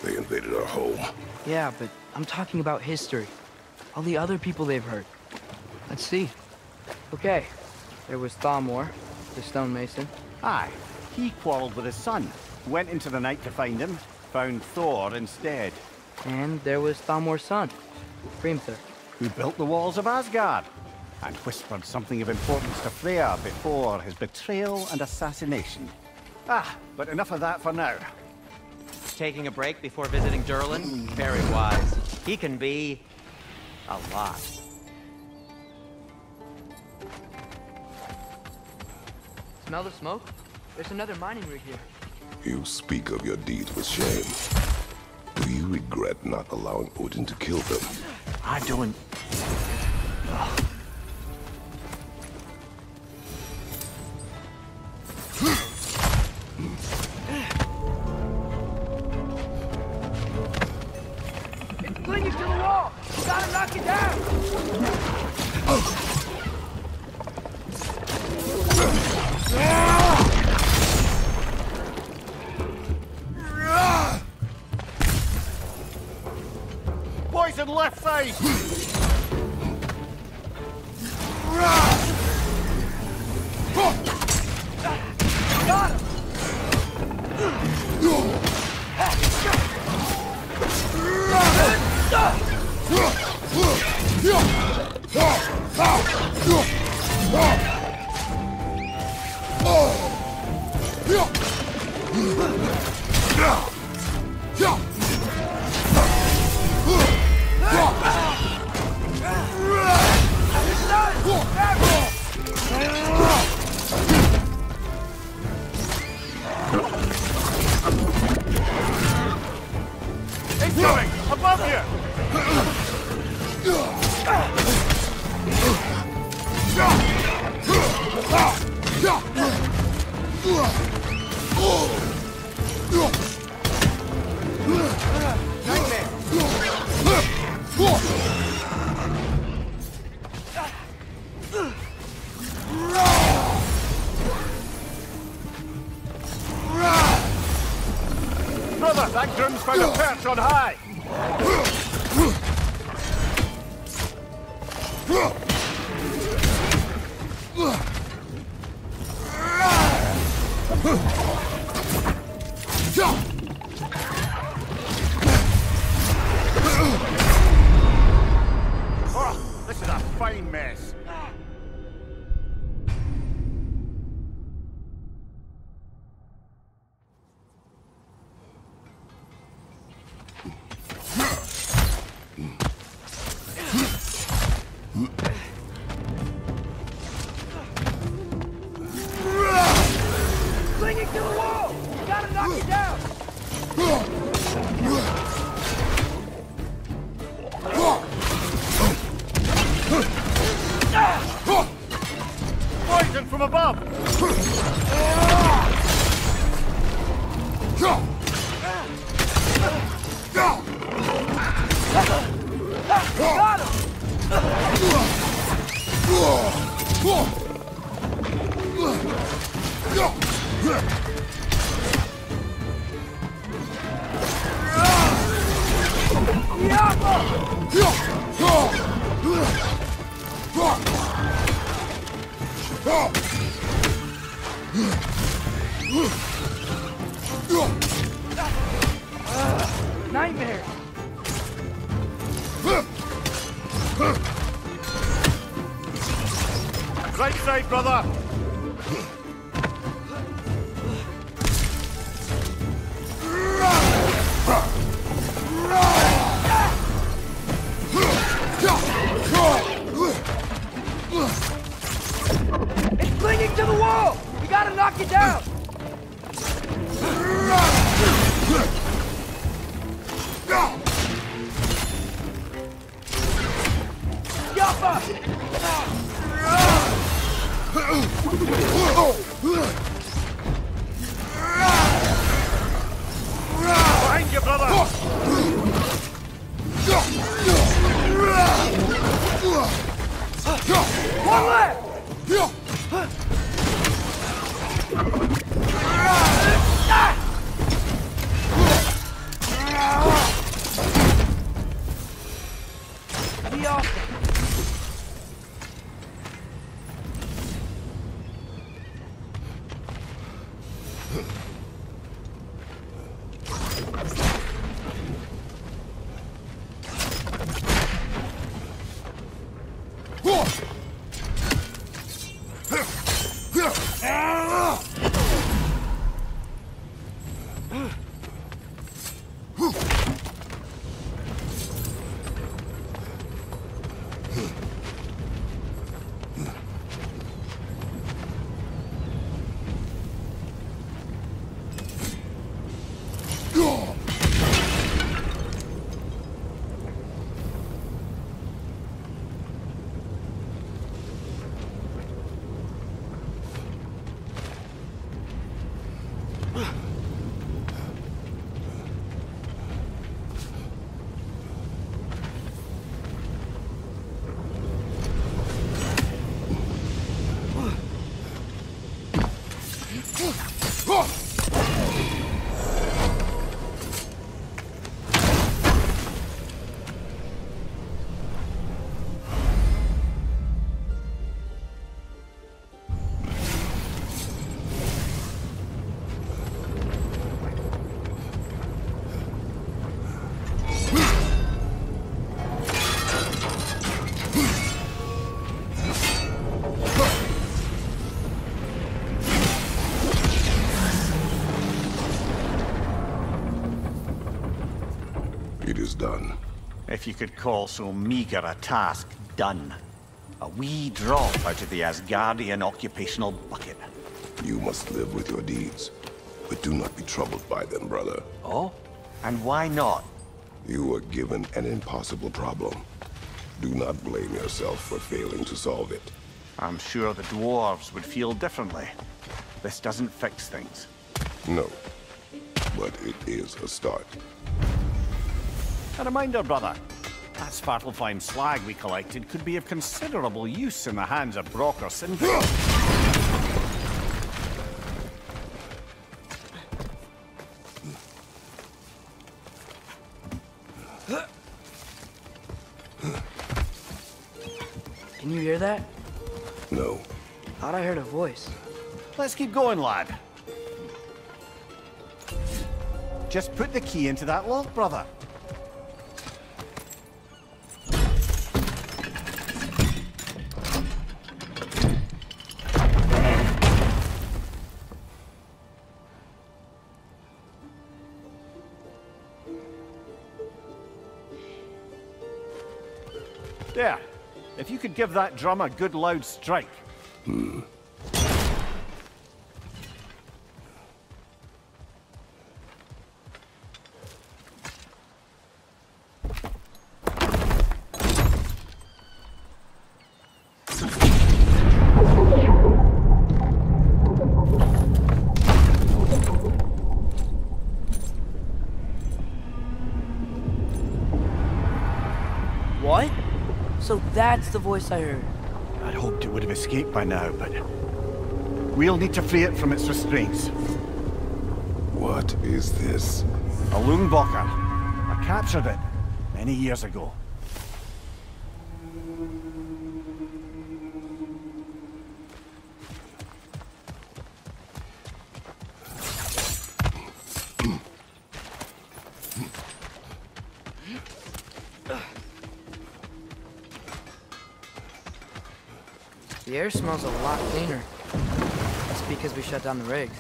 S10: They invaded our home.
S1: Yeah, but I'm talking about history. All the other people they've hurt. Let's see. Okay, there was Thamor, the stonemason.
S5: Aye, he quarreled with his son. Went into the night to find him, found Thor instead.
S1: And there was Thamor's son, Grimthur.
S5: Who built the walls of Asgard, and whispered something of importance to Freya before his betrayal and assassination. But enough of that for now.
S9: Taking a break before visiting Durlin? Very wise. He can be a lot.
S1: Smell the smoke? There's another mining rig here.
S10: You speak of your deeds with shame. Do you regret not allowing Odin to kill them?
S5: I don't.
S1: It's clinging to the wall! You gotta knock it down!
S5: Poison left side!
S1: Got him!
S2: Incoming! Above you!
S5: brother! That groom's found a perch on high! Oh, this is a fine mess.
S1: Clinging to the wall! You gotta knock it down!
S5: Poison from above!
S1: Got him! Nightmare!
S5: Right side, brother!
S1: It's clinging to the wall! We gotta knock it down!
S5: Behind you, brother!
S1: One left! Be off.
S10: It is done.
S5: If you could call so meager a task done. A wee drop out of the Asgardian occupational bucket.
S10: You must live with your deeds, but do not be troubled by them, brother.
S5: Oh? And why not?
S10: You were given an impossible problem. Do not blame yourself for failing to solve it.
S5: I'm sure the dwarves would feel differently. This doesn't fix things.
S10: No, but it is a start.
S5: A reminder, brother. That Svartalfheim slag we collected could be of considerable use in the hands of Brock or Sindri.
S1: Can you hear that?
S10: No.
S1: Thought I heard a voice.
S5: Let's keep going, lad. Just put the key into that lock, brother. There. If you could give that drum a good loud strike.
S1: What? So that's the voice I heard.
S5: I'd hoped it would have escaped by now, but we'll need to free it from its restraints.
S10: What is this?
S5: A Lungbocker. I captured it many years ago.
S1: The air smells a lot cleaner. That's because we shut down the rigs.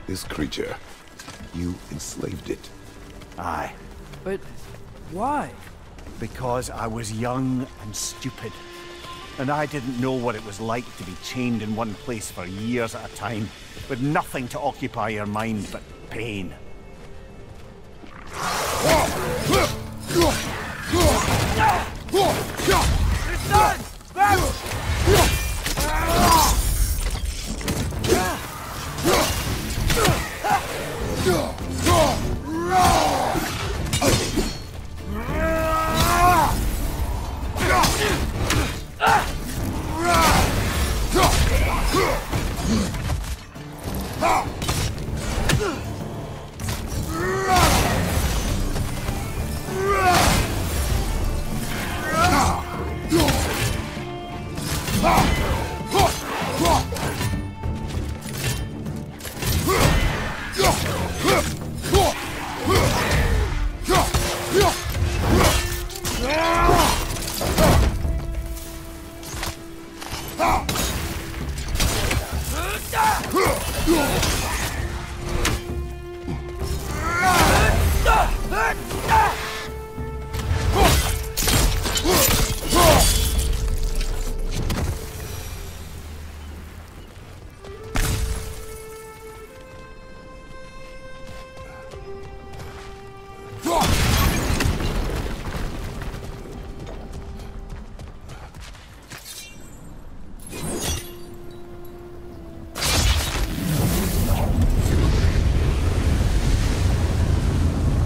S10: This creature, you enslaved it.
S5: Aye.
S1: But why?
S5: Because I was young and stupid. And I didn't know what it was like to be chained in one place for years at a time, with nothing to occupy your mind but pain.
S1: It's done! Grab him!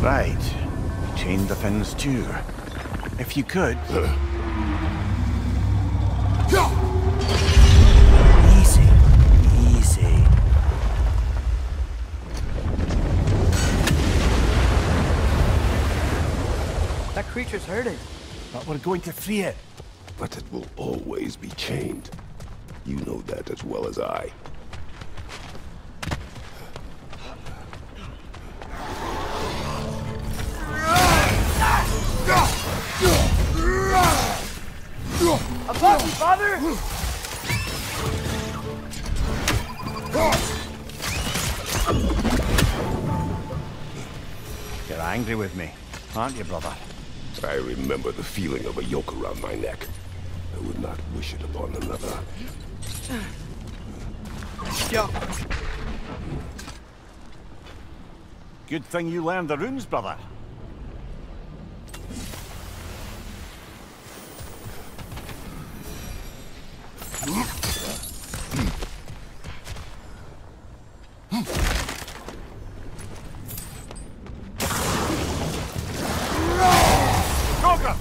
S5: Right. Chain the fins too. If you could... Easy. Easy.
S1: That creature's hurting.
S5: But we're going to free it.
S10: But it will always be chained. You know that as well as I.
S1: Above you, father!
S5: You're angry with me, aren't you, brother?
S10: I remember the feeling of a yoke around my neck. I would not wish it upon another.
S1: Yo.
S5: Good thing you learned the runes, brother.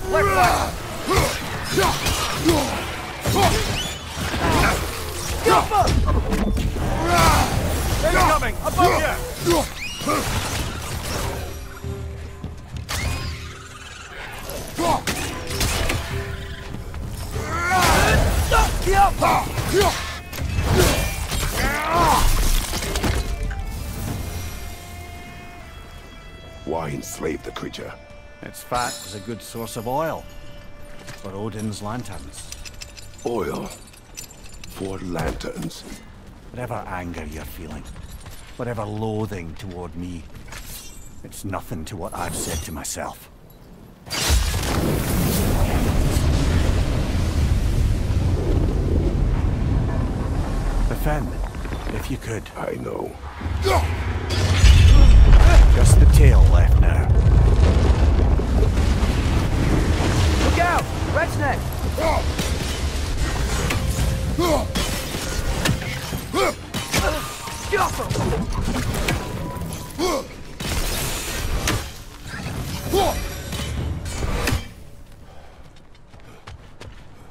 S1: Black fire!
S5: Incoming! Above you!
S10: Why enslave the creature?
S5: Its fat was a good source of oil for Odin's lanterns.
S10: Oil for lanterns.
S5: Whatever anger you're feeling, whatever loathing toward me, it's nothing to what I've said to myself. Defend, if you could.
S10: I know.
S5: Just the tail left now.
S1: Look out! Red's neck!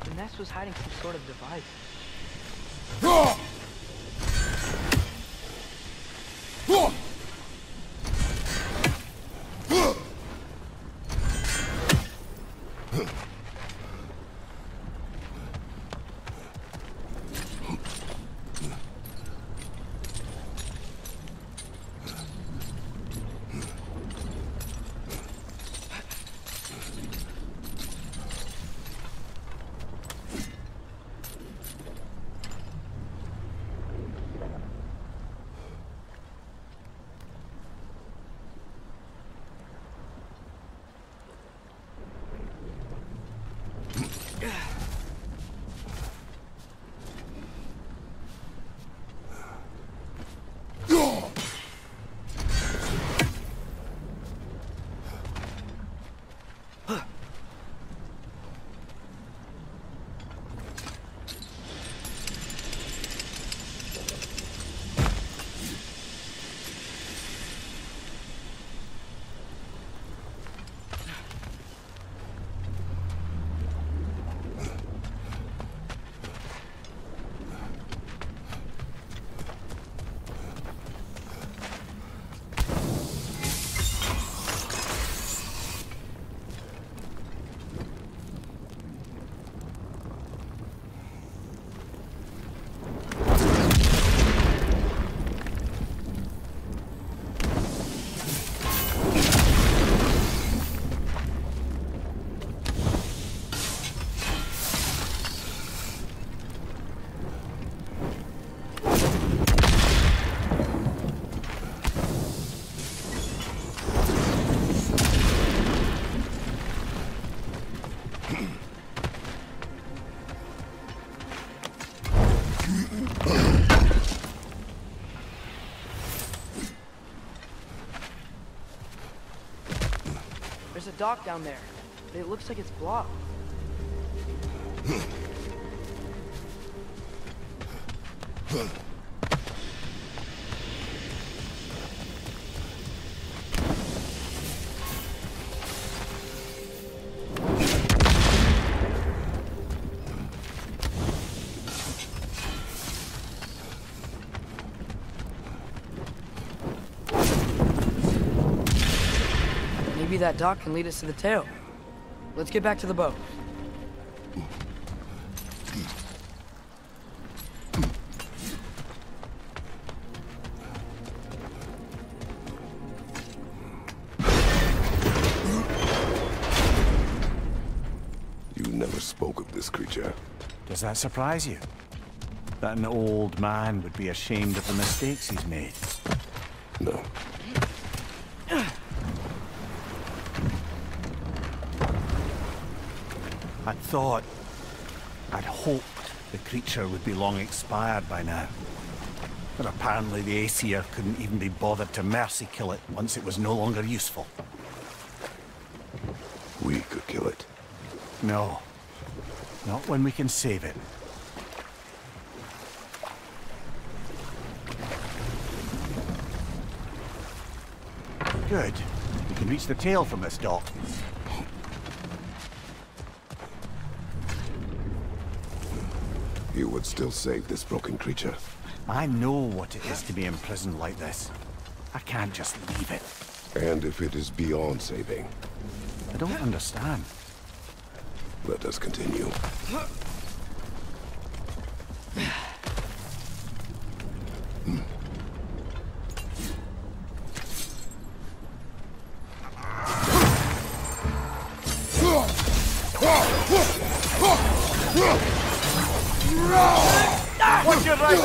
S1: The nest was hiding some sort of device. There's a dock down there. It looks like it's blocked. Maybe that dock can lead us to the tail. Let's get back to the boat.
S10: You never spoke of this creature.
S5: Does that surprise you? That an old man would be ashamed of the mistakes he's made?
S10: No.
S5: I'd hoped the creature would be long expired by now. But apparently the Aesir couldn't even be bothered to mercy kill it once it was no longer useful.
S10: We could kill it.
S5: No. Not when we can save it. Good. We can reach the tail from this dock.
S10: you would still save this broken creature.
S5: I know what it is to be imprisoned like this. I can't just leave it.
S10: And if it is beyond saving?
S5: I don't understand.
S10: Let us continue.
S5: Watch your right!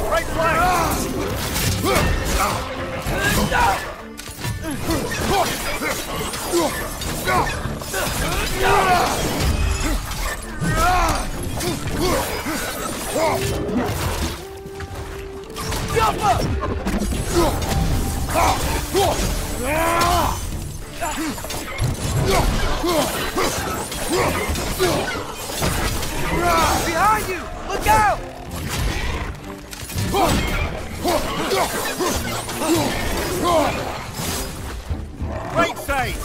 S5: Right flank!
S1: Behind you! Look out!
S5: Right side!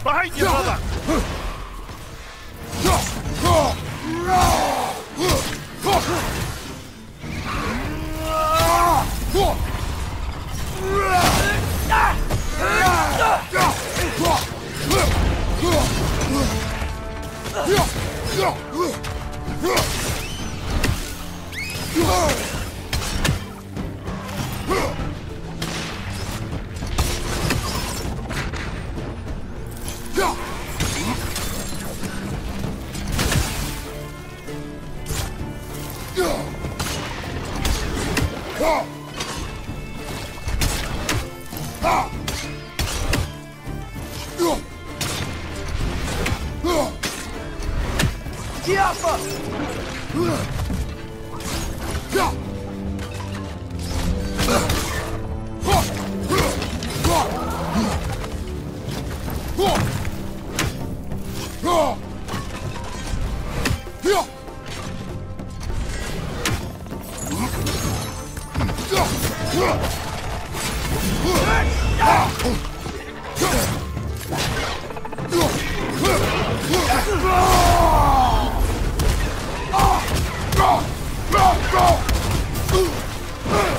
S5: Behind you, brother!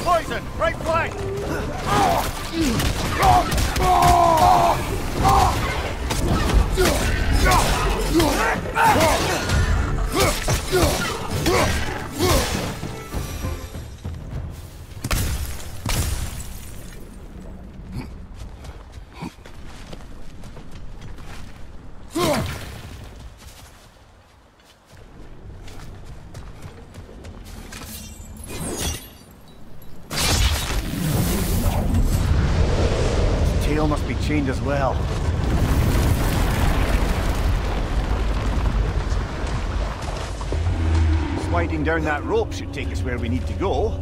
S5: Poison! Right flank! Tail must be chained as well. Sliding down that rope should take us where we need to go.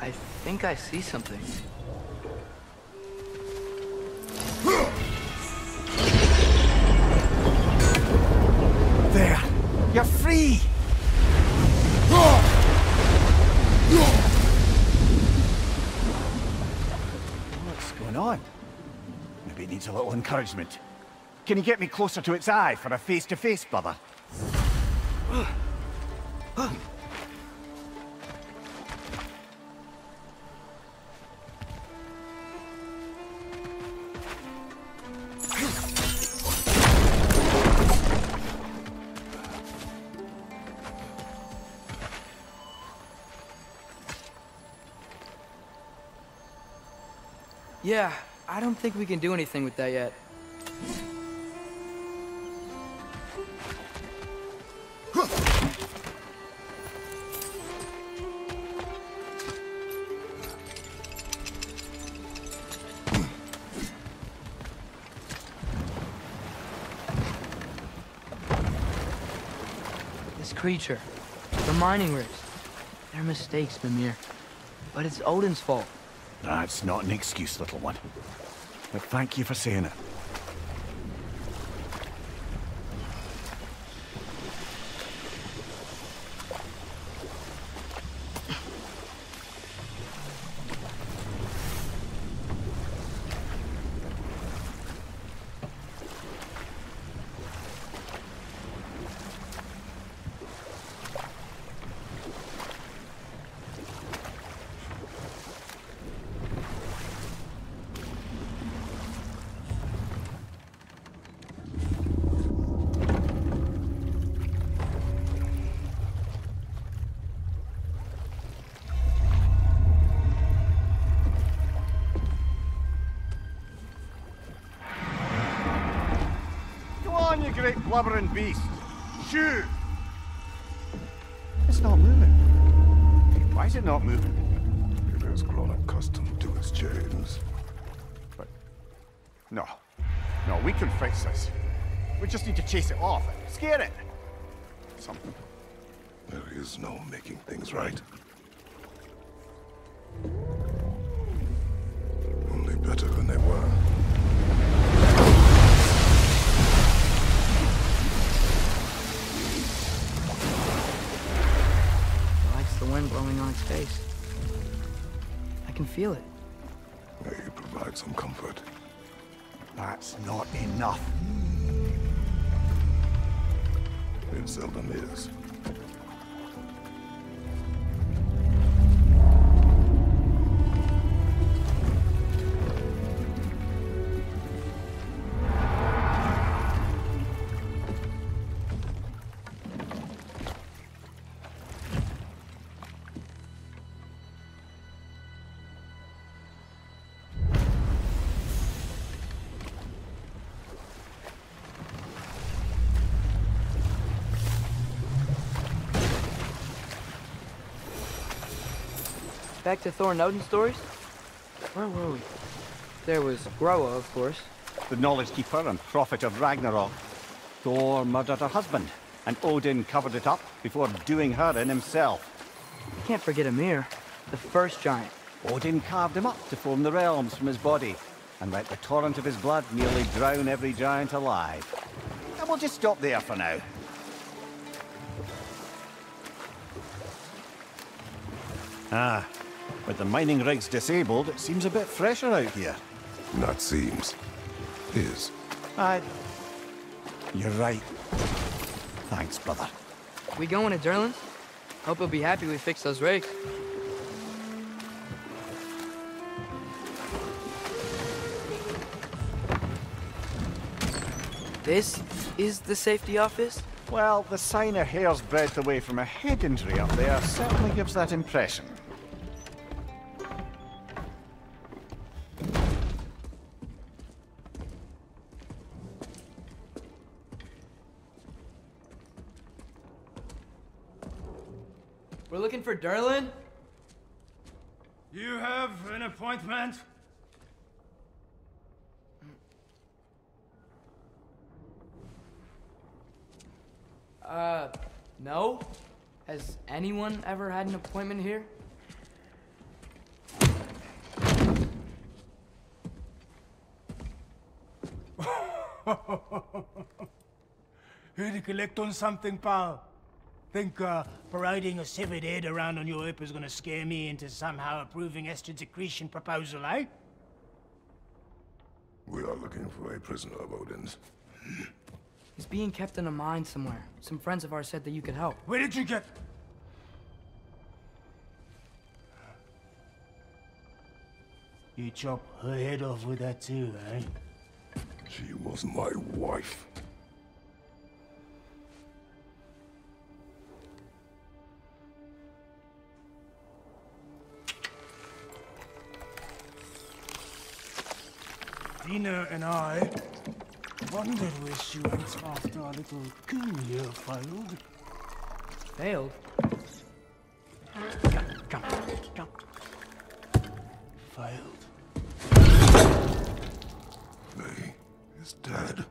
S1: I think I see something.
S5: There! You're free! What's going on? Maybe it needs a little encouragement. Can you get me closer to its eye for a face-to-face, brother?
S1: Yeah, I don't think we can do anything with that yet. This creature, the mining rigs, they're mistakes, Mimir. But it's Odin's fault.
S5: That's not an excuse, little one. But thank you for saying it. You great blubbering beast! Shoo! It's not moving. Why is it not moving?
S10: It has grown accustomed to its chains.
S5: But... No. No, we can fix this. We just need to chase it off and scare it. Something.
S10: There is no making things right. Only better than they were.
S1: The wind blowing on its face. I can feel it.
S10: May you provide some comfort.
S5: That's not enough.
S10: It seldom is.
S1: Back to Thor and Odin stories? Where were we? There was Groa, of course.
S5: The knowledge keeper and prophet of Ragnarok. Thor murdered her husband, and Odin covered it up before doing her in himself.
S1: You can't forget Ymir, the first giant.
S5: Odin carved him up to form the realms from his body, and let the torrent of his blood nearly drown every giant alive. And we'll just stop there for now. Ah, with the mining rigs disabled, it seems a bit fresher out here.
S10: Not seems. Is.
S5: You're right. Thanks, brother.
S1: We going to Durlin's? Hope he'll be happy we fixed those rigs. This is the safety office?
S5: Well, the sign a hair's breadth away from a head injury up there certainly gives that impression.
S1: We're looking for Durlin?
S13: You have an appointment?
S1: No? Has anyone ever had an appointment here?
S13: Here to collect on something, pal? Think parading a severed head around on your hip is gonna scare me into somehow approving Esther's accretion proposal, eh?
S10: We are looking for a prisoner of Odin's.
S1: He's being kept in a mine somewhere. Some friends of ours said that you could help.
S13: Where did you get... You chop her head off with that too, eh?
S10: She was my wife.
S13: Dina and I wondered where she went after our little coup here failed.
S1: Failed?
S13: Come. Failed.
S10: Faye is dead.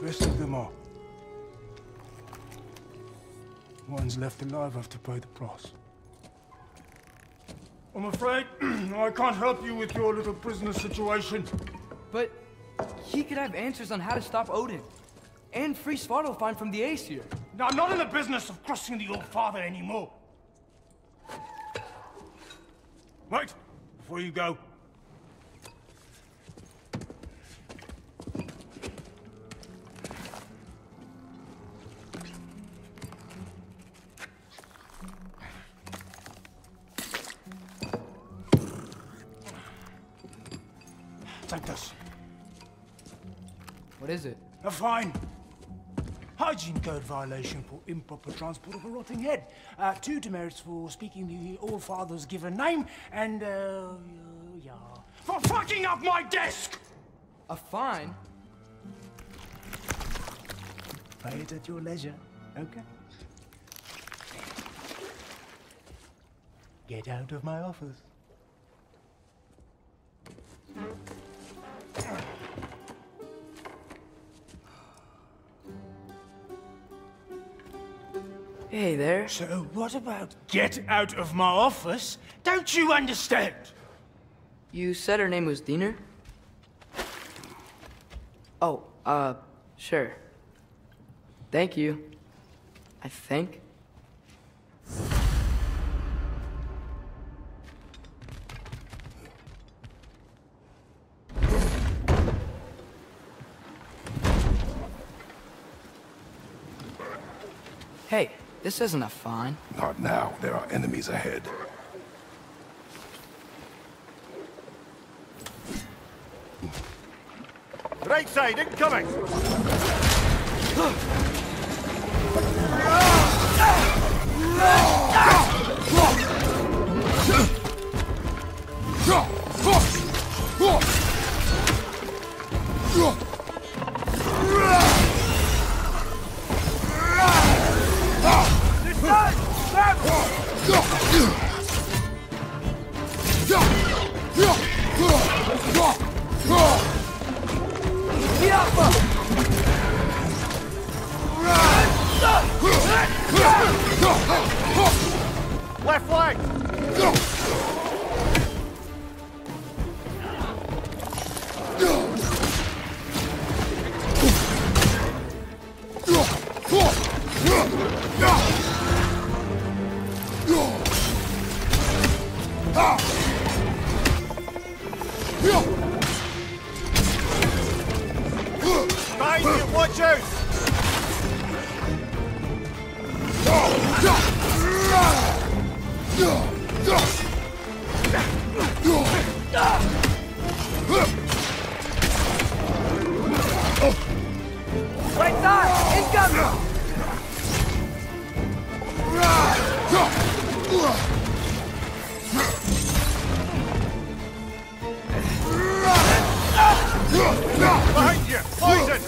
S13: Rest of them are. One's left alive have to pay the price. I'm afraid I can't help you with your little prisoner situation.
S1: But he could have answers on how to stop Odin. And free Svartalfheim from the Aesir.
S13: Now, I'm not in the business of crossing the old father anymore. Wait, before you go. Take this.
S1: What is it?
S13: A fine. Hygiene code violation for improper transport of a rotting head. 2 demerits for speaking the All-Father's given name, and, yeah. For fucking up my desk!
S1: A fine?
S13: Pay it at your leisure, okay? Get out of my office.
S1: Hey there.
S13: So what about get out of my office? Don't you understand?
S1: You said her name was Diener? Oh, sure. Thank you. I think. Hey, this isn't a fine.
S10: Not now. There are enemies ahead.
S5: Right side, incoming! Left flank! Behind you, watch out!
S1: Right side! Incoming!
S5: Behind you! Poison!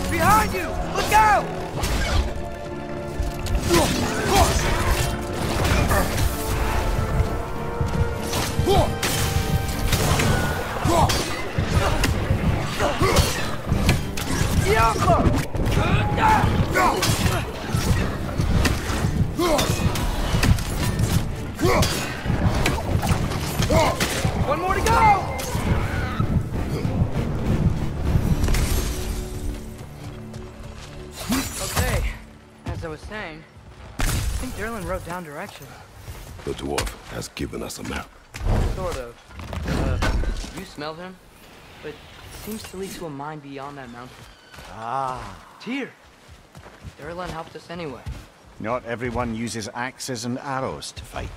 S1: Behind you! Look out! One more to go! Okay, as I was saying, I think Derlin wrote down directions.
S10: The dwarf has given us a map.
S1: Sort of. You smelled him? But it seems to lead to a mine beyond that mountain.
S5: Ah.
S1: Tyr! Derlin helped us anyway.
S5: Not everyone uses axes and arrows to fight.